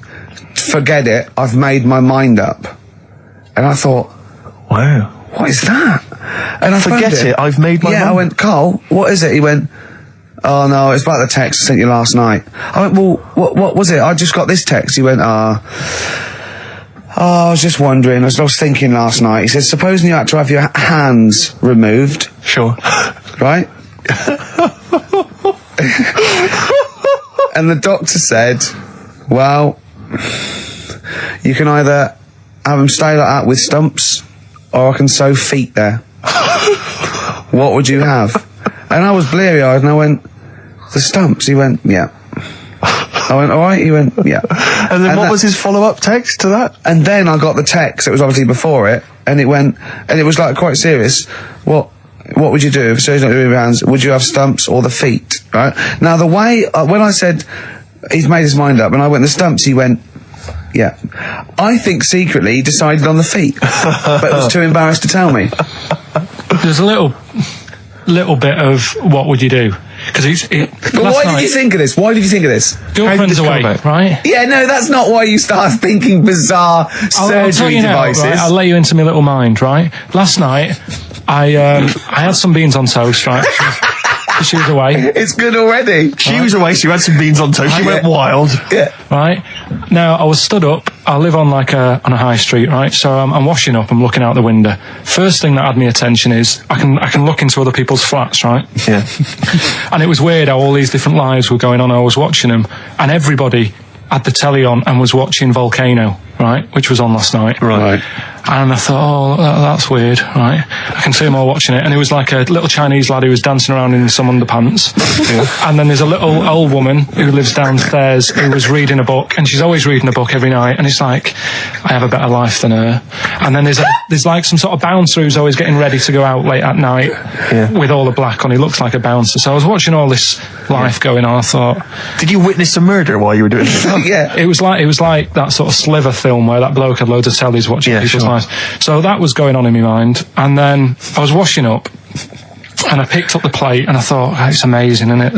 forget it, I've made my mind up. And I thought, wow, what is that? And I forget it, I've made my mind. I went, Karl, what is it? He went, oh no, it's about the text I sent you last night. I went, well, what was it? I just got this text. He went, I was just wondering, I was thinking last night. He said, supposing you had to have your hands removed. Sure. Right? And the doctor said, well, you can either have them stay like that with stumps, or I can sew feet there. What would you have? And I was bleary-eyed, and I went, the stumps? He went, yeah. I went, all right? He went, yeah. And then what was his follow-up text to that? And then I got the text, it was obviously before it, and it went, and it was like quite serious. What would you do if surgery not doing your hands? Would you have stumps or the feet? Right? Now the way, when I said he's made his mind up, and I went the stumps, he went, yeah. I think secretly he decided on the feet, but was too embarrassed to tell me. There's a little little bit of what would you do? Because But why did you think of this? Why did you think of this? Girlfriend's away, right? Yeah, no, that's not why you start thinking bizarre surgery devices. Right? I'll let you into my little mind, right? Last night, I had some beans on toast, right? She was away. It's good already. She was away, so you had some beans on toast. She went wild. Yeah. Right? Now, I was stood up. I live on on a high street, right? So I'm washing up. I'm looking out the window. First thing that had my attention is I can look into other people's flats, right? Yeah. And it was weird how all these different lives were going on. I was watching them, and everybody had the telly on and was watching Volcano, right? Which was on last night. Right. And I thought, that's weird, right? I can see them all watching it. And it was like a little Chinese lad who was dancing around in some underpants. Yeah. And then there's a little old woman who lives downstairs who was reading a book, and she's always reading a book every night. And it's like, I have a better life than her. And then there's like some sort of bouncer who's always getting ready to go out late at night with all the black on. He looks like a bouncer. So I was watching all this life going on. I thought, did you witness a murder while you were doing it? Yeah. It was like that sort of Sliver film where that bloke had loads of tellies watching people's lives. So that was going on in my mind. And then I was washing up and I picked up the plate and I thought, it's amazing, isn't it?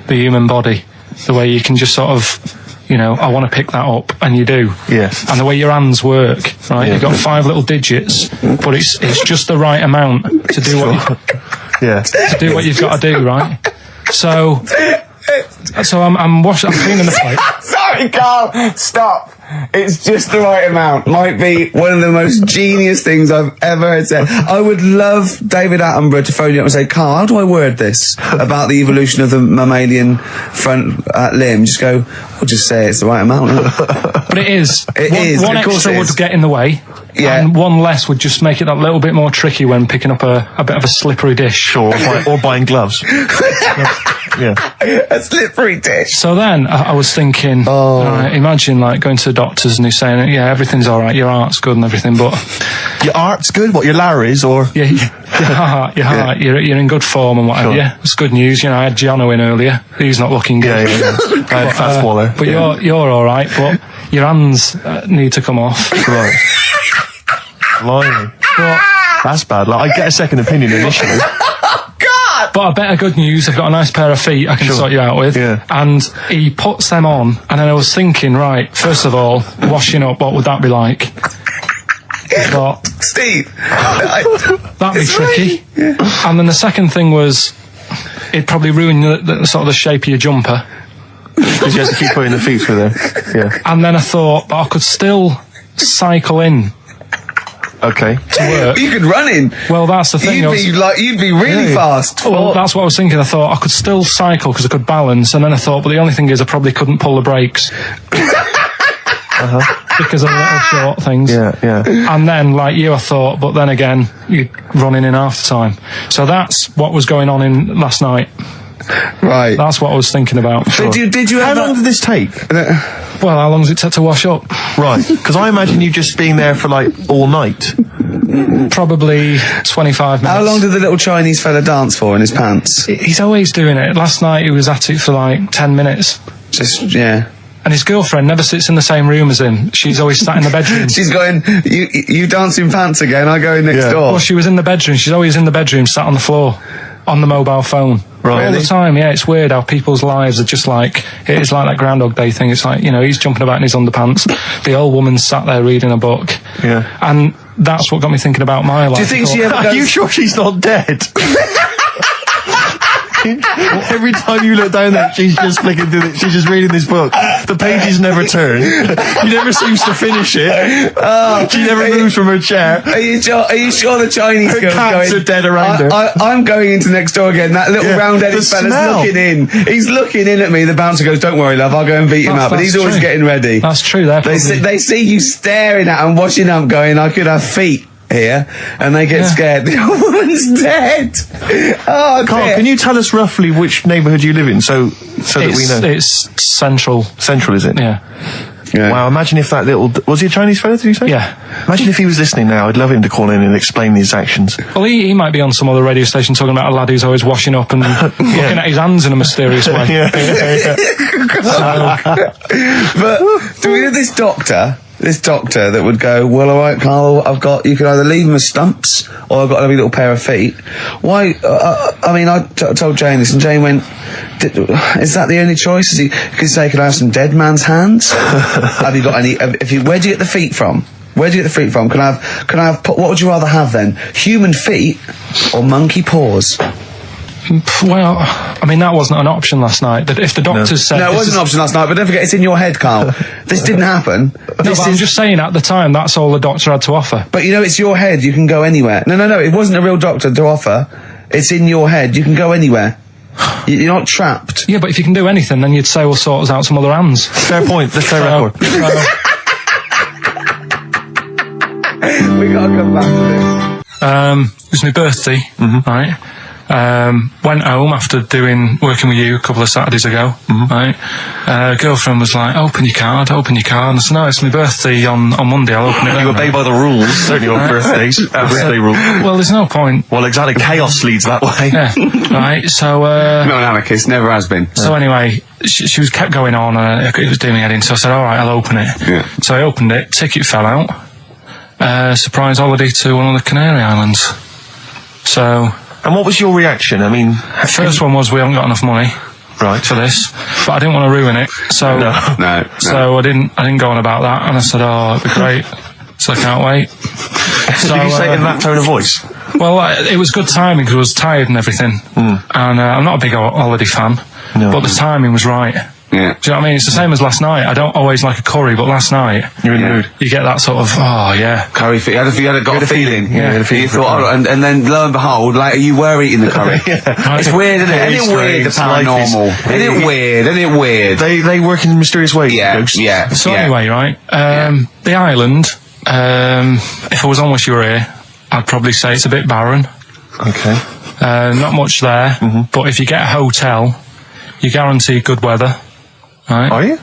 The human body, the way you can just sort of, I want to pick that up, and you do. Yes. And the way your hands work, right? Yeah. You've got 5 little digits, but it's just the right amount to do to do what you've got to do, right? So I'm washing, I'm cleaning the plate. Sorry, Carl, stop. It's just the right amount. Might be one of the most genius things I've ever heard said. I would love David Attenborough to phone you up and say, Carl, how do I word this about the evolution of the mammalian front limb? Just go, we'll just say it's the right amount. But it is. One of course extra it is. would get in the way. Yeah. And one less would just make it that little bit more tricky when picking up a bit of a slippery dish. Sure, or buying gloves. Yeah. A slippery dish. So then I was thinking, imagine like going to the doctors and he's saying, yeah, everything's all right, your heart's good and everything, but your heart's good. What, your Larry's or your heart, you're in good form and whatever. Sure. Yeah, it's good news. I had Giano in earlier. He's not looking good. Yeah. I had Fat Waller. But you're all right. But your hands need to come off. Right. Blimey. That's bad. Like, I get a second opinion initially. But I better good news, I've got a nice pair of feet I can sort you out with. Yeah. And he puts them on, and then I was thinking, right, first of all, washing up, what would that be like? I thought, Steve, that'd be tricky. Yeah. And then the second thing was, it'd probably ruin the sort of the shape of your jumper. Because you have to keep putting the feet through there. Yeah. And then I thought, but I could still cycle in. Okay. To work. You could run in. Well, that's the thing. You'd be really fast. Well, that's what I was thinking. I thought I could still cycle because I could balance, and then I thought, but the only thing is I probably couldn't pull the brakes. Because of the little short things. Yeah. And then, like you, I thought, but then again, you're running in half the time. So that's what was going on in last night. Right. That's what I was thinking about. Sure. Did you? How long did this take? Well, how long does it take to wash up? Right. Because I imagine you just being there for like all night. Probably 25 minutes. How long did the little Chinese fella dance for in his pants? He's always doing it. Last night he was at it for like 10 minutes. And his girlfriend never sits in the same room as him. She's always sat in the bedroom. She's going, you dance in pants again, I go in next door. Well, she was in the bedroom. She's always in the bedroom, sat on the floor, on the mobile phone. Right. All the time, yeah. It's weird how people's lives are just like, it is like that Groundhog Day thing. It's like, he's jumping about in his underpants. The old woman's sat there reading a book. Yeah. And that's what got me thinking about my life. Do you think she ever goes... Are you sure she's not dead? Every time you look down there, she's just flicking through it. She's just reading this book. The pages never turn. She never seems to finish it. She never moves from her chair. Are you sure the Chinese her girl's cats going, are dead around her? I'm going into next door again. That little round-headed fella's looking in. He's looking in at me. The bouncer goes, "Don't worry, love. I'll go and beat him up." But he's always getting ready. That's true. They see you staring at him, washing up, going, "I could have feet here," and they get scared. The old woman's dead. Oh, Carl, can you tell us roughly which neighbourhood you live in, so that we know? It's central. Central, is it? Yeah. Wow, imagine if that little... Was he a Chinese fella, did you say? Yeah. Imagine if he was listening now. I'd love him to call in and explain his actions. Well, he might be on some other radio station talking about a lad who's always washing up and looking at his hands in a mysterious way. But do we have this doctor that would go, well, all right, Carl, you can either leave them as stumps or I've got a little pair of feet. Why, I mean, I told Jane this, and Jane went, is that the only choice? Could you say, could I have some dead man's hands? Have you got any, where do you get the feet from? Where do you get the feet from? Can I have, what would you rather have then? Human feet or monkey paws? Well, I mean, that wasn't an option last night. That if the doctors said... No, it wasn't an option last night, but don't forget, it's in your head, Carl. This didn't happen. I'm just saying, at the time, that's all the doctor had to offer. But you know, it's your head, you can go anywhere. No, it wasn't a real doctor to offer. It's in your head, you can go anywhere. You're not trapped. Yeah, but if you can do anything, then you'd say, we'll sort us out some other hands. Fair point, that's fair record. We gotta come back to this. It was my birthday, right? Went home after working with you a couple of Saturdays ago, right? Girlfriend was like, open your card. And I said, no, it's my birthday on Monday, I'll open it then. You obey by the rules, certainly on birthdays. Birthday rule. Well, there's no point. Well, exactly, chaos leads that way. Yeah, right, so... not an anarchist, never has been. So anyway, she was kept going on, and it was doing me head in, so I said, alright, I'll open it. Yeah. So I opened it, ticket fell out. Surprise holiday to one of the Canary Islands. So... And what was your reaction? I mean... First one was, we haven't got enough money for this, but I didn't want to ruin it, so... No. So I didn't go on about that, and I said, it'd be great, so I can't wait. So, did you say it in that tone of voice? Well, it was good timing, because I was tired and everything, and I'm not a big holiday fan, but the timing was right. Yeah. Do you know what I mean? It's the same as last night. I don't always like a curry, but last night... You're in the mood. You get that sort of, curry feet. You had a feeling. Yeah. You thought, and then lo and behold, later you were eating the curry. It's weird, isn't it? Isn't it weird, the paranormal? Isn't it weird? They work in mysterious ways, ghosts. Yeah. So anyway, right, the island, if I was on with you here, I'd probably say it's a bit barren. Okay. Not much there, but if you get a hotel, you guarantee good weather. Right. Are you?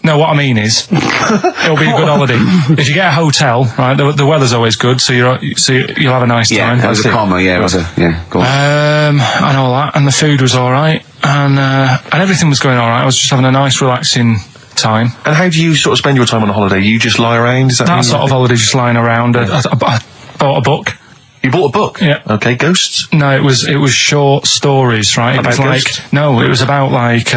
No, what I mean is, it'll be a good holiday. If you get a hotel, right, the weather's always good, so you'll have a nice time. Yeah, that was a comma, go on. And all that, and the food was alright, and everything was going alright. I was just having a nice, relaxing time. And how do you sort of spend your time on a holiday? You just lie around? Is that sort of holiday, just lying around. I bought a book. You bought a book? Yeah. Okay, ghosts? No, it was short stories, right? About ghosts? It was about like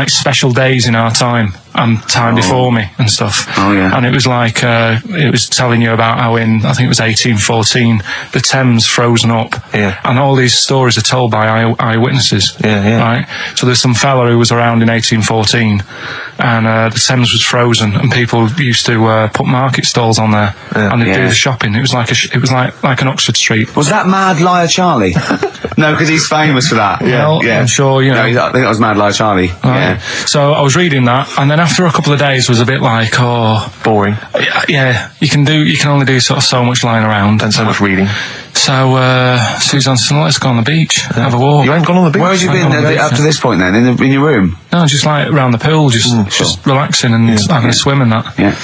special days in our time and time before me and stuff. Oh, yeah. And it was like, it was telling you about how in, I think it was 1814, the Thames frozen up. Yeah. And all these stories are told by eyewitnesses. Yeah. Right? So there's some fella who was around in 1814 and the Thames was frozen and people used to put market stalls on there and they'd do the shopping. It was like an Oxford Street. Was that Mad Liar Charlie? No, because he's famous for that. Well, I'm sure, you know. No, I think that was Mad Liar Charlie. Right. Yeah. So I was reading that, and then after a couple of days was a bit like, boring. Yeah, you can only do sort of so much lying around and so much reading. So Suzanne said, let's go on the beach, have a walk. You ain't gone on the beach? Where have you been up to this point then? In your room? No, just like around the pool, just relaxing and having a swim and that. Yeah.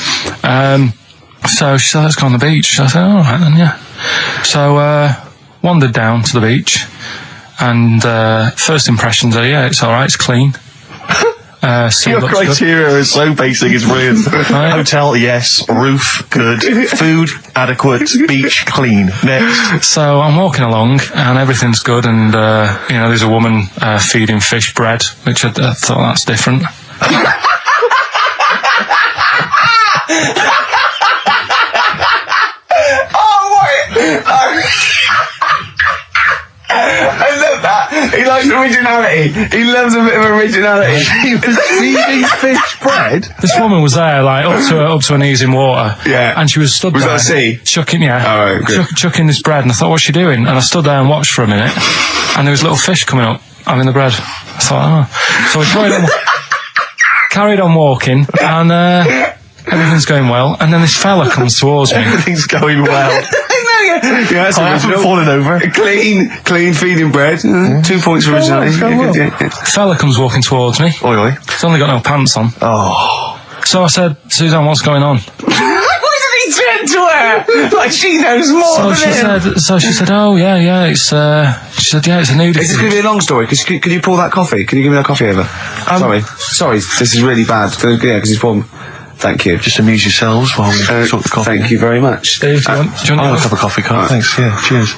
So she said, let's go on the beach. I said, all right then, yeah. So wandered down to the beach, and first impressions are, it's all right, it's clean. Your criteria is so basic, it's brilliant. Hotel, yes. Roof, good. Food, adequate. Beach, clean. Next. So I'm walking along, and everything's good, and there's a woman feeding fish bread, which I thought that's different. I love that. He likes originality. He loves a bit of originality. He was feeding fish bread. This woman was there, like up to her knees in water. Yeah. And she was stood there. Was that a sea? Chucking, chucking this bread, and I thought, what's she doing? And I stood there and watched for a minute, and there was little fish coming up, having the bread. I thought, So we carried on walking, and everything's going well, and then this fella comes towards me. Everything's going well. That's I haven't fallen over. Clean feeding bread. 2 points for originality. Fella comes walking towards me. Oi. He's only got no pants on. Oh. So I said, Suzanne, what's going on? Why did he turn to her? Like she knows more than him. So she said, oh, yeah, it's, she said, yeah, it's a nudity. Is this going to be a long story? Could you pour that coffee? Can you give me that coffee over? Sorry, this is really bad. Yeah, because he's pouring. Thank you. Just amuse yourselves while we sort the coffee. Thank you very much. Dave, do you want I'll have a cup of coffee, Carl. Thanks, yeah, cheers.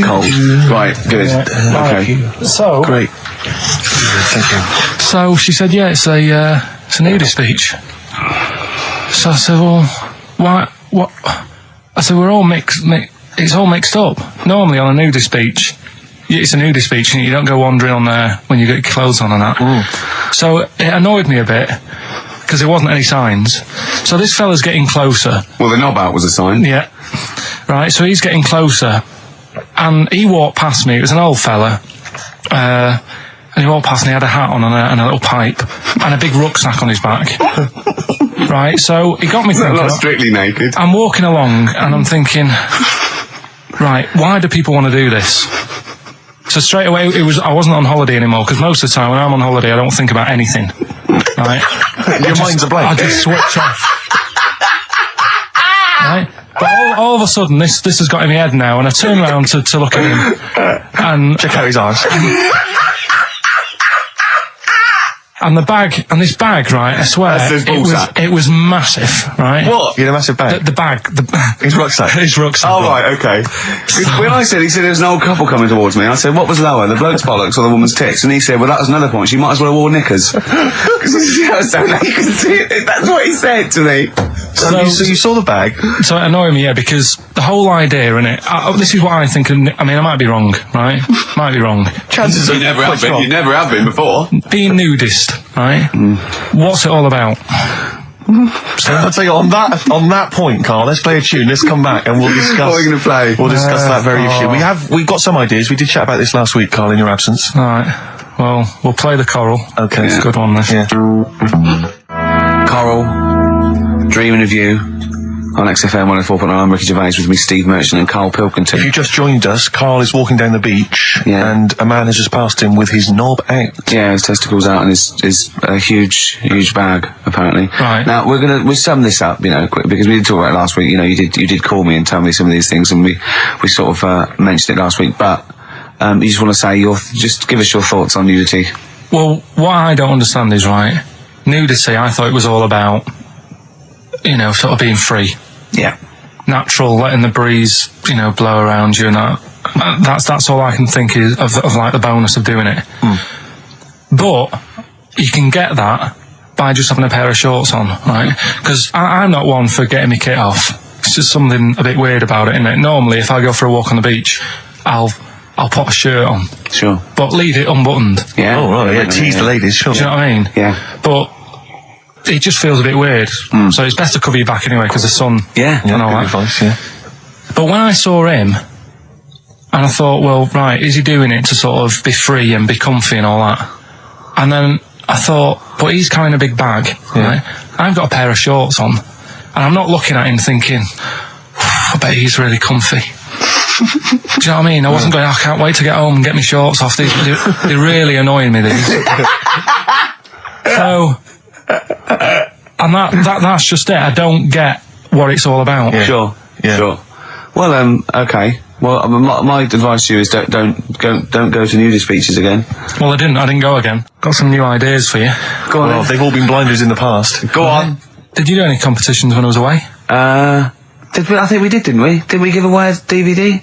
Cold. Right, good. Okay. So, Great. Thank you. So she said, yeah, it's a nudist beach. So I said, well, why, what? I said, we're all it's all mixed up. Normally on a nudist beach, it's a nudist beach and you don't go wandering on there when you get your clothes on and that. So it annoyed me a bit, because there wasn't any signs. So this fella's getting closer. Well, the knob out was a sign. Yeah. Right, so he's getting closer. And he walked past me. It was an old fella. And he walked past and he had a hat on and a little pipe. And a big rucksack on his back. Right, so he got me thinking. Not strictly naked. I'm walking along and I'm thinking, right, why do people want to do this? So straight away, I wasn't on holiday anymore, because most of the time when I'm on holiday, I don't think about anything. Right? Your mind's a blank. I just switch off. Right? But all of a sudden, this has got in my head now, and I turn around to look at him, and check out his arse. And this bag, right, I swear, it was massive, right? What? You had a massive bag? The bag. His rucksack? His rucksack. Oh, right, okay. When he said there's an old couple coming towards me, I said, what was lower, the bloke's bollocks or the woman's tits? And he said, well, that was another point, she might as well have worn knickers. Because so you can see it. That's what he said to me. So you saw the bag? So it annoyed me, yeah, because the whole idea in it, this is what I think, I mean, I might be wrong, right? Might be wrong. Chances you never have been. You never have been before. Being nudist, right? What's it all about? So I'll tell you, on that point, Carl, let's play a tune, let's come back and we'll discuss. What are you going to play? We'll discuss that very issue. We've got some ideas, we did chat about this last week, Carl, in your absence. Alright, well, we'll play the choral. Okay. It's a good one, this. Yeah. Coral, Dreaming of You, on XFM 104.9. I'm Ricky Gervais, with me Steve Merchant and Karl Pilkington. If you just joined us, Carl is walking down the beach, and a man has just passed him with his knob out. Yeah, his testicles out and his huge bag, apparently. Right. Now, we'll sum this up, quick, because we did talk about it last week. You did call me and tell me some of these things, and we sort of mentioned it last week, but you just want to say just give us your thoughts on nudity. Well, what I don't understand is, right, nudity, I thought it was all about, sort of being free. Yeah. Natural, letting the breeze, blow around you and that. That's all I can think is of like the bonus of doing it. But you can get that by just having a pair of shorts on, right? Because I'm not one for getting my kit off. It's just something a bit weird about it, isn't it? Normally, if I go for a walk on the beach, I'll put a shirt on. Sure. But leave it unbuttoned. Yeah. Oh, right, yeah, tease the ladies, sure. Do you know what I mean? Yeah. But it just feels a bit weird. So it's best to cover your back anyway, because the sun. Yeah. And all good that. advice, yeah. But when I saw him, and I thought, well, right, is he doing it to sort of be free and be comfy and all that? And then I thought, but he's carrying a big bag, right? I've got a pair of shorts on, and I'm not looking at him thinking, I bet he's really comfy. Do you know what I mean? I wasn't going, I can't wait to get home and get my shorts off. They're really annoying me, these. So, and that's just it. I don't get what it's all about. Yeah. Sure. Yeah. Sure. Well, okay. Well, my advice to you is don't go to nudist beaches again. Well, I didn't go again. Got some new ideas for you. Go on. Well, they've all been blinders in the past. Go on. Did you do any competitions when I was away? I think we did, didn't we? Didn't we give away a DVD?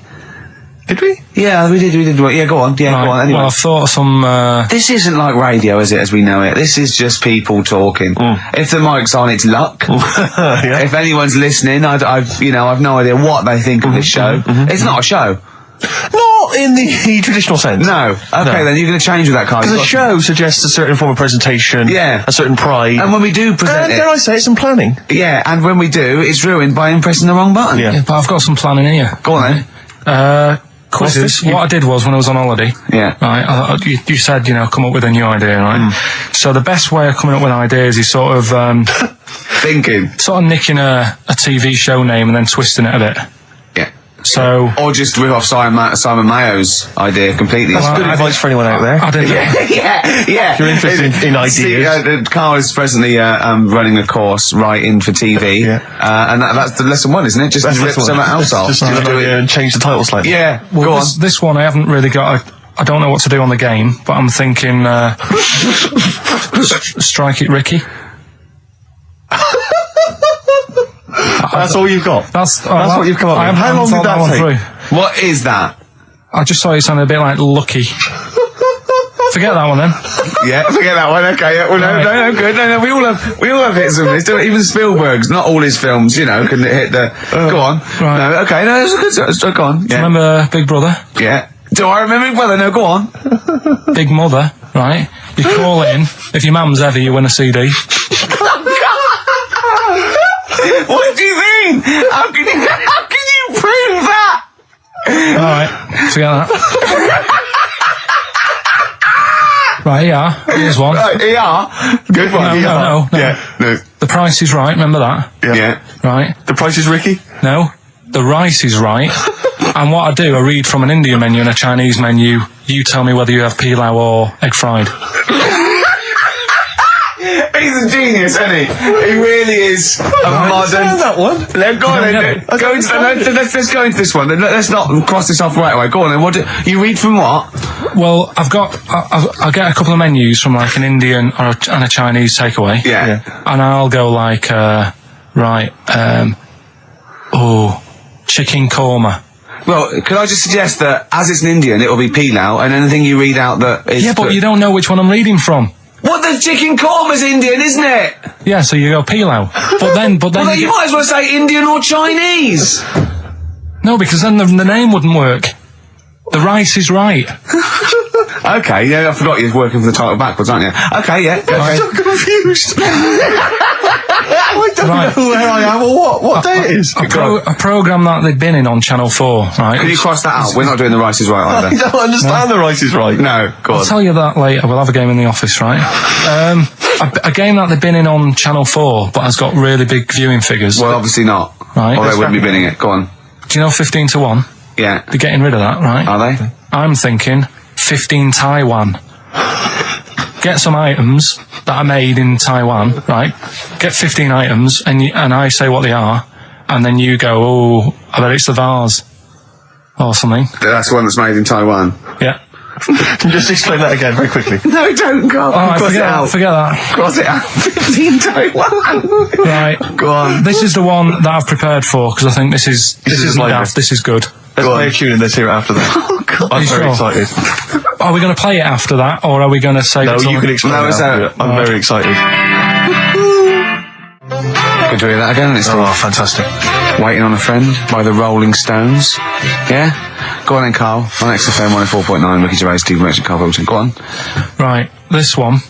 Did we? Yeah, we did. Yeah, go on. Yeah, right. Go on. Anyway. Well, I thought some. This isn't like radio, is it? As we know it, this is just people talking. If the mic's on, it's luck. Yeah. If anyone's listening, I've no idea what they think of this show. It's not a show. Not in the traditional sense. No. Okay, then you're going to change with that kind. Because a show suggests a certain form of presentation. Yeah. A certain pride. And when we do present dare I say, some planning. Yeah, and when we do, it's ruined by him pressing the wrong button. Yeah, but I've got some planning here. Go on then. Quizzes. What I did was, when I was on holiday, right, you said, come up with a new idea, right? So the best way of coming up with ideas is sort of thinking, sort of nicking a TV show name and then twisting it a bit. Yeah. So, or just rip off Simon Mayo's idea completely. That's good advice for anyone out there. I didn't. Yeah. If you're interested in ideas. Carl is presently running a course writing for TV, and that's the lesson one, isn't it? Just rip something else off. Just do it and change the title slightly. Yeah. Well, go on. This one I haven't really got. I don't know what to do on the game, but I'm thinking Strike It Ricky. That's all you've got? That's what you've come up with. How long did that take? What is that? I just saw it sounded a bit like Lucky. Forget that one then. Yeah, forget that one. Okay, yeah. Well, no, good. No, we all have hits and misses. Even Spielberg's, not all his films, can hit the. Go on. Right. No, okay, no, that's good. Go on. Yeah. Remember Big Brother? Yeah. Do I remember Big Brother? No, go on. Big Mother, right? You call it in. If your mum's heavy, you win a CD. What do you mean? How can you prove that? Alright, forget that. Right, ER. Here's one. Right, ER. Good one. No. Yeah. No. The Price is Right, remember that? Yeah. Right. The Price is Ricky? No. The Rice is Right. And what I do, I read from an Indian menu and a Chinese menu. You tell me whether you have pilau or egg fried. He's a genius, isn't he? He really is a modern. That one. No, go on then. Let's go into this one. Let's not cross this off right away. Go on then. What you read from what? Well, I'll get a couple of menus from like an Indian and a Chinese takeaway. Yeah. And I'll go like, chicken korma. Well, could I just suggest that as it's an Indian, it will be pilau, and anything you read out that is... Yeah, but you don't know which one I'm reading from. What, the chicken korma's Indian, isn't it? Yeah, so you go pilau. But then Well, then you might as well say Indian or Chinese. No, because then the name wouldn't work. The Rice is Right. Okay, yeah, I forgot you're working for the title backwards, aren't you? Okay, yeah. I'm so confused. I don't know where I am or what day it is. A programme that they've been in on Channel 4, right? Can you cross that out? We're not doing The Rice is Right either. I don't understand The Rice is Right. No, go on. I'll tell you that later. We'll have a game in the office, right? A game that they've been in on Channel 4, but has got really big viewing figures. Well, obviously not. Right. Or they wouldn't be bidding it. Go on. Do you know 15 to 1? Yeah. They're getting rid of that, right? Are they? I'm thinking 15 Taiwan. Get some items that are made in Taiwan, right? Get 15 items, and I say what they are, and then you go, I bet it's the vase. Or something. That's the one that's made in Taiwan. Yeah. Just explain that again very quickly. No, don't go. Alright, Cross it out. forget that. Cross it out. 15 Taiwan. Right. Go on. This is the one that I've prepared for, because I think this is like daft. This is good. Let's play a tune and let's hear it after that. Oh, God. I'm very excited. Are we going to play it after that, or are we going to say... No, you can explain it after it. I'm very excited. Could you hear that again? It's fantastic. Waiting on a Friend by the Rolling Stones. Yeah? Go on then, Carl. On XFM 104.9, Ricky Gervais, Steve Merchant, Karl Pilkington. Go on. Right, this one.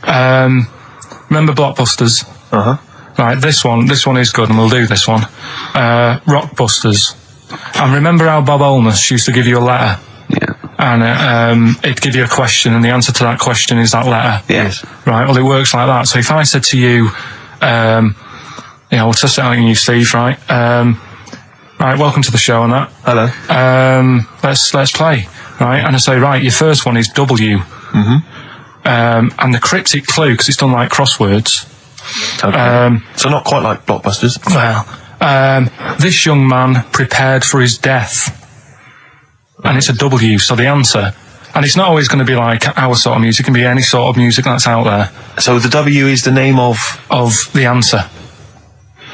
Remember Blockbusters? Uh-huh. Right, this one is good, and we'll do this one. Rockbusters. And remember how Bob Olmus used to give you a letter? Yeah. And it'd give you a question, and the answer to that question is that letter. Yes. Right, well, it works like that. So if I said to you, we'll test it out on you, Steve, right? Right, welcome to the show and that. Hello. Let's play, right? And I say, right, your first one is W. Mm-hmm. And the cryptic clue, because it's done like crosswords. Okay. So not quite like Blockbusters. Well, this young man prepared for his death. And it's a W, so the answer... And it's not always going to be like our sort of music, it can be any sort of music that's out there. So the W is the name of the answer.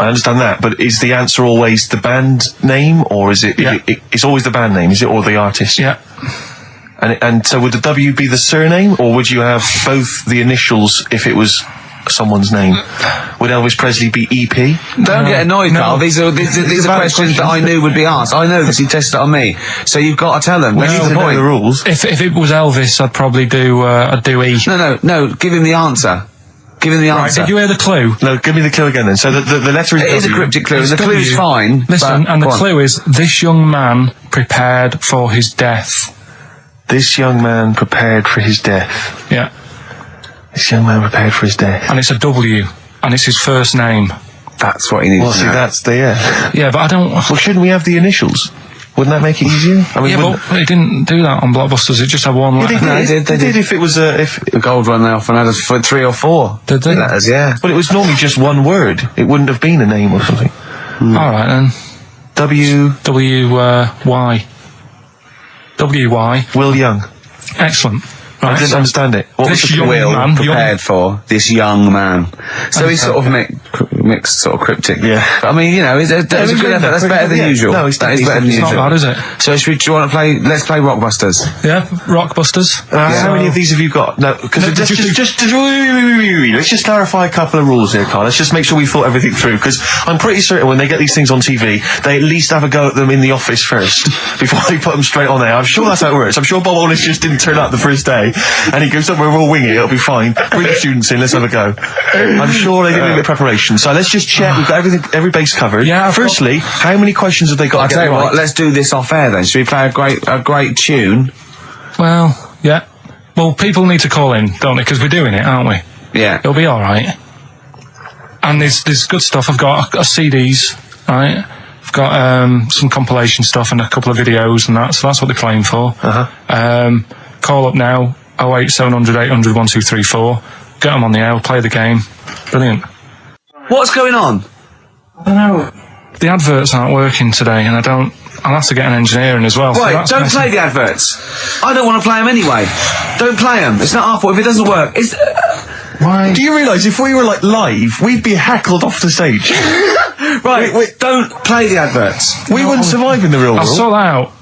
I understand that, but is the answer always the band name, or is it... Yeah. It's always the band name, is it, or the artist? Yeah. And so would the W be the surname, or would you have both the initials if it was someone's name? Would Elvis Presley be EP? Don't get annoyed, Carl. These are questions that I knew would be asked. I know this. You tested it on me, so you've got to tell them. We need to know the rules. If it was Elvis, I'd probably do E. No. Give him the answer. Give him the answer. Right, did you hear the clue? No, give me the clue again then. So the letter is It is a cryptic clue. The clue's fine. Listen, and the clue is, this young man prepared for his death. This young man prepared for his death. Yeah. This young man prepared for his death. And it's a W, and it's his first name. That's what he needs to know. Well, see, that's the... Yeah, but I don't... Well, shouldn't we have the initials? Wouldn't that make it easier? I mean, but he didn't do that on Blockbusters. It just had one letter. They did. If it was the gold run, they often had us for 3 or 4. Did they? Letters, yeah. But it was normally just one word. It wouldn't have been a name or something. All right then. W-Y. W-Y. Will Young. Excellent. I didn't understand it. What was This the young Will man, prepared for this young man. So he's sort of mixed, sort of cryptic. Yeah. I mean, you know, it's a good effort. That's better than usual. No, it's better than It's usual. not bad, is it? So do you want to play? Let's play Rockbusters. Yeah, Rockbusters. How many of these have you got? No, because let's just clarify a couple of rules here, Carl. Let's just make sure we thought everything through, because I'm pretty certain when they get these things on TV, they at least have a go at them in the office first before they put them straight on there. I'm sure that's how it works. I'm sure Bob Hollis just didn't turn up the first day, and he goes somewhere, we'll wing it, it'll be fine. Bring the students in, let's have a go. I'm sure they did a bit of preparation. So let's just check we've got every base covered. Yeah. Firstly, how many questions have they got? I'll tell you what. Let's do this off air then. Should we play a great tune? Well, yeah. Well, people need to call in, don't they? Because we're doing it, aren't we? Yeah. It'll be all right. And there's good stuff. I've got CDs, right? I've got some compilation stuff and a couple of videos and that. So that's what they're playing for. Call up now. 08700 800 1234. Get them on the air. We'll play the game. Brilliant. What's going on? I don't know. The adverts aren't working today, and I'll have to get an engineer in as well. Right, don't play the adverts. I don't want to play them anyway. Don't play them. It's not our fault if it doesn't work. It's... Why? Do you realise if we were like live, we'd be heckled off the stage? Right, don't play the adverts. We wouldn't survive in the real world. I'll sort that out.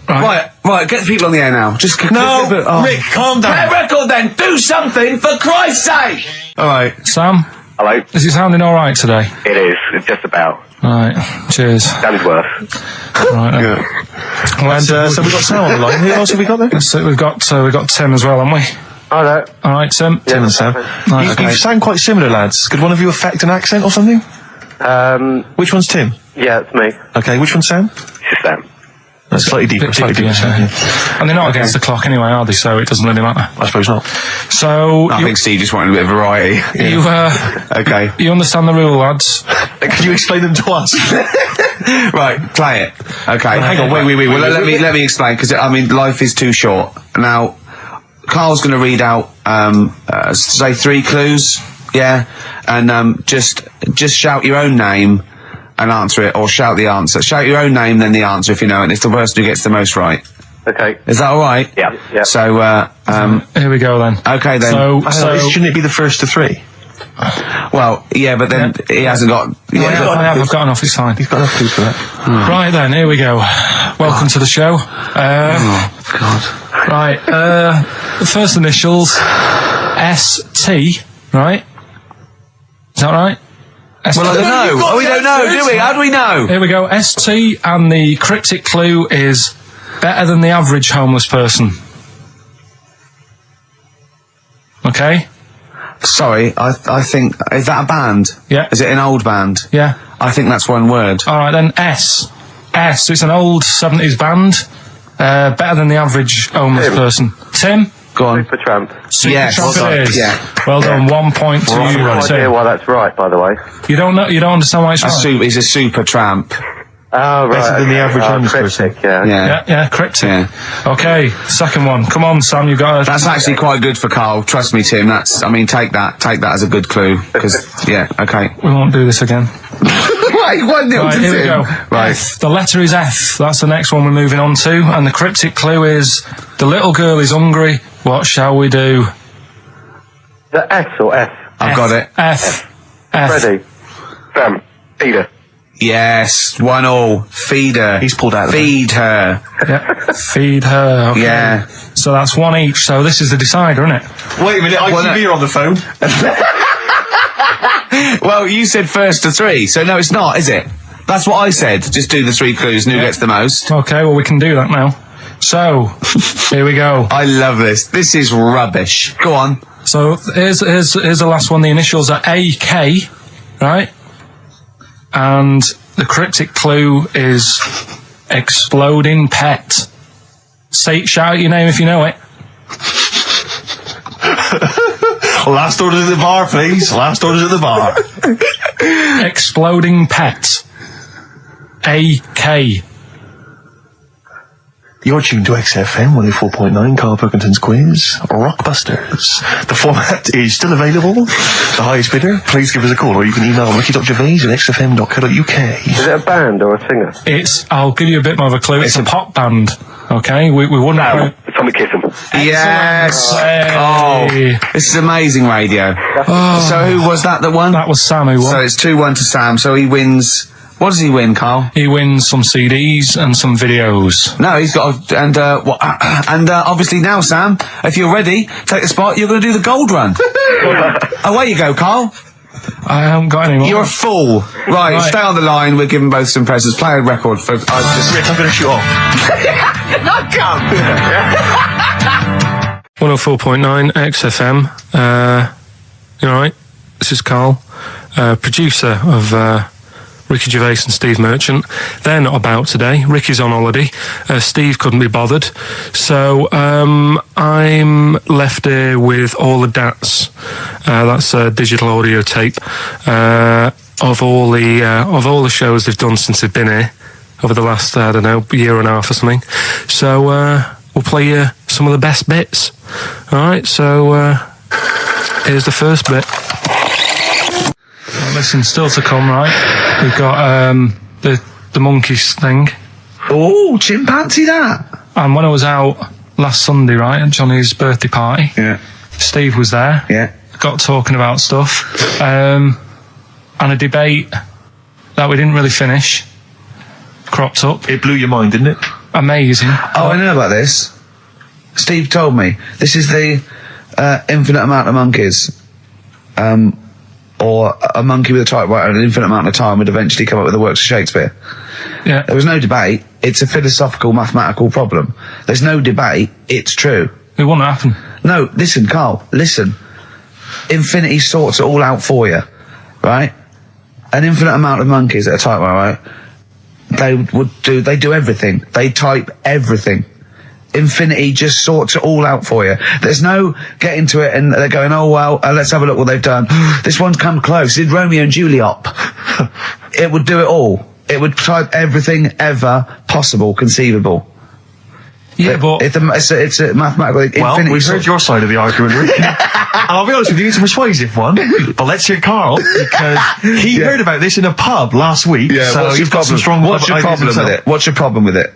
Right, get the people on the air now. Just Rick, calm down. Play a record then. Do something for Christ's sake. All right, Sam. Hello. Is it sounding all right today? It is. It's just about. Right. Cheers. Sounds worse. Right. Then. Well, And so we've got Sam on the line. Who else have we got there? So we've got Tim as well, haven't we? Hi there. All right, Tim. Tim and Sam. Right, You sound quite similar, lads. Could one of you affect an accent or something? Which one's Tim? Yeah, it's me. Okay, which one's Sam? It's Sam. That's slightly deeper. Slightly deeper. Yeah. And they're not against the clock anyway, are they? So it doesn't really matter. I suppose not. So I think Steve just wanted a bit of variety. you Okay. You understand the rule, lads? Can you explain them to us? Right, play it. Okay. Hang on. Wait. Well, let me explain, because I mean, life is too short. Now, Carl's going to read out, say 3 clues. Yeah, and just shout your own name and answer it, or shout the answer. Shout your own name, then the answer if you know it. And it's the person who gets the most right. Okay. Is that all right? Yeah. So, here we go then. okay then. So shouldn't it be the first to 3? Well, yeah, but then he hasn't got. I've got enough. It's fine. He's got enough clues for that. Right then, here we go. Welcome to the show. Oh God. Right. The first initials ST. Right. Is that right? Well, I don't know. We don't know, do we? How do we know? Here we go. ST, and the cryptic clue is better than the average homeless person. Okay? Sorry, I think, is that a band? Yeah. Is it an old band? Yeah. I think that's one word. Alright then, S. It's an old 70s band. Better than the average homeless person. Tim? Go on. Supertramp. Yes. Supertramp it is. Yeah. Well done, 1 point to I have no idea Tim. why that's right, by the way. You don't understand why it's right? He's a super tramp. Oh, right. Better than the average homeless person. cryptic, yeah. Yeah, cryptic. Yeah. Okay, second one. Come on, Sam, you got it. That's actually quite good for Carl. Trust me, Tim. Take that as a good clue. Because, yeah, okay. We won't do this again. Right, 1-0 Right, to here we Tim. go. Right. F. The letter is F. That's the next one we're moving on to. And the cryptic clue is, the little girl is hungry. What shall we do? The S or F? I've got it. F. Freddy. Sam. Peter. Yes, 1-1. Feed her. He's pulled out of Feed her. Yeah. Feed her. Okay. Yeah. So that's 1 each. So this is the decider, isn't it? Wait a minute, ITV are on the phone. Well, you said first to 3, so no, it's not, is it? That's what I said. Just do the 3 clues and who gets the most. Okay, well, we can do that now. So, here we go. I love this. This is rubbish. Go on. So, here's the last one. The initials are AK, right? And the cryptic clue is exploding pet. Shout out your name if you know it. Last orders at the bar, please. Last orders at the bar. Exploding pet. AK. You're tuned to XFM 104.9, Karl Pilkington's quiz, Rockbusters. The format is still available. The highest bidder, please give us a call, or you can email ricky.gervais@xfm.co.uk. Is it a band or a singer? I'll give you a bit more of a clue. It's a pop band. Okay, we wouldn't. Sam, Tommy Kitten. Yes. Hey. Oh, this is amazing radio. So who was that won? That was Sam who won. So it's 2-1 to Sam. So he wins. What does he win, Carl? He wins some CDs and some videos. No, he's got obviously now, Sam, if you're ready, take the spot. You're going to do the gold run. Away you go, Carl. I haven't got any more. You're a fool. Right, stay on the line. We're giving both some presents. Play a record for. Rich, I'm going to shoot off. Not come. 104.9 XFM. You alright? This is Carl, producer of Ricky Gervais and Steve Merchant. They're not about today. Ricky's on holiday. Steve couldn't be bothered. So I'm left here with all the DATs. That's a digital audio tape of all the shows they've done since they've been here over the last, I don't know, year and a half or something. So we'll play you some of the best bits. Alright, so here's the first bit. Well, listen, still to come, right? We've got the monkeys thing. Oh, chimpanzee that. And when I was out last Sunday, right, at Johnny's birthday party, Steve was there. Yeah. Got talking about stuff. And a debate that we didn't really finish cropped up. It blew your mind, didn't it? Amazing. Oh, I know about this. Steve told me. This is the infinite amount of monkeys. Or a monkey with a typewriter and an infinite amount of time would eventually come up with the works of Shakespeare. Yeah. There was no debate. It's a philosophical, mathematical problem. There's no debate. It's true. It wouldn't happen. No, listen, Carl, listen. Infinity sorts it all out for you, right? An infinite amount of monkeys at a typewriter, right? They do everything. They type everything. Infinity just sorts it all out for you. There's no getting to it and they're going, oh well, let's have a look what they've done. This one's come close. Did Romeo and Juliet? It would do it all. It would type everything ever possible, conceivable. Yeah, but it's a mathematical infinity. Well, we've heard your side of the argument, Rick. And I'll be honest with you, it's a persuasive one. But let's hear Carl, because he heard about this in a pub last week. Yeah, so he's got some strong What's your problem with it? What's your problem with it?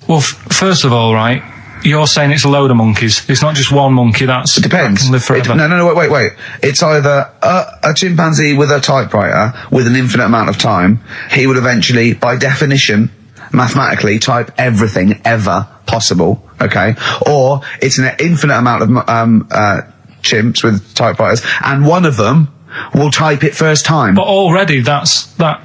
well, first of all, right, you're saying it's a load of monkeys. It's not just one monkey. It depends. Can live forever. No, wait. It's either a chimpanzee with a typewriter with an infinite amount of time. He would eventually, by definition, mathematically, type everything ever possible. Okay, or it's an infinite amount of chimps with typewriters, and one of them will type it first time. But already, that's not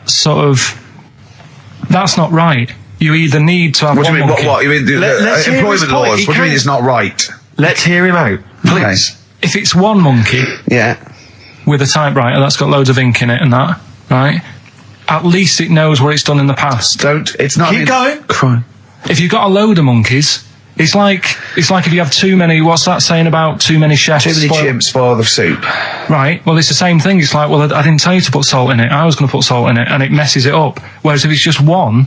right. You either need to have What do one you mean? monkey. What? You mean Let's hear his employment point. laws? What do you mean it's not right? Let's hear him out, please. Okay. If it's one monkey Yeah. with a typewriter that's got loads of ink in it and that, right? At least it knows what it's done in the past. It's not. Keep going. Crime. If you've got a load of monkeys, it's like if you have too many. What's that saying about too many chefs? Too many chimps spoil the soup. Right. Well, it's the same thing. It's like, well, I didn't tell you to put salt in it. I was going to put salt in it, and it messes it up. Whereas if it's just one,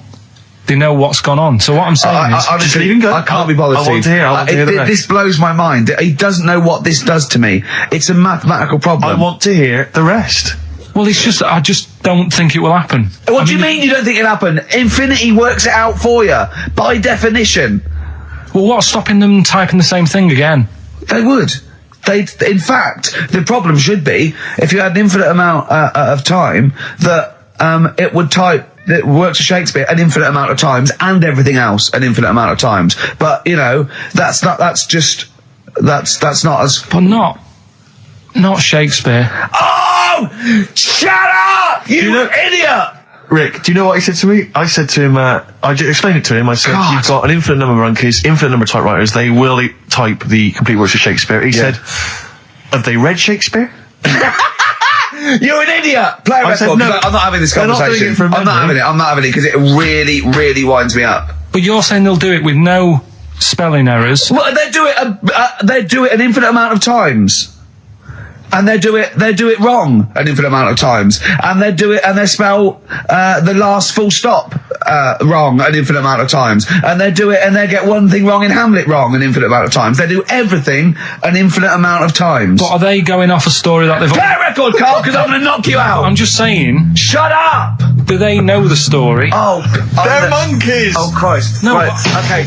they know what's gone on. So what I'm saying is, honestly, leave him go. I can't be bothered. I want to hear. I want to hear the rest. This blows my mind. He doesn't know what this does to me. It's a mathematical problem. I want to hear the rest. well, it's just I just don't think it will happen. What do you mean you don't think it'll happen? Infinity works it out for you by definition. Well, what's stopping them typing the same thing again? They would. In fact, the problem should be if you had an infinite amount of time that it would type. It works for Shakespeare an infinite amount of times and everything else an infinite amount of times. But you know, that's not as. But not Shakespeare. Oh, shut up, you idiot! Rick, do you know what he said to me? I said to him, I explained it to him. I said, God. you've got an infinite number of monkeys, infinite number of typewriters. They will type the complete works of Shakespeare. He said, have they read Shakespeare? You're an idiot! Play a record. said, no, I'm not having this they're not doing conversation. it from I'm not having memory. it. I'm not having it because it really, really winds me up. But you're saying they'll do it with no spelling errors. Well, they do it an infinite amount of times. And they do it wrong an infinite amount of times. And they spell the last full stop wrong an infinite amount of times. And they do it and they get one thing wrong in Hamlet wrong an infinite amount of times. They do everything an infinite amount of times. But are they going off a story that they've... Play a record, Carl, because I'm going to knock you out. I'm just saying, Shut up! do they know the story? Oh, They're monkeys! Oh, Christ. No, Right, but- okay.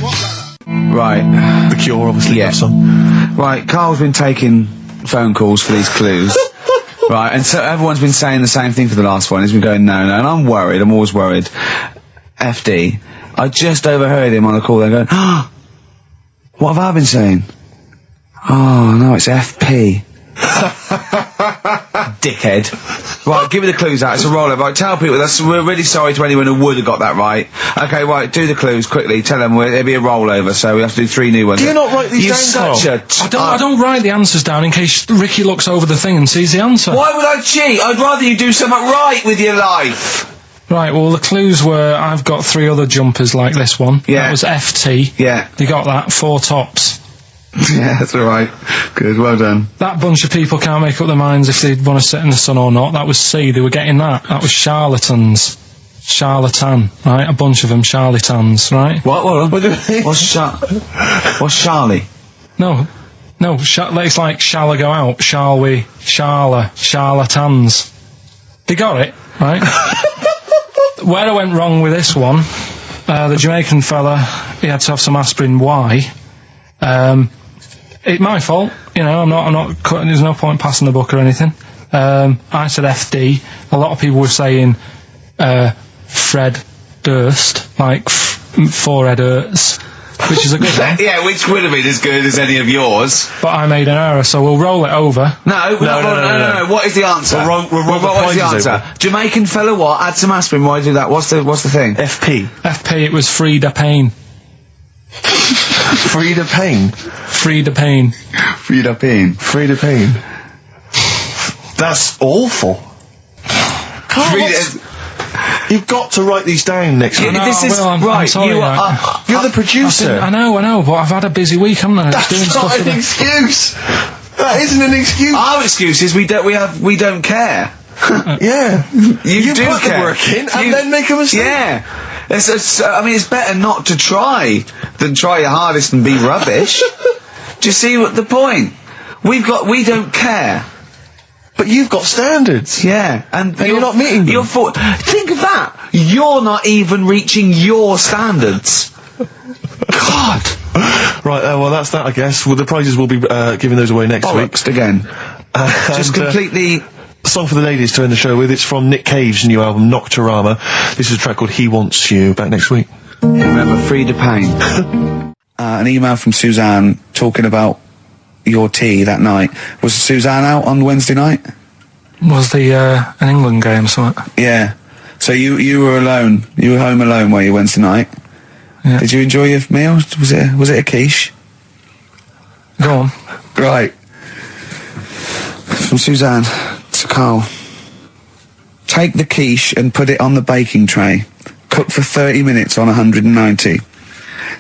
Right. The Cure, obviously, Yeah. that song. Right, Carl's been taking phone calls for these clues. Right, and so everyone's been saying the same thing for the last one. He's been going, no, and I'm worried, I'm always worried. FD, I just overheard him on the call, they're going, oh, what have I been saying? Oh, no, it's FP. Dickhead. Right, give me the clues out, it's a rollover. Right, tell people, we're really sorry to anyone who would have got that right. Okay, right, do the clues quickly, tell them it'll be a rollover, so we have to do 3 new ones. Do you not write these down, You're such a... I don't write the answers down in case Ricky looks over the thing and sees the answer. Why would I cheat? I'd rather you do something right with your life. Right, well, the clues were, I've got 3 other jumpers like this one. Yeah. That was FT. Yeah. You got that, 4 tops. Yeah, that's alright. Good, well done. That bunch of people can't make up their minds if they'd want to sit in the sun or not. That was C, they were getting that. That was charlatans. Charlatan, right? A bunch of them charlatans, right? What do you mean? What's Charlie? No, it's like, shall I go out? Shall we? Charlatans. They got it, right? Where I went wrong with this one, the Jamaican fella, he had to have some aspirin. Why? It's my fault, you know, I'm not cutting, there's no point passing the book or anything. I said FD, a lot of people were saying, Fred Durst, like, forehead hurts, which is a good one. Yeah, which would have been as good as any of yours. But I made an error, so we'll roll it over. No. What is the answer? We'll roll the What is the prizes answer? over. Jamaican fella what? Add some aspirin, why do that? What's the thing? FP, it was Frida Payne. Frida Payne. Frida Payne. Frida Payne. Frida Payne. That's awful. You've got to write these down next week. This is I'm right. sorry, You're the producer. I know, but I've had a busy week, haven't I? That's Doing not stuff an with excuse. That isn't an excuse. Our excuse is we don't care. Yeah. You do put care. the work in and then make a mistake. Yeah. I mean, it's better not to try than try your hardest and be rubbish. Do you see what the point? We don't care. But you've got standards. Yeah, and you're not meeting them. Think of that. You're not even reaching your standards. God. Right, well, that's that, I guess. Well, the prizes will be giving those away next week. Again. Just completely... Song for the ladies to end the show with. It's from Nick Cave's new album, Nocturama. This is a track called He Wants You. Back next week. Remember, Frida Payne. An email from Suzanne talking about your tea that night. Was Suzanne out on Wednesday night? Was the an England game or something? Yeah. So you were alone. You were home alone, were you, Wednesday night? Yeah. Did you enjoy your meal? Was it a quiche? Go on. Right. From Suzanne to Carl. Take the quiche and put it on the baking tray. Cook for 30 minutes on 190.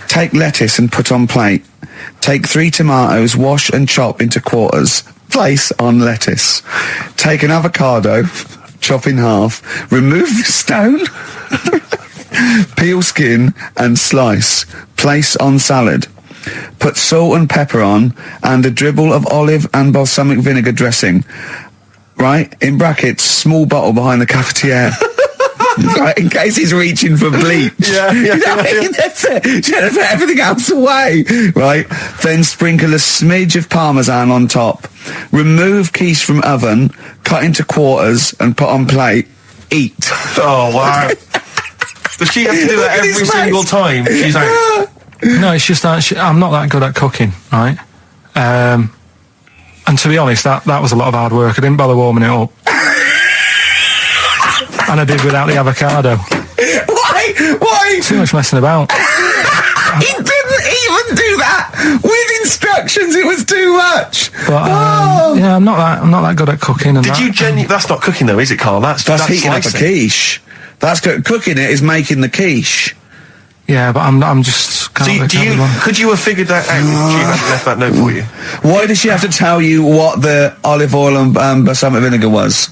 Take lettuce and put on plate. Take 3 tomatoes, wash and chop into quarters. Place on lettuce. Take an avocado, chop in half. Remove the stone. Peel skin and slice. Place on salad. Put salt and pepper on and a dribble of olive and balsamic vinegar dressing. Right? In brackets, small bottle behind the cafetiere. Right, in case he's reaching for bleach. Yeah. That's it. Just put everything else away. Right? Then sprinkle a smidge of parmesan on top. Remove quiche from oven, cut into quarters and put on plate. Eat. Oh, wow. Does she have to do that every single time? She's like... No, it's just that I'm not that good at cooking, right? And to be honest, that was a lot of hard work. I didn't bother warming it up. And I did without the avocado. Why? Too much messing about. He didn't even do that with instructions. It was too much. But yeah, I'm not that good at cooking. And Did you that's not cooking though, is it, Carl? That's heating up a slicing. quiche. That's cooking it is making the quiche. Yeah, but I'm just. Could you have figured that out if she hadn't left that note for you? Why did she have to tell you what the olive oil and balsamic vinegar was?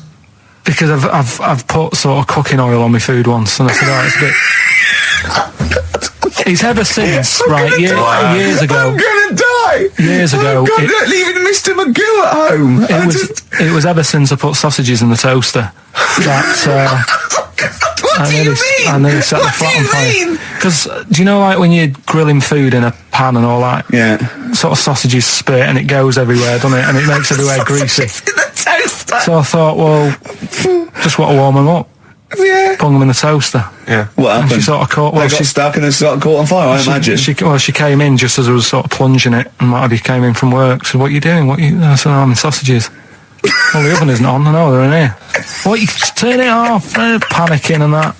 Because I've put sort of cooking oil on my food once, and I said, oh, it's a bit. It's ever since, right? Years ago. I'm gonna die. Years ago. I'm leaving Mr. Magoo at home. It was ever since I put sausages in the toaster that. I nearly set the flat on fire. Because, do you know, like, when you're grilling food in a pan and all that? Yeah. Sort of sausages spit and it goes everywhere, doesn't it? And it makes everywhere greasy. In the toaster. So I thought, well, just want to warm them up. Yeah. Bung them in the toaster. Yeah. What happened? And she sort of caught... Well, they got stuck and they sort of caught on fire, I imagine. She came in just as I was sort of plunging it, and Matty came in from work. She said, what are you doing? I said, I'm in sausages. Well, the oven isn't on. I know, they're in here. What, you turn it off? Panicking and that.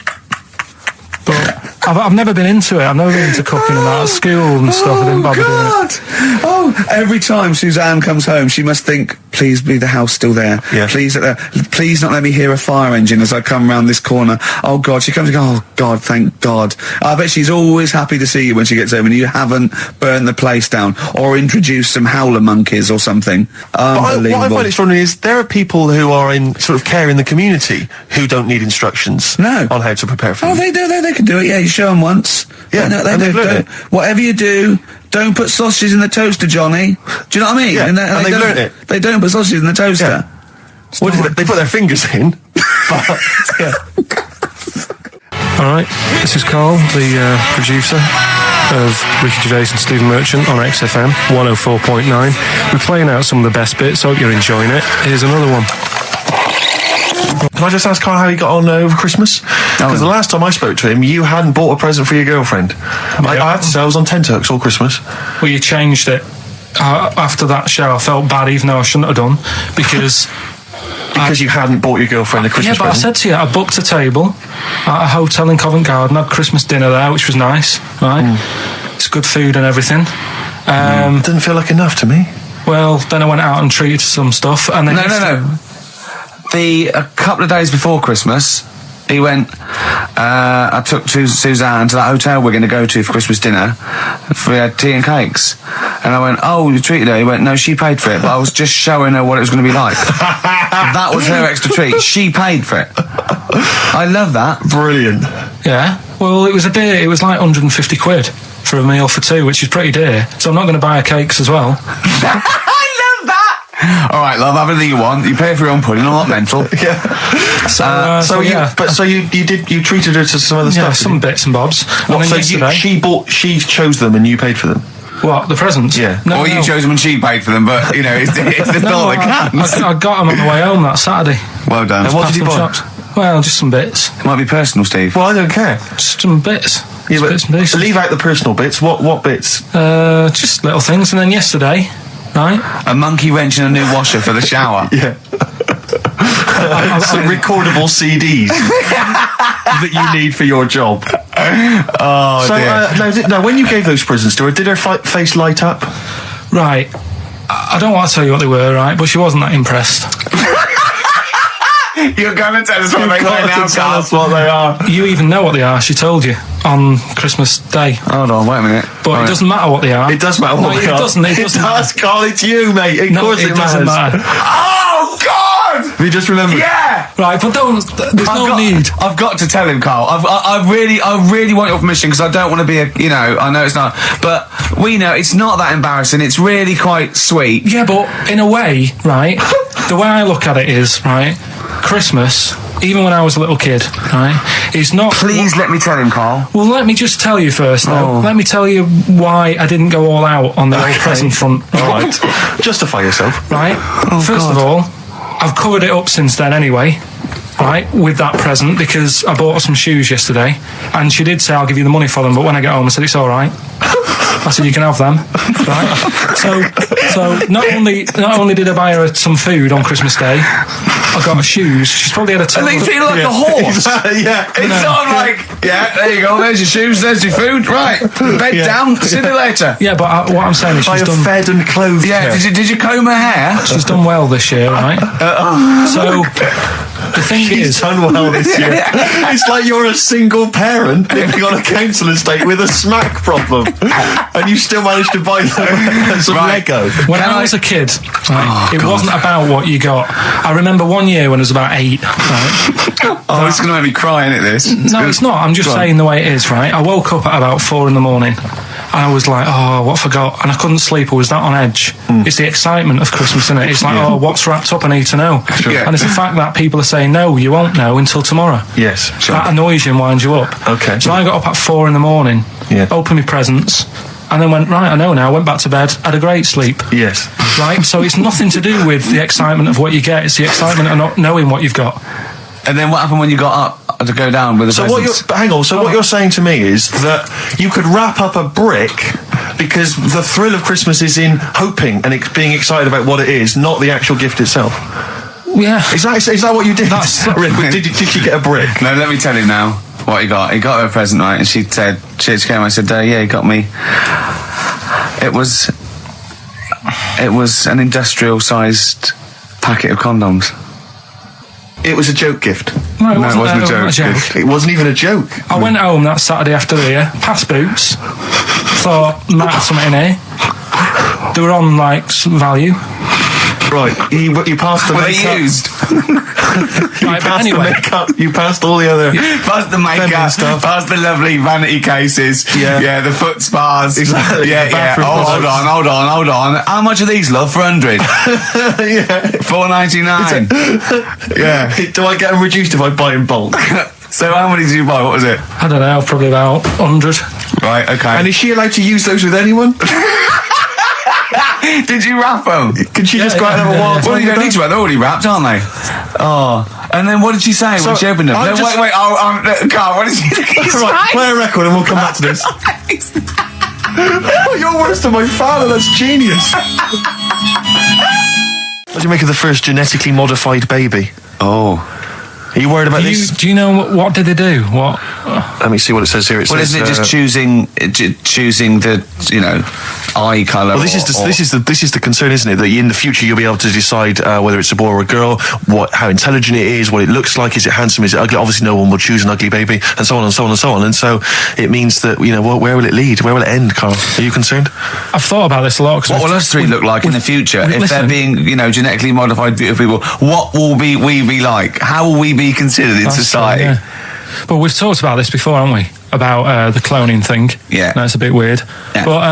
But I've never been into it. I've never been into cooking and that. At school and stuff, I didn't bother doing it. Oh, every time Suzanne comes home, she must think, please be the house still there. Yeah. Please not let me hear a fire engine as I come round this corner. Oh, God. She comes and goes, oh, God, thank God. I bet she's always happy to see you when she gets home and you haven't burned the place down or introduced some howler monkeys or something. Unbelievable. What I find extraordinary is there are people who are in sort of care in the community who don't need instructions on how to prepare food. Oh, they do. They can do it. Yeah, you show them once. Yeah, they do. Whatever you do, don't put sausages in the toaster, Johnny. Do you know what I mean? Yeah, and they've learnt it. They don't put sausages in the toaster. Yeah. Well, they put their fingers in. But, yeah. All right, this is Karl, the producer of Ricky Gervais and Stephen Merchant on XFM 104.9. We're playing out some of the best bits. Hope you're enjoying it. Here's another one. Can I just ask Karl how he got on over Christmas? Because the last time I spoke to him, you hadn't bought a present for your girlfriend. I have to say, I was on tenterhooks all Christmas. Well, you changed it. After that show, I felt bad, even though I shouldn't have done, because... Because you hadn't bought your girlfriend a Christmas present? Yeah, but I said to you, I booked a table at a hotel in Covent Garden, had Christmas dinner there, which was nice, right? It's good food and everything. Didn't feel like enough to me. Well, then I went out and treated some stuff, and then... No. A couple of days before Christmas, he went, I took Suzanne to that hotel we're going to go to for Christmas dinner. We had tea and cakes. And I went, oh, you treated her? He went, no, she paid for it, but I was just showing her what it was going to be like. That was her extra treat. She paid for it. I love that. Brilliant. Yeah. Well, it was it was like 150 quid for a meal for two, which is pretty dear. So I'm not going to buy her cakes as well. All right, love, have anything you want. You pay for your own pudding, I'm not mental. Yeah. So you treated her to some other stuff? Yeah, some bits and bobs. She chose them and you paid for them? What, the presents? Yeah. No, you chose them and she paid for them, but, you know, it's the thought that counts. I got them on the way home that Saturday. Well done. And what did you buy? Well, just some bits. It might be personal, Steve. Well, I don't care. Just some bits. Yeah, but bits and pieces. Leave out the personal bits. What bits? Just little things. And then yesterday, right? A monkey wrench and a new washer for the shower. Yeah. Some recordable CDs that you need for your job. Oh, dear. Now, when you gave those presents to her, did her face light up? Right. I don't want to tell you what they were, right? But she wasn't that impressed. You're going to tell us what they are now, tell us what they are. You even know what they are. She told you on Christmas Day. Hold on, wait a minute. But it doesn't matter what they are. It does matter what they are. It doesn't. It does, Karl. It's you, mate. Of course it doesn't matter. Oh, God! Have you just remembered? Yeah! Right, but there's no need. I've got to tell him, Karl. I really want your permission because I don't want to be I know it's not, but we know it's not that embarrassing. It's really quite sweet. Yeah, but in a way, right, the way I look at it is, right, Christmas, even when I was a little kid, right, is not... Please let me tell him, Karl. Well, let me just tell you first, though. Let me tell you why I didn't go all out on the old present front. All right. Justify yourself. Right? First of all, I've covered it up since then anyway, right, with that present, because I bought her some shoes yesterday, and she did say, I'll give you the money for them, but when I get home, I said, it's all right. I said, you can have them, right? So not only did I buy her some food on Christmas Day, I got her shoes. She's probably had a tail. And they feel like a horse. Yeah. It's sort of like, there you go, there's your shoes, there's your food, right. Bed down, see you later. Yeah, but what I'm saying is she's done... fed and clothed. Yeah, did you comb her hair? She's done well this year, right? So... The thing She's done well this year. It's like you're a single parent living on a council estate with a smack problem, and you still managed to buy them some Lego. When I was a kid, it wasn't about what you got. I remember one year when I was about 8. Right? It's going to make me cry, isn't it, this? No, it's not. I'm just saying the way it is, right? I woke up at about 4 a.m. and I was like, what have I got? And I couldn't sleep. I was that on edge. It's the excitement of Christmas, isn't it? It's like, what's wrapped up? I need to know. Yeah. And it's the fact that people are say, no, you won't know until tomorrow. Yes, sure. That annoys you and winds you up. Okay. So I got up at 4 a.m, opened my presents, and then went, right, I know now, went back to bed, had a great sleep. Yes. Right? So it's nothing to do with the excitement of what you get, it's the excitement of not knowing what you've got. And then what happened when you got up to go down with the presents? What you're saying to me is that you could wrap up a brick because the thrill of Christmas is in hoping and being excited about what it is, not the actual gift itself. Yeah. Is that what you did? Did you get a brick? No, let me tell you now what he got. He got her a present, right? And she said, she came and said, yeah, he got me. It was an industrial-sized packet of condoms. It was a joke gift. No, it wasn't a joke. It wasn't even a joke. I went home that Saturday after the year, past Boots, thought, might have something in here. They were on, like, some value. Right, you passed the Were makeup. they used? Right, but anyway. You passed all the other... Past the makeup, stuff. past the lovely vanity cases. Yeah. The foot spas. Exactly. Yeah. Oh, hold on. How much are these, love, for 100? Yeah. $4.99. Yeah. Do I get them reduced if I buy in bulk? So how many did you buy? What was it? I don't know, probably about 100. Right, okay. And is she allowed to use those with anyone? Did you wrap them? Could she just go out and have a wild time? Well, you don't need to wrap. They're already wrapped, aren't they? Oh. And then what did she say when she opened them? Carl, what did she say? Right, play a record and we'll come back to this. You're worse than my father, that's genius. What do you make of the first genetically modified baby? Oh. Are you worried about this? Do you know what did they do? What? Let me see what it says here. Isn't it just choosing the eye colour? Well, this is the concern, isn't it? That in the future you'll be able to decide whether it's a boy or a girl, how intelligent it is, what it looks like, is it handsome, is it ugly? Obviously, no one will choose an ugly baby, and so on and so on and so on. And so it means that where will it lead? Where will it end, Carl? Are you concerned? I've thought about this a lot. What will us three look like in the future if they're being genetically modified beautiful people? What will we be like? How will we be considered in society? True, yeah. But we've talked about this before, haven't we? About the cloning thing. Yeah. That's a bit weird. Yeah. But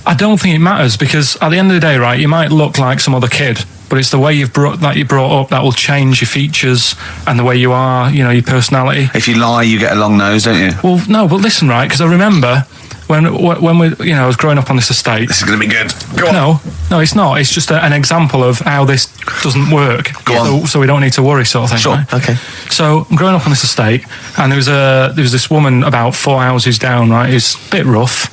I don't think it matters, because at the end of the day, right, you might look like some other kid, but it's the way you're brought up that will change your features and the way you are, your personality. If you lie, you get a long nose, don't you? Well, no, but listen, right, because I remember when we, I was growing up on this estate. This is going to be good. Go on. No, it's not. It's just an example of how this doesn't work. Go on. So we don't need to worry, sort of thing. Sure. Right? Okay. So I'm growing up on this estate, and there was this woman about 4 houses down, right, who's a bit rough.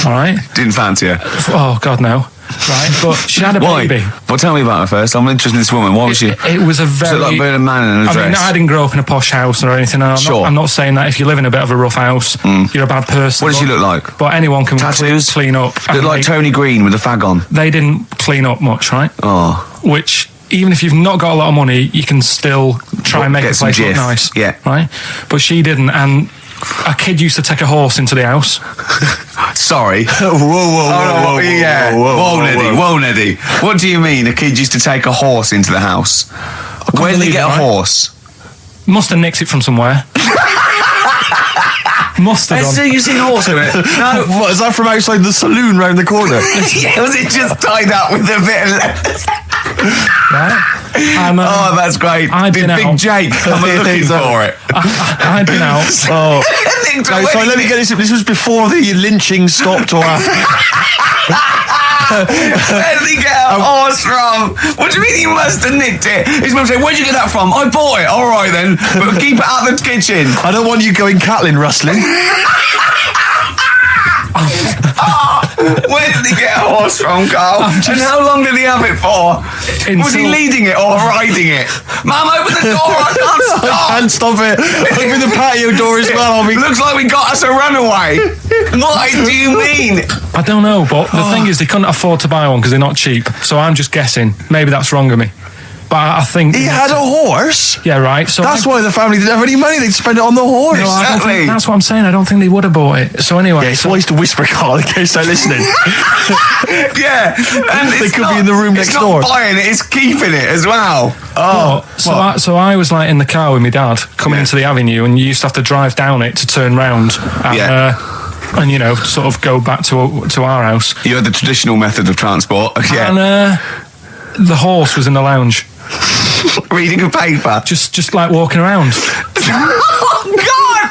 All right. Didn't fancy her. Oh God, no. Right, but she had a baby. Well, tell me about her first. I'm interested in this woman. What was she? It was a very... Was it like being a man in a dress? I mean, I didn't grow up in a posh house or anything. I'm not saying that if you live in a bit of a rough house, you're a bad person. What did she look like? But anyone can Tattoos? clean up. Looked like Tony Green with a fag on. They didn't clean up much, right? Oh. Which, even if you've not got a lot of money, you can still try and make the place look nice. Yeah. Right? But she didn't, and a kid used to take a horse into the house. Sorry. Whoa, Neddy. What do you mean a kid used to take a horse into the house? Where did he get a horse? Must have nicked it from somewhere. Must have done. You seen a horse in it? No. What, is that from outside the saloon round the corner? Yeah, was it just tied up with a bit of leather? Right? Oh, that's great. Big Jake, I'm looking for it. I'd been out. Oh. No, sorry, let me get this. This was before the lynching stopped or after. Where did he get a horse from? What do you mean he must have nicked it? His mum said, where'd you get that from? I bought it. All right then, but keep it out of the kitchen. I don't want you going Catlin rustling. Where did he get a horse from, Carl? And how long did he have it for? Was he leading it or riding it? Mum, open the door, I can't stop. I can't stop it. Open the patio door as well. Looks like we got us a runaway. What do you mean? I don't know, but the thing is, they couldn't afford to buy one because they're not cheap. So I'm just guessing. Maybe that's wrong of me. But I think... He had a horse? Yeah, right. So that's why the family didn't have any money. They'd spend it on the horse. No, I don't think, that's what I'm saying. I don't think they would have bought it. So anyway... Yeah, it's wise to whisper, Carl, in case they're listening. Yeah. And they could be in the room next door. It's not buying it, it's keeping it as well. Oh. So I was like in the car with my dad coming into the avenue, and you used to have to drive down it to turn round. And, and sort of go back to our house. You had the traditional method of transport. Yeah. And the horse was in the lounge. Reading a paper. Just like walking around. Oh God!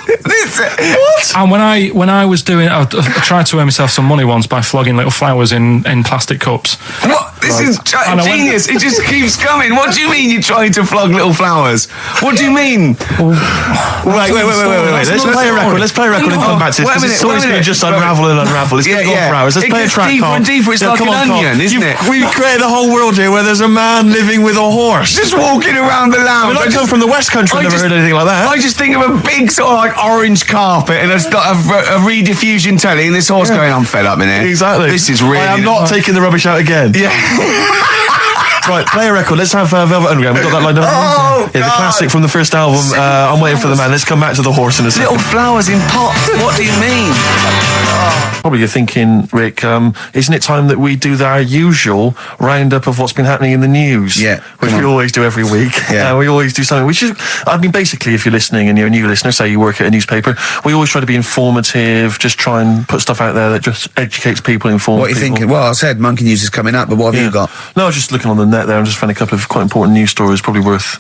What? And when I was doing, I tried to earn myself some money once by flogging little flowers in plastic cups. What? This is genius. It just keeps coming. What do you mean you're trying to flog little flowers? What do you mean? Wait. Let's play a record. Let's play a record and come back to this. This story's going to just unravel and unravel. It's going to go on for hours. Let's play a track, deeper Carl. and deeper. It's like an onion, isn't it? We've created a whole world here where there's a man living with a horse. Just walking around the lounge. I come from the West Country. I've never heard anything like that. I just think of a big sort of like orange carpet and a rediffusion telly and this horse going, I'm fed up in here. Exactly. This is really... I am not taking the rubbish out again. Yeah. Right, play a record. Let's have Velvet Underground. We've got that lined up. Oh, yeah, the classic from the first album. I'm waiting for the man. Let's come back to the horse in a second. Little flowers in pots. What do you mean? Probably you're thinking, Rick, isn't it time that we do our usual roundup of what's been happening in the news? Yeah. Which we always do every week. Yeah. We always do something, which is, I mean, basically, if you're listening and you're a new listener, say you work at a newspaper, we always try to be informative, just try and put stuff out there that just educates people, informs people. What are you thinking? Well, I said Monkey News is coming up, but what have you got? No, I was just looking on the net there and just found a couple of quite important news stories, probably worth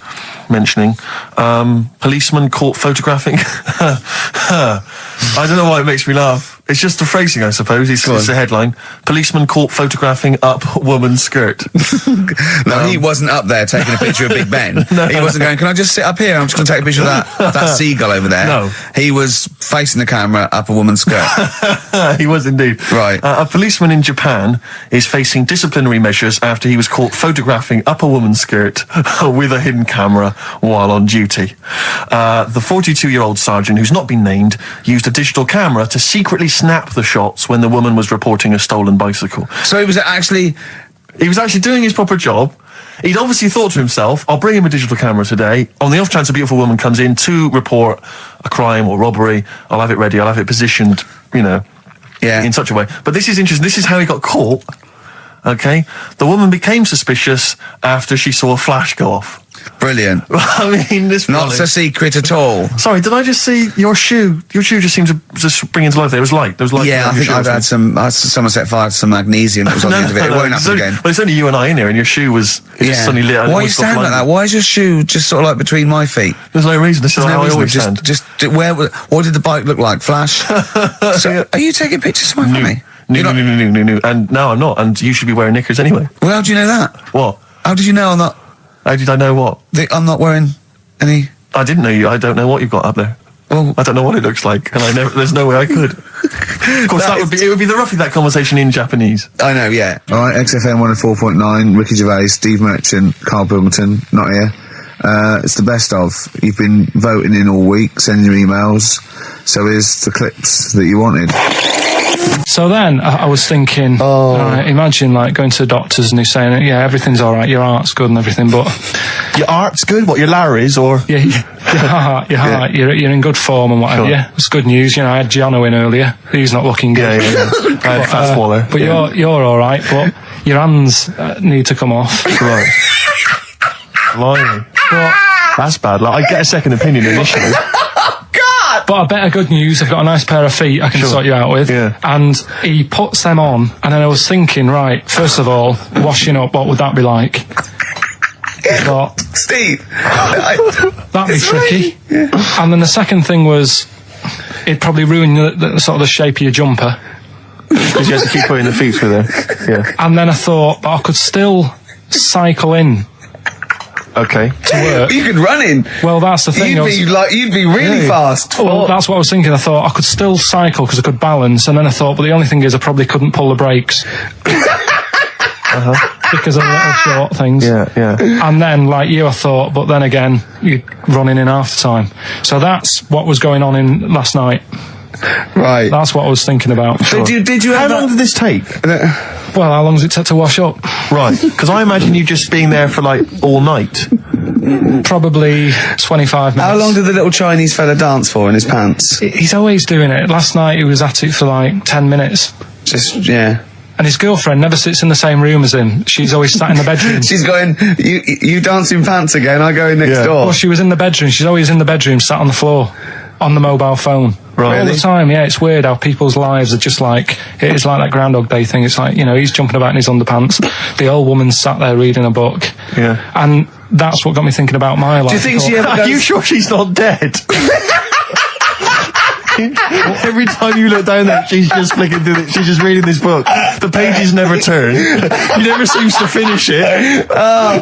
mentioning. Policeman caught photographing. I don't know why it makes me laugh. It's just the phrasing, I suppose. It's the headline. Policeman caught photographing up woman's skirt. No, he wasn't up there taking a picture of Big Ben. He wasn't going, can I just sit up here? I'm just going to take a picture of that seagull over there. No. He was facing the camera up a woman's skirt. He was indeed. Right. A policeman in Japan is facing disciplinary measures after he was caught photographing up a woman's skirt with a hidden camera while on duty. The 42-year-old sergeant, who's not been named, used a digital camera to secretly snap the shots when the woman was reporting a stolen bicycle. So he was actually doing his proper job. He'd obviously thought to himself, I'll bring him a digital camera today. On the off chance a beautiful woman comes in to report a crime or robbery, I'll have it ready, I'll have it positioned, in such a way. But this is interesting. This is how he got caught. Okay? The woman became suspicious after she saw a flash go off. Brilliant. I mean, this not so secret at all. Sorry, did I just see your shoe? Your shoe just seemed to just bring into life. There was light. There was light. Yeah, I think I've had someone set fire to some magnesium that was on the end of it. It won't happen again. Well, it's only you and I in here, and your shoe was suddenly lit. Why are you standing like that? Why is your shoe just sort of like between my feet? There's no reason. This is how I always stand. What did the bike look like? Flash? So, are you taking pictures of my family? No. And no, I'm not. And you should be wearing knickers anyway. Well, how do you know that? What? How did you know I'm not? How did I know what? I'm not wearing any... I didn't know you. I don't know what you've got up there. Well, I don't know what it looks like, and there's no way I could. Of course, it would be roughly that conversation in Japanese. I know, yeah. All right, XFM 104.9, Ricky Gervais, Steve Merchant, Karl Pilkington, not here. It's the best of. You've been voting in all week, sending your emails, so here's the clips that you wanted. So then I was thinking, imagine like going to the doctors and he's saying, yeah, everything's all right, your heart's good and everything, but... Your heart's good? What, your Larry's or...? Yeah, your heart, you're in good form and whatever. Sure. Yeah, it's good news. I had Giano in earlier. He's not looking good. Yeah. I had Fat Swaller. But you're all right, but your hands need to come off. Right. Blimey. That's bad. Like, I get a second opinion initially. But I better good news, I've got a nice pair of feet I can sort you out with. Yeah. And he puts them on, and then I was thinking, right, first of all, washing up, what would that be like? Thought, Steve! That'd be tricky. Yeah. And then the second thing was, it'd probably ruin the sort of the shape of your jumper. Because you have to keep putting the feet through there. Yeah. And then I thought, but I could still cycle in. Okay. To work. You could run in. Well, that's the thing. You'd be really fast. Well, that's what I was thinking. I thought I could still cycle because I could balance, and then I thought, but the only thing is I probably couldn't pull the brakes. Because of the little short things. Yeah. And then, like you, I thought, but then again, you'd run in half the time. So that's what was going on in last night. Right. That's what I was thinking about. Sure. Did you? How long did this take? Well, how long does it take to wash up? Right, because I imagine you just being there for like all night. Probably 25 minutes. How long did the little Chinese fella dance for in his pants? He's always doing it. Last night he was at it for like 10 minutes. Yeah. And his girlfriend never sits in the same room as him. She's always sat in the bedroom. She's going, you dance in pants again, I go in next door. Well, she was in the bedroom. She's always in the bedroom, sat on the floor, on the mobile phone. Right. All the time, yeah. It's weird how people's lives are just like, it is like that Groundhog Day thing. It's like, he's jumping about in his underpants. The old woman's sat there reading a book. Yeah. And that's what got me thinking about my life. Do you think she ever Are you sure she's not dead? Every time you look down there, she's just flicking through she's just reading this book. The pages never turn. She never seems to finish it.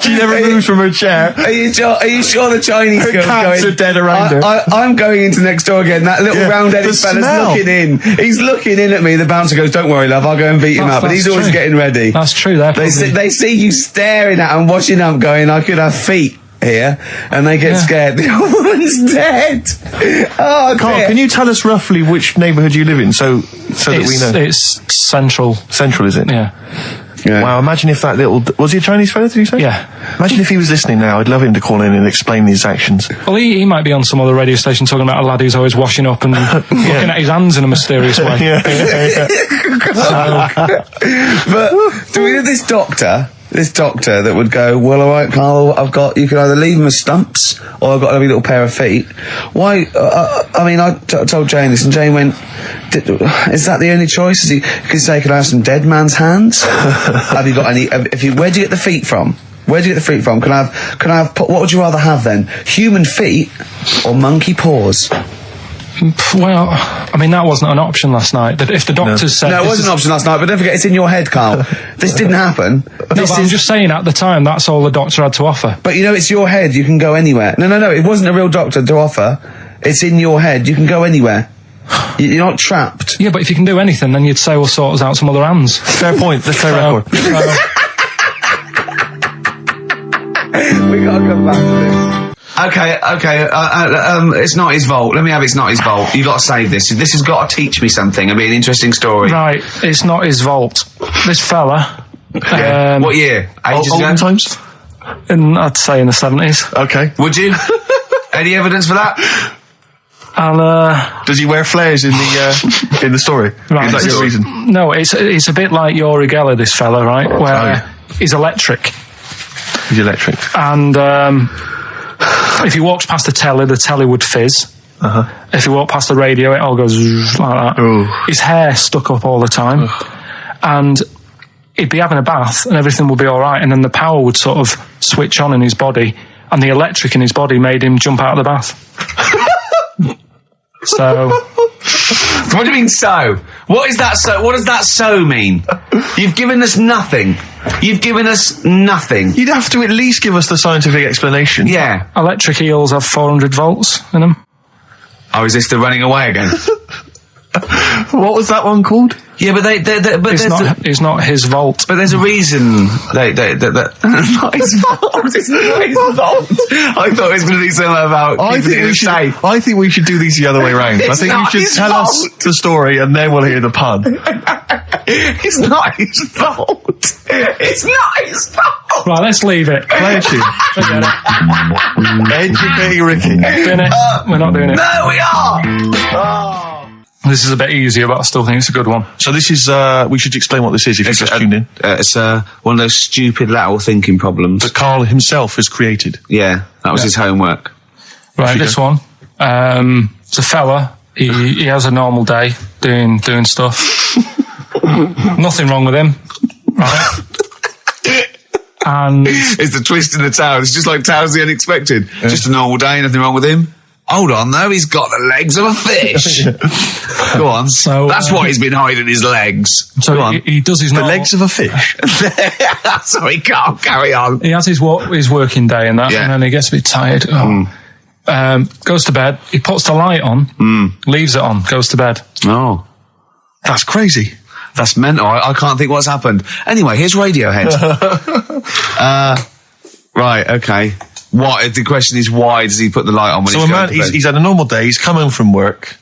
She never moves from her chair. Are you sure the Chinese Her girl's cats going? are dead around her. I'm going into next door again. That little round-headed fella's looking in. He's looking in at me. The bouncer goes, "Don't worry, love. I'll go and beat him up." And he's always getting ready. That's true. They see you staring at him, watching him, going, "I could have feet here," and they get scared. The old woman's dead. Oh, Carl, can you tell us roughly which neighbourhood you live in, so that we know? It's central. Central, is it? Yeah. Wow, imagine if that little... Was he a Chinese fella, did you say? Yeah. Imagine if he was listening now. I'd love him to call in and explain his actions. Well, he might be on some other radio station talking about a lad who's always washing up and looking at his hands in a mysterious way. But do we have this doctor that would go, "Well, all right, Carl, you can either leave them as stumps or I've got a lovely little pair of feet." Why? I told Jane this, and Jane went, "Is that the only choice?" He could say, "Can I have some dead man's hands?" Have you got any? Where do you get the feet from? Where do you get the feet from? Can I have? What would you rather have then? Human feet or monkey paws? Well, I mean, that wasn't an option last night. If the doctors said... No, it wasn't an option last night, but don't forget, it's in your head, Carl. This didn't happen. I'm just saying, at the time, that's all the doctor had to offer. But it's your head, you can go anywhere. No, it wasn't a real doctor to offer. It's in your head, you can go anywhere. You're not trapped. Yeah, but if you can do anything, then you'd say, "We'll sort us out some other hands." Fair point, let's play record. We gotta come back to this. Okay, it's not his fault. Let me have It's Not His Fault. You gotta save this. This has got to teach me something. It'll be an interesting story. Right, it's not his fault. This fella... what year? Ages ago? Olden times? I'd say in the 70s. Okay. Would you? Any evidence for that? And, does he wear flares in the story? Right, Is that your reason? No, it's a bit like Yuri Geller, this fella, right? Where he's electric. He's electric. And, if he walks past the telly would fizz. If he walked past the radio, it all goes like that. Ooh. His hair stuck up all the time. And he'd be having a bath and everything would be all right, and then the power would sort of switch on in his body, and the electric in his body made him jump out of the bath. So... What do you mean, so? What is that, so? What does that so mean? You've given us nothing. You've given us nothing. You'd have to at least give us the scientific explanation. Yeah. Electric eels have 400 volts in them. Oh, is this the running away again? What was that one called? Yeah, but It's not his vault. But there's a reason that not his fault. It's not his fault. I thought it was going to be something about keeping it safe. I think we should do these the other way round. I think you should tell us the story and then we'll hear the pun. It's not his fault. It's not his fault. Right, let's leave it. Play a tune. Forget it. Educating Ricky. Doing it. We're not doing it. No, we are. Oh. This is a bit easier, but I still think it's a good one. So this is, we should explain what this is if you just tuned in. It's one of those stupid lateral thinking problems that Carl himself has created. Yeah, that was his homework. Right, this one. It's a fella. He has a normal day doing stuff. Nothing wrong with him. Right. And it's the twist in the tale. It's just like Tales the Unexpected. Yeah. Just a normal day, nothing wrong with him. Hold on, though, he's got the legs of a fish. Go on. So that's why he's been hiding his legs. So go on. He does his the legs of a fish. Sorry, can't carry on. He has his working day and that, and then he gets a bit tired. Goes to bed. He puts the light on, leaves it on, goes to bed. Oh, that's crazy. That's mental. I can't think what's happened. Anyway, here's Radiohead. Right, okay. What? The question is, why does he put the light on when he's going to bed? He's had a normal day, he's come home from work.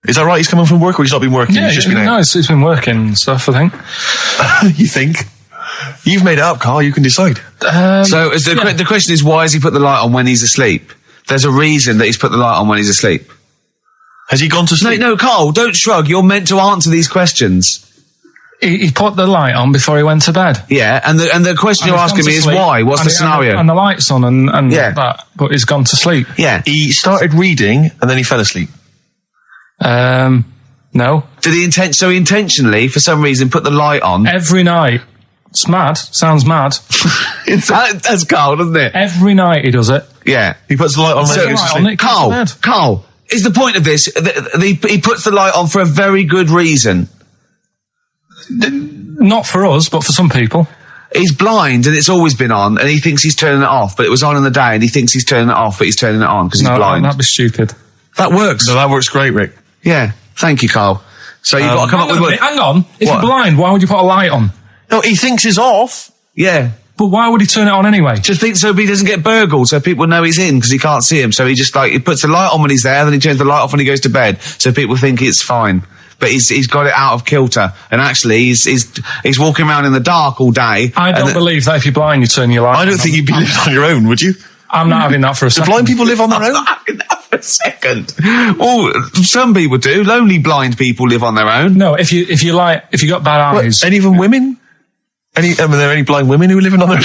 Is that right? He's come home from work, or he's not been working? Yeah, he's just been out? No, he's been working and stuff, I think. You think? You've made it up, Carl, you can decide. So the question is, why has he put the light on when he's asleep? There's a reason that he's put the light on when he's asleep. Has he gone to sleep? No, Carl, don't shrug. You're meant to answer these questions. He put the light on before he went to bed. Yeah, and the question you're asking me is why? What's the scenario? And the light's on and that, but he's gone to sleep. Yeah. He started reading and then he fell asleep. No. Did he intentionally, for some reason, put the light on? Every night, It's mad. Sounds mad. That's Carl, doesn't it? Every night he does it. Yeah. He puts the light on. Carl, is the point of this, he puts the light on for a very good reason. Not for us, but for some people. He's blind and it's always been on and he thinks he's turning it off, but it was on in the day and he thinks he's turning it off, but he's turning it on because he's blind. No, that'd be stupid. That works. No, that works great, Rick. Yeah. Thank you, Carl. So you've got to come up with... Hang on. If you're blind, why would you put a light on? No, he thinks it's off. Yeah. But why would he turn it on anyway? Just think so he doesn't get burgled, so people know he's in because he can't see him. So he just he puts the light on when he's there, then he turns the light off when he goes to bed, so people think it's fine. But he's got it out of kilter, and actually he's walking around in the dark all day. I don't believe that if you're blind, you turn your light on. I don't think you'd be living on your own, would you? I'm not having that for a second. Do blind people live on their own? I'm not having that for a second. Well, some people do. Lonely blind people live on their own. No, if you got bad eyes. Any even women? Are there any blind women who are living on their own?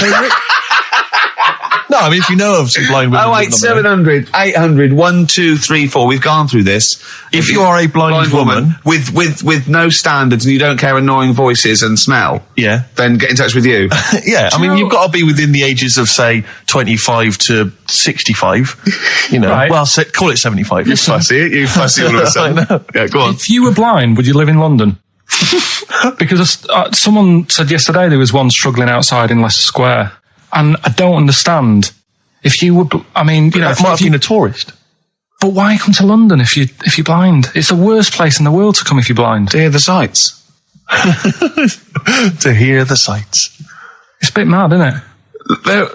No, I mean, if you know of some blind women. 08700 800 1234. We've gone through this. If you are a blind woman with no standards and you don't care annoying voices and smell, then get in touch with you. Yeah, I mean, you've got to be within the ages of, say, 25 to 65. You know, right. Well, call it 75. You fussy all of a sudden. I know. Yeah, go on. If you were blind, would you live in London? Because someone said yesterday there was one struggling outside in Leicester Square. And I don't understand. If you would, I mean, you know, that might have been a tourist. But why come to London if you're blind? It's the worst place in the world to come if you're blind. To hear the sights. To hear the sights. It's a bit mad, isn't it? They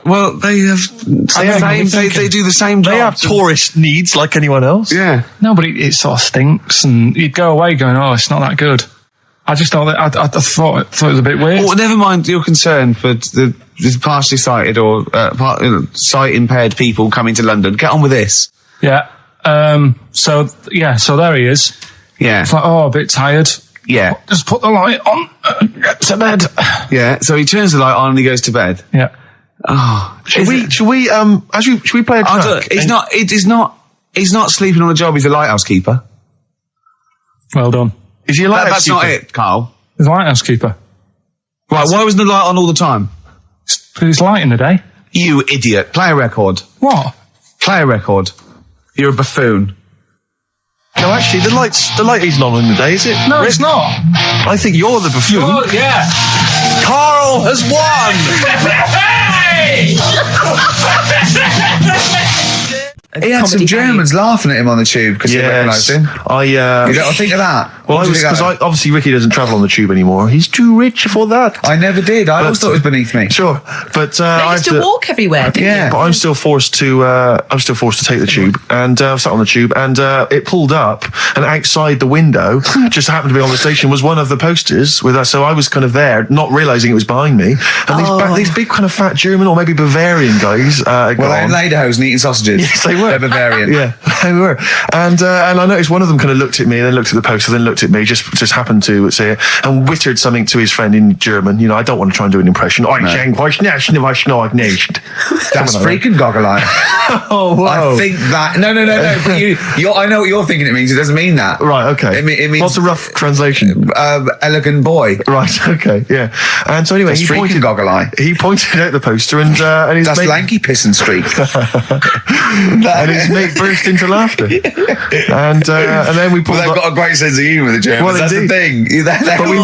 do the same job. They have tourist needs like anyone else. Yeah. No, but it sort of stinks, and you'd go away going, "Oh, it's not that good." I just thought that I thought it was a bit weird. Well, never mind your concern for the partially sighted or sight impaired people coming to London. Get on with this. Yeah. So there he is. Yeah. It's like, a bit tired. Yeah. Just put the light on. Get to bed. Yeah. So he turns the light on and he goes to bed. Yeah. Oh. Should we play a track? He's not sleeping on the job. He's a lighthouse keeper. Well done. Is he a lighthouse That's keeper? not it, Carl. He's a lighthouse keeper. Right, why wasn't the light on all the time? Because it's light in the day. You idiot. Play a record. What? Play a record. You're a buffoon. No, actually, the light isn't on in the day, is it? No, it's not. I think you're the buffoon. Oh, yeah. Carl has won! He had some Germans laughing at him on the tube because they recognised him. You don't think of that. Well, because obviously Ricky doesn't travel on the tube anymore. He's too rich for that. I never did. I always thought it was beneath me. Sure, but I used to walk everywhere. Didn't you? But I'm still forced to take the tube, and I sat on the tube, and it pulled up, and outside the window, just happened to be on the station, was one of the posters with us. So I was kind of there, not realising it was behind me, and these big kind of fat German or maybe Bavarian guys. Well, they in lederhosen eating sausages. Yes, they were. They're Bavarian. Yeah, they were. And I noticed one of them kind of looked at me, then looked at the poster, then looked at me, just happened to say it, and wittered something to his friend in German. You know, I don't want to try and do an impression. That's freaking goggle-eye. Oh, wow. I think that... No. But I know what you're thinking it means. It doesn't mean that. Right, okay. It means... What's a rough translation? Elegant boy. Right, okay, yeah. And so anyway, That's freaking goggle-eye. He pointed out the poster and his That's mate... lanky piss and streak. And his mate burst into laughter. And then we pulled they've got a great sense of humour, the Germans. Well, that's the thing. But we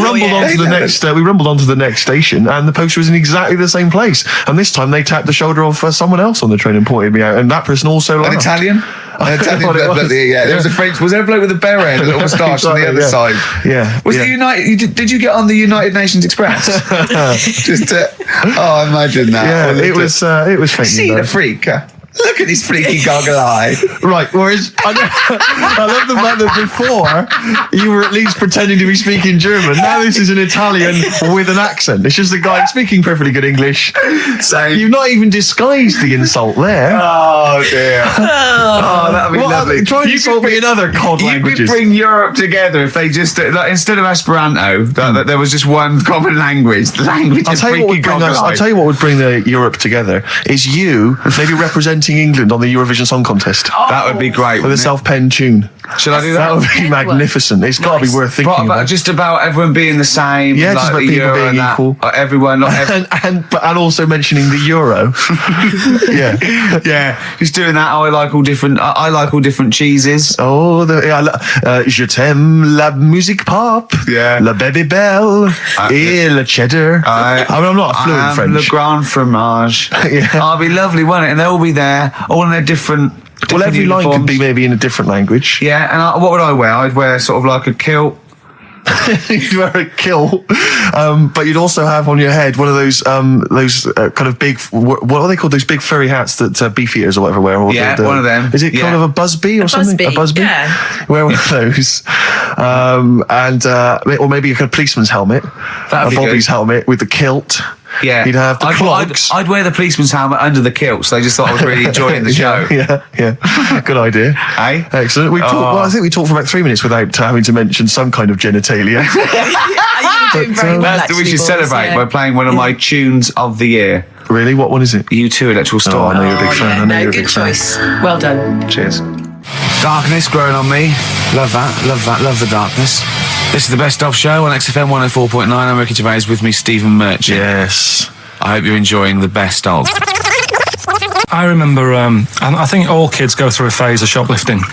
rumbled onto the next station, and the poster was in exactly the same place. And this time they tapped the shoulder of someone else on the train and pointed me out, and that person also laughed. An Italian? There was a French. Was there a bloke with a beret and a little moustache on the other side? Yeah. Was it United? Did you get on the United Nations Express? Imagine that. Yeah, it was fake. See the freak. Look at his freaky goggle eye. Right, whereas I love the fact that before you were at least pretending to be speaking German. Now this is an Italian with an accent. It's just a guy speaking perfectly good English. Same. You've not even disguised the insult there. Oh dear. That'd be lovely. Try and insult me in other cod languages. You could bring Europe together if they just instead of Esperanto, that there was just one common language. The language of freaky goggle eye. I'll tell you what would bring the Europe together is you maybe representing England on the Eurovision Song Contest. That would be great. With a self-penned tune. Should I do that? That would be magnificent. It's got to be worth thinking about. Just about everyone being the same. Yeah, just about people being equal. Everyone, not and also mentioning the euro. yeah. Just doing that. I like all different cheeses. Oh, je t'aime la musique pop. Yeah. La baby belle. Et le cheddar. I'm not a fluent French. Le grand fromage. Yeah. Oh, it'd be lovely, wouldn't it? And they'll all be there, all in their different. Well, every line could be maybe in a different language. Yeah, and what would I wear? I'd wear sort of like a kilt. You'd wear a kilt, but you'd also have on your head one of those kind of big, what are they called? Those big furry hats that beefeaters or whatever wear. Or one of them. Is it kind of a busby or something? A busby? Yeah. Wear one of those, or maybe a kind of policeman's helmet, That'd be Bobby's good. helmet with the kilt. Yeah, you'd have the clogs. I'd wear the policeman's helmet under the kilt, so they just thought I was really enjoying the show. Yeah. Good idea. Hey? Excellent. I think we talked for about 3 minutes without having to mention some kind of genitalia. We should celebrate by playing one of my tunes of the year. Really? What one is it? U2 Electrical Storm. I know you're a big fan. I know you're a big choice. Well done. Cheers. Darkness growing on me. Love that. Love the darkness. This is the Best Of Show on XFM 104.9. I'm Ricky Gervais, with me Stephen Merchant. Yes. I hope you're enjoying the Best Of. I remember, I think all kids go through a phase of shoplifting.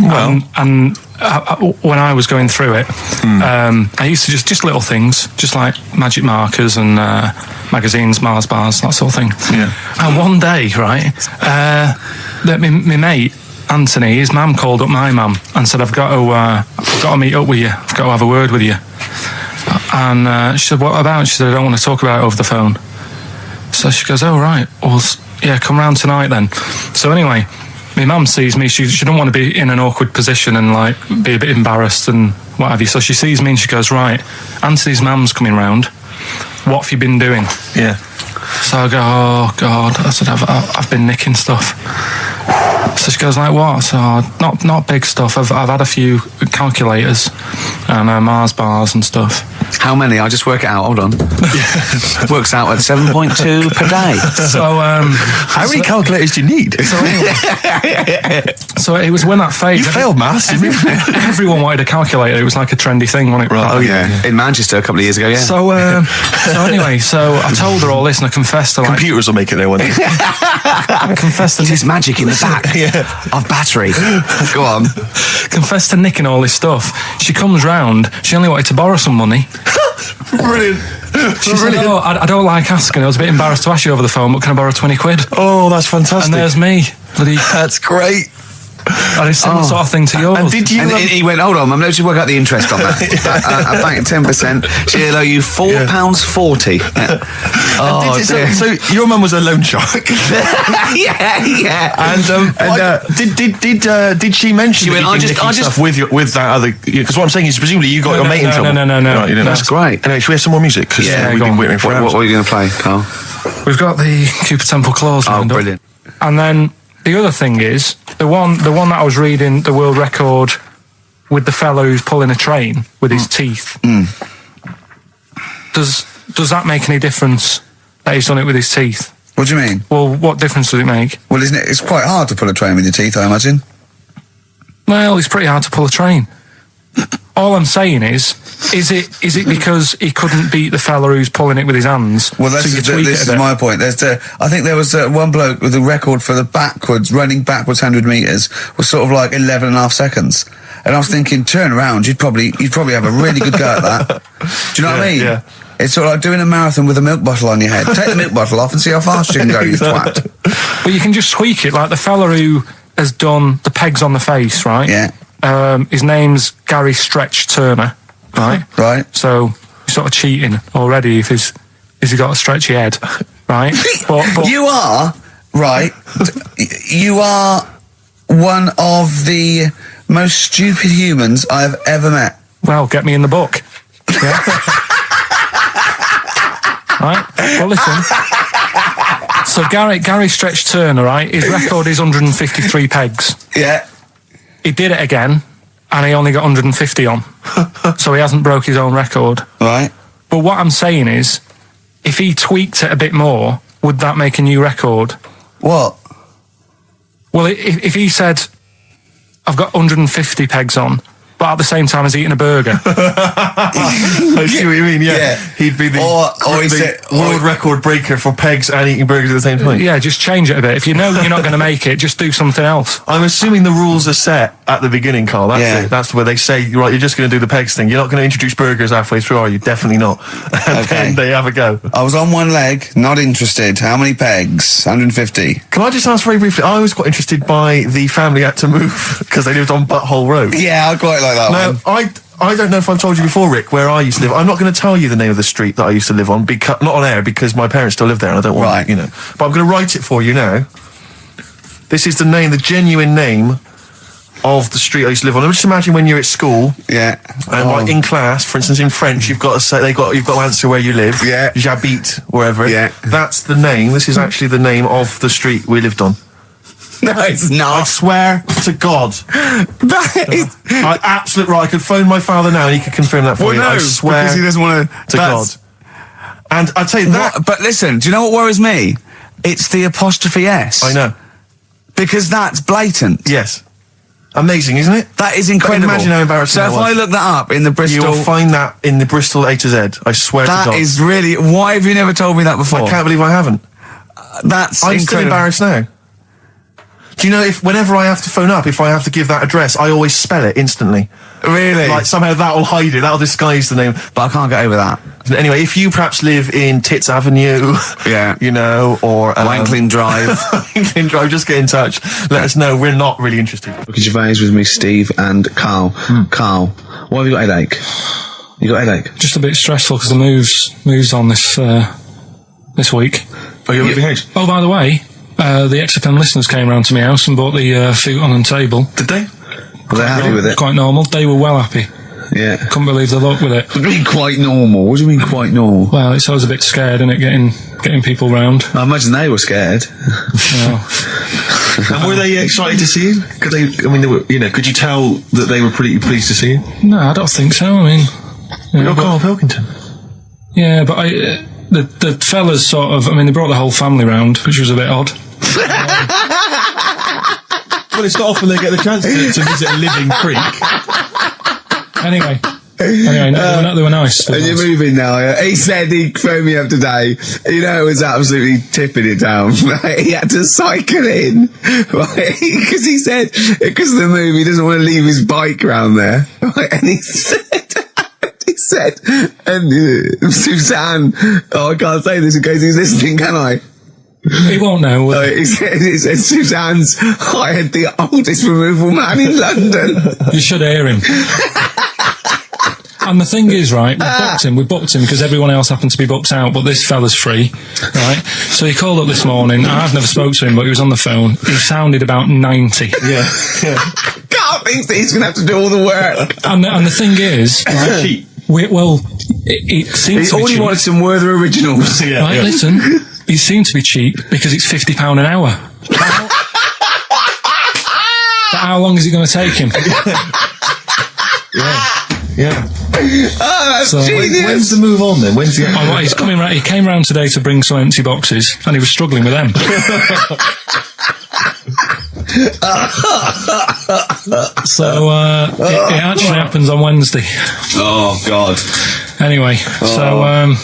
Well. And when I was going through it, I used to just little things, just like magic markers and magazines, Mars bars, that sort of thing. Yeah. And one day, right, my mate, Anthony, his mum called up my mum and said, I've got to meet up with you. I've got to have a word with you. And she said, what about? She said, I don't want to talk about it over the phone. So she goes, oh, right. Well, yeah, come round tonight then. So anyway, my mum sees me. She don't want to be in an awkward position and like be a bit embarrassed and what have you. So she sees me and she goes, right, Anthony's mum's coming round. What have you been doing? Yeah. So I go, oh God. I said, I've been nicking stuff. So she goes, like what? So not big stuff. I've had a few calculators and Mars bars and stuff. How many? I'll just work it out. Hold on. Works out at 7.2 per day. So how many calculators do you need? So it was when that phase. You failed maths. Everyone wanted a calculator. It was like a trendy thing, wasn't it? Right. Oh yeah. In Manchester a couple of years ago. Yeah. So anyway, so I told her all this and I confessed to computers will make it there one day. I confessed to there's magic in the back of battery. Go on. Confessed to nicking all this stuff. She comes round. She only wanted to borrow some money. Brilliant. She said, oh, I don't like asking. I was a bit embarrassed to ask you over the phone, but can I borrow 20 quid? Oh, that's fantastic. And there's me. That's great. And it's similar sort of thing to yours. And did you? And he went, hold on, I'm going to work out the interest on that. I bank 10%. She'll owe you £4.40. So your mum was a loan shark. yeah. And did she mention? She went, I just with that other. Because what I'm saying is, presumably you got your mate in trouble. No. Right, you didn't. That's great. Anyway, should we have some more music? Because we've been waiting for hours. What are you going to play, Carl? We've got the Cooper Temple Claws. Oh, brilliant. And then the other thing is the one that I was reading, the world record with the fellow who's pulling a train with his teeth. Does that make any difference that he's done it with his teeth? What do you mean? Well, what difference does it make? Well, isn't it? It's quite hard to pull a train with your teeth, I imagine. Well, it's pretty hard to pull a train. All I'm saying is it because he couldn't beat the fella who's pulling it with his hands? Well, this is my point. I think there was one bloke with a record for the running backwards 100 metres was sort of like 11 and a half seconds. And I was thinking, turn around, you'd probably have a really good go at that. Do you know what I mean? Yeah. It's sort of like doing a marathon with a milk bottle on your head. Take the milk bottle off and see how fast you can go, you twat. But you can just tweak it, like the fella who has done the pegs on the face, right? Yeah. His name's Gary Stretch Turner, right? Right. So you're sort of cheating already if he's got a stretchy head, right? But you are right. You are one of the most stupid humans I've ever met. Well, get me in the book. Yeah. Right. Well, listen. So Gary Stretch Turner, right? His record is 153 pegs. Yeah. He did it again, and he only got 150 on. So he hasn't broke his own record. Right. But what I'm saying is, if he tweaked it a bit more, would that make a new record? What? Well, if he said, I've got 150 pegs on, but at the same time as eating a burger. I see what you mean, yeah. He'd be the world record breaker for pegs and eating burgers at the same time. Yeah, just change it a bit. If you know you're not going to make it, just do something else. I'm assuming the rules are set at the beginning, Carl. That's it. That's where they say, right, you're just going to do the pegs thing. You're not going to introduce burgers halfway through, are you? Definitely not. And then they have a go. I was on one leg, not interested. How many pegs? 150. Can I just ask very briefly, I was quite interested by the family had to move because they lived on Butthole Road. Yeah, I quite like that one. I don't know if I've told you before, Rick, where I used to live. I'm not going to tell you the name of the street that I used to live on, not on air, because my parents still live there and I don't want, But I'm going to write it for you now. This is the genuine name of the street I used to live on. Just imagine when you're at school. Yeah. And like in class, for instance, in French, you've got to say, you've got to answer where you live. Yeah. J'habite, wherever. Yeah. That's the name. This is actually the name of the street we lived on. No, it's not. I swear to God. That is... Absolute right. I could phone my father now and he could confirm that for you. I swear because he doesn't want to God. And I'll tell you that... But listen, do you know what worries me? It's the apostrophe S. I know. Because that's blatant. Yes. Amazing, isn't it? That is incredible. But imagine how embarrassing that was. So if I look that up in the Bristol... You'll find that in the Bristol A to Z. I swear to God. That is really... Why have you never told me that before? I can't believe I haven't. That's I'm incredible. still embarrassed now. Do you know, whenever I have to phone up, if I have to give that address, I always spell it instantly. Really? Like, somehow that'll hide it, that'll disguise the name. But I can't get over that. Anyway, if you perhaps live in Tits Avenue, or... Wankling Drive. Wankling Drive, just get in touch. Let us know, we're not really interested. Look at Gervais with me, Steve and Carl. Carl, why have you got a headache? You got a headache? Just a bit stressful because the moves on this week. Oh, you're moving house? Oh, by the way... the XFM listeners came round to my house and bought the futon and table. Did they? Were they happy with it? Quite normal. They were well happy. Yeah. Couldn't believe the luck with it. What do you mean quite normal? What do you mean quite normal? Well, it's always a bit scared, isn't it, getting people round. I imagine they were scared. And were they excited to see you? Could they were, could you tell that they were pretty pleased to see you? No, I don't think so. I mean... You're Karl Pilkington. Yeah, but the fellas sort of... they brought the whole family round, which was a bit odd. Well, it's not often they get the chance to visit a living creek. Anyway, they were nice. And you're moving now, yeah? He said he'd phone me up today. It was absolutely tipping it down. Right? He had to cycle in, right? Because he said, because of the move, he doesn't want to leave his bike round there. Right? And he said, and Suzanne, I can't say this in case he's listening, can I? He won't know. He said Suzanne's hired the oldest removal man in London. You should hear him. And the thing is, right, we booked him because everyone else happened to be booked out, but this fella's free, right? So he called up this morning. I've never spoke to him, but he was on the phone. He sounded about 90. Yeah. Can't think that he's going to have to do all the work. And the thing is, right, it seems to be cheap. He wanted some Werther originals. Listen, he seemed to be cheap because it's £50 an hour. But how long is it going to take him? Yeah. Oh, that's genius. When's the move on then? When's the... he's coming round. He came round today to bring some empty boxes, and he was struggling with them. So it actually happens on Wednesday. Oh God. Anyway, so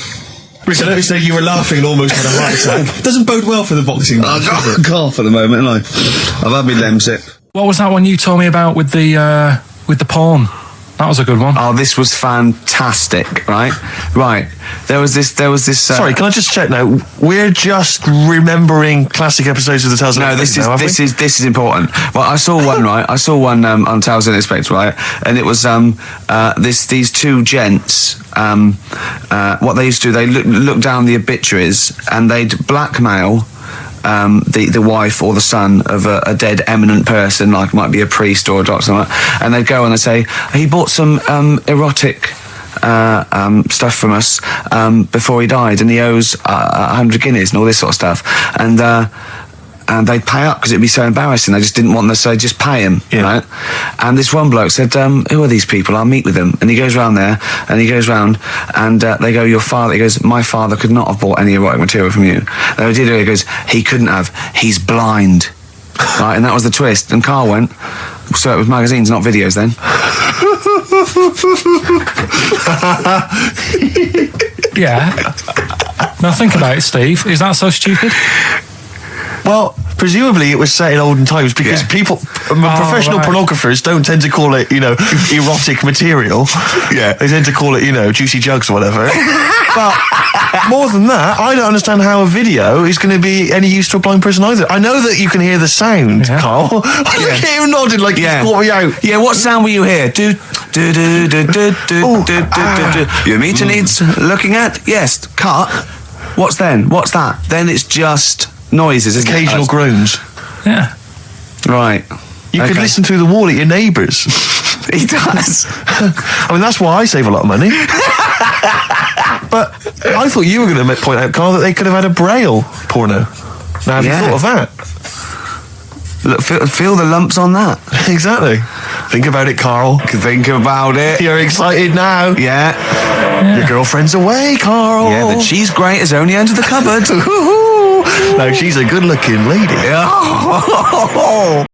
Rick, I noticed that you were laughing and almost had a heart attack. Doesn't bode well for the boxing match. I've got a cough at the moment, haven't I? I've had my Lemsip. What was that one you told me about with the porn? That was a good one. Oh, this was fantastic, right? Right. There was this... Sorry, can I just check now? We're just remembering classic episodes of the Tales of No, this is important. Well, I saw one, right? I saw one on Tales of Inspector, right? And it was these two gents. What they used to do, they look down the obituaries and they'd blackmail the wife or the son of a dead eminent person, like might be a priest or a doctor, and they'd go and they'd say, he bought some erotic stuff from us before he died, and he owes 100 guineas and all this sort of stuff, and they'd pay up because it'd be so embarrassing. They just didn't want them, so they'd just pay him, right? And this one bloke said, who are these people? I'll meet with them. And he goes round there, and he goes round, and they go, your father, he goes, my father could not have bought any erotic material from you. They did it, he goes, he couldn't have, he's blind. Right, and that was the twist. And Carl went, so it was magazines, not videos then. Yeah. Now think about it, Steve. Is that so stupid? Well, presumably it was set in olden times because people, professional pornographers don't tend to call it, erotic material. Yeah. They tend to call it, juicy jugs or whatever. But more than that, I don't understand how a video is going to be any use to a blind person either. I know that you can hear the sound, Carl. Look at him nodding like he's caught me out. Yeah, what sound will you hear? Your meter needs looking at? Yes. Cut. What's then? What's that? Then it's just noises, occasional groans. Yeah. Right. You could listen through the wall at your neighbours. He does. I mean, that's why I save a lot of money. But I thought you were going to point out, Carl, that they could have had a Braille porno. Now, have you thought of that? Look, feel the lumps on that. Exactly. Think about it, Carl. Think about it. You're excited now. Yeah. Your girlfriend's away, Carl. Yeah, the cheese grate has only entered the cupboard. No, she's a good-looking lady. Oh.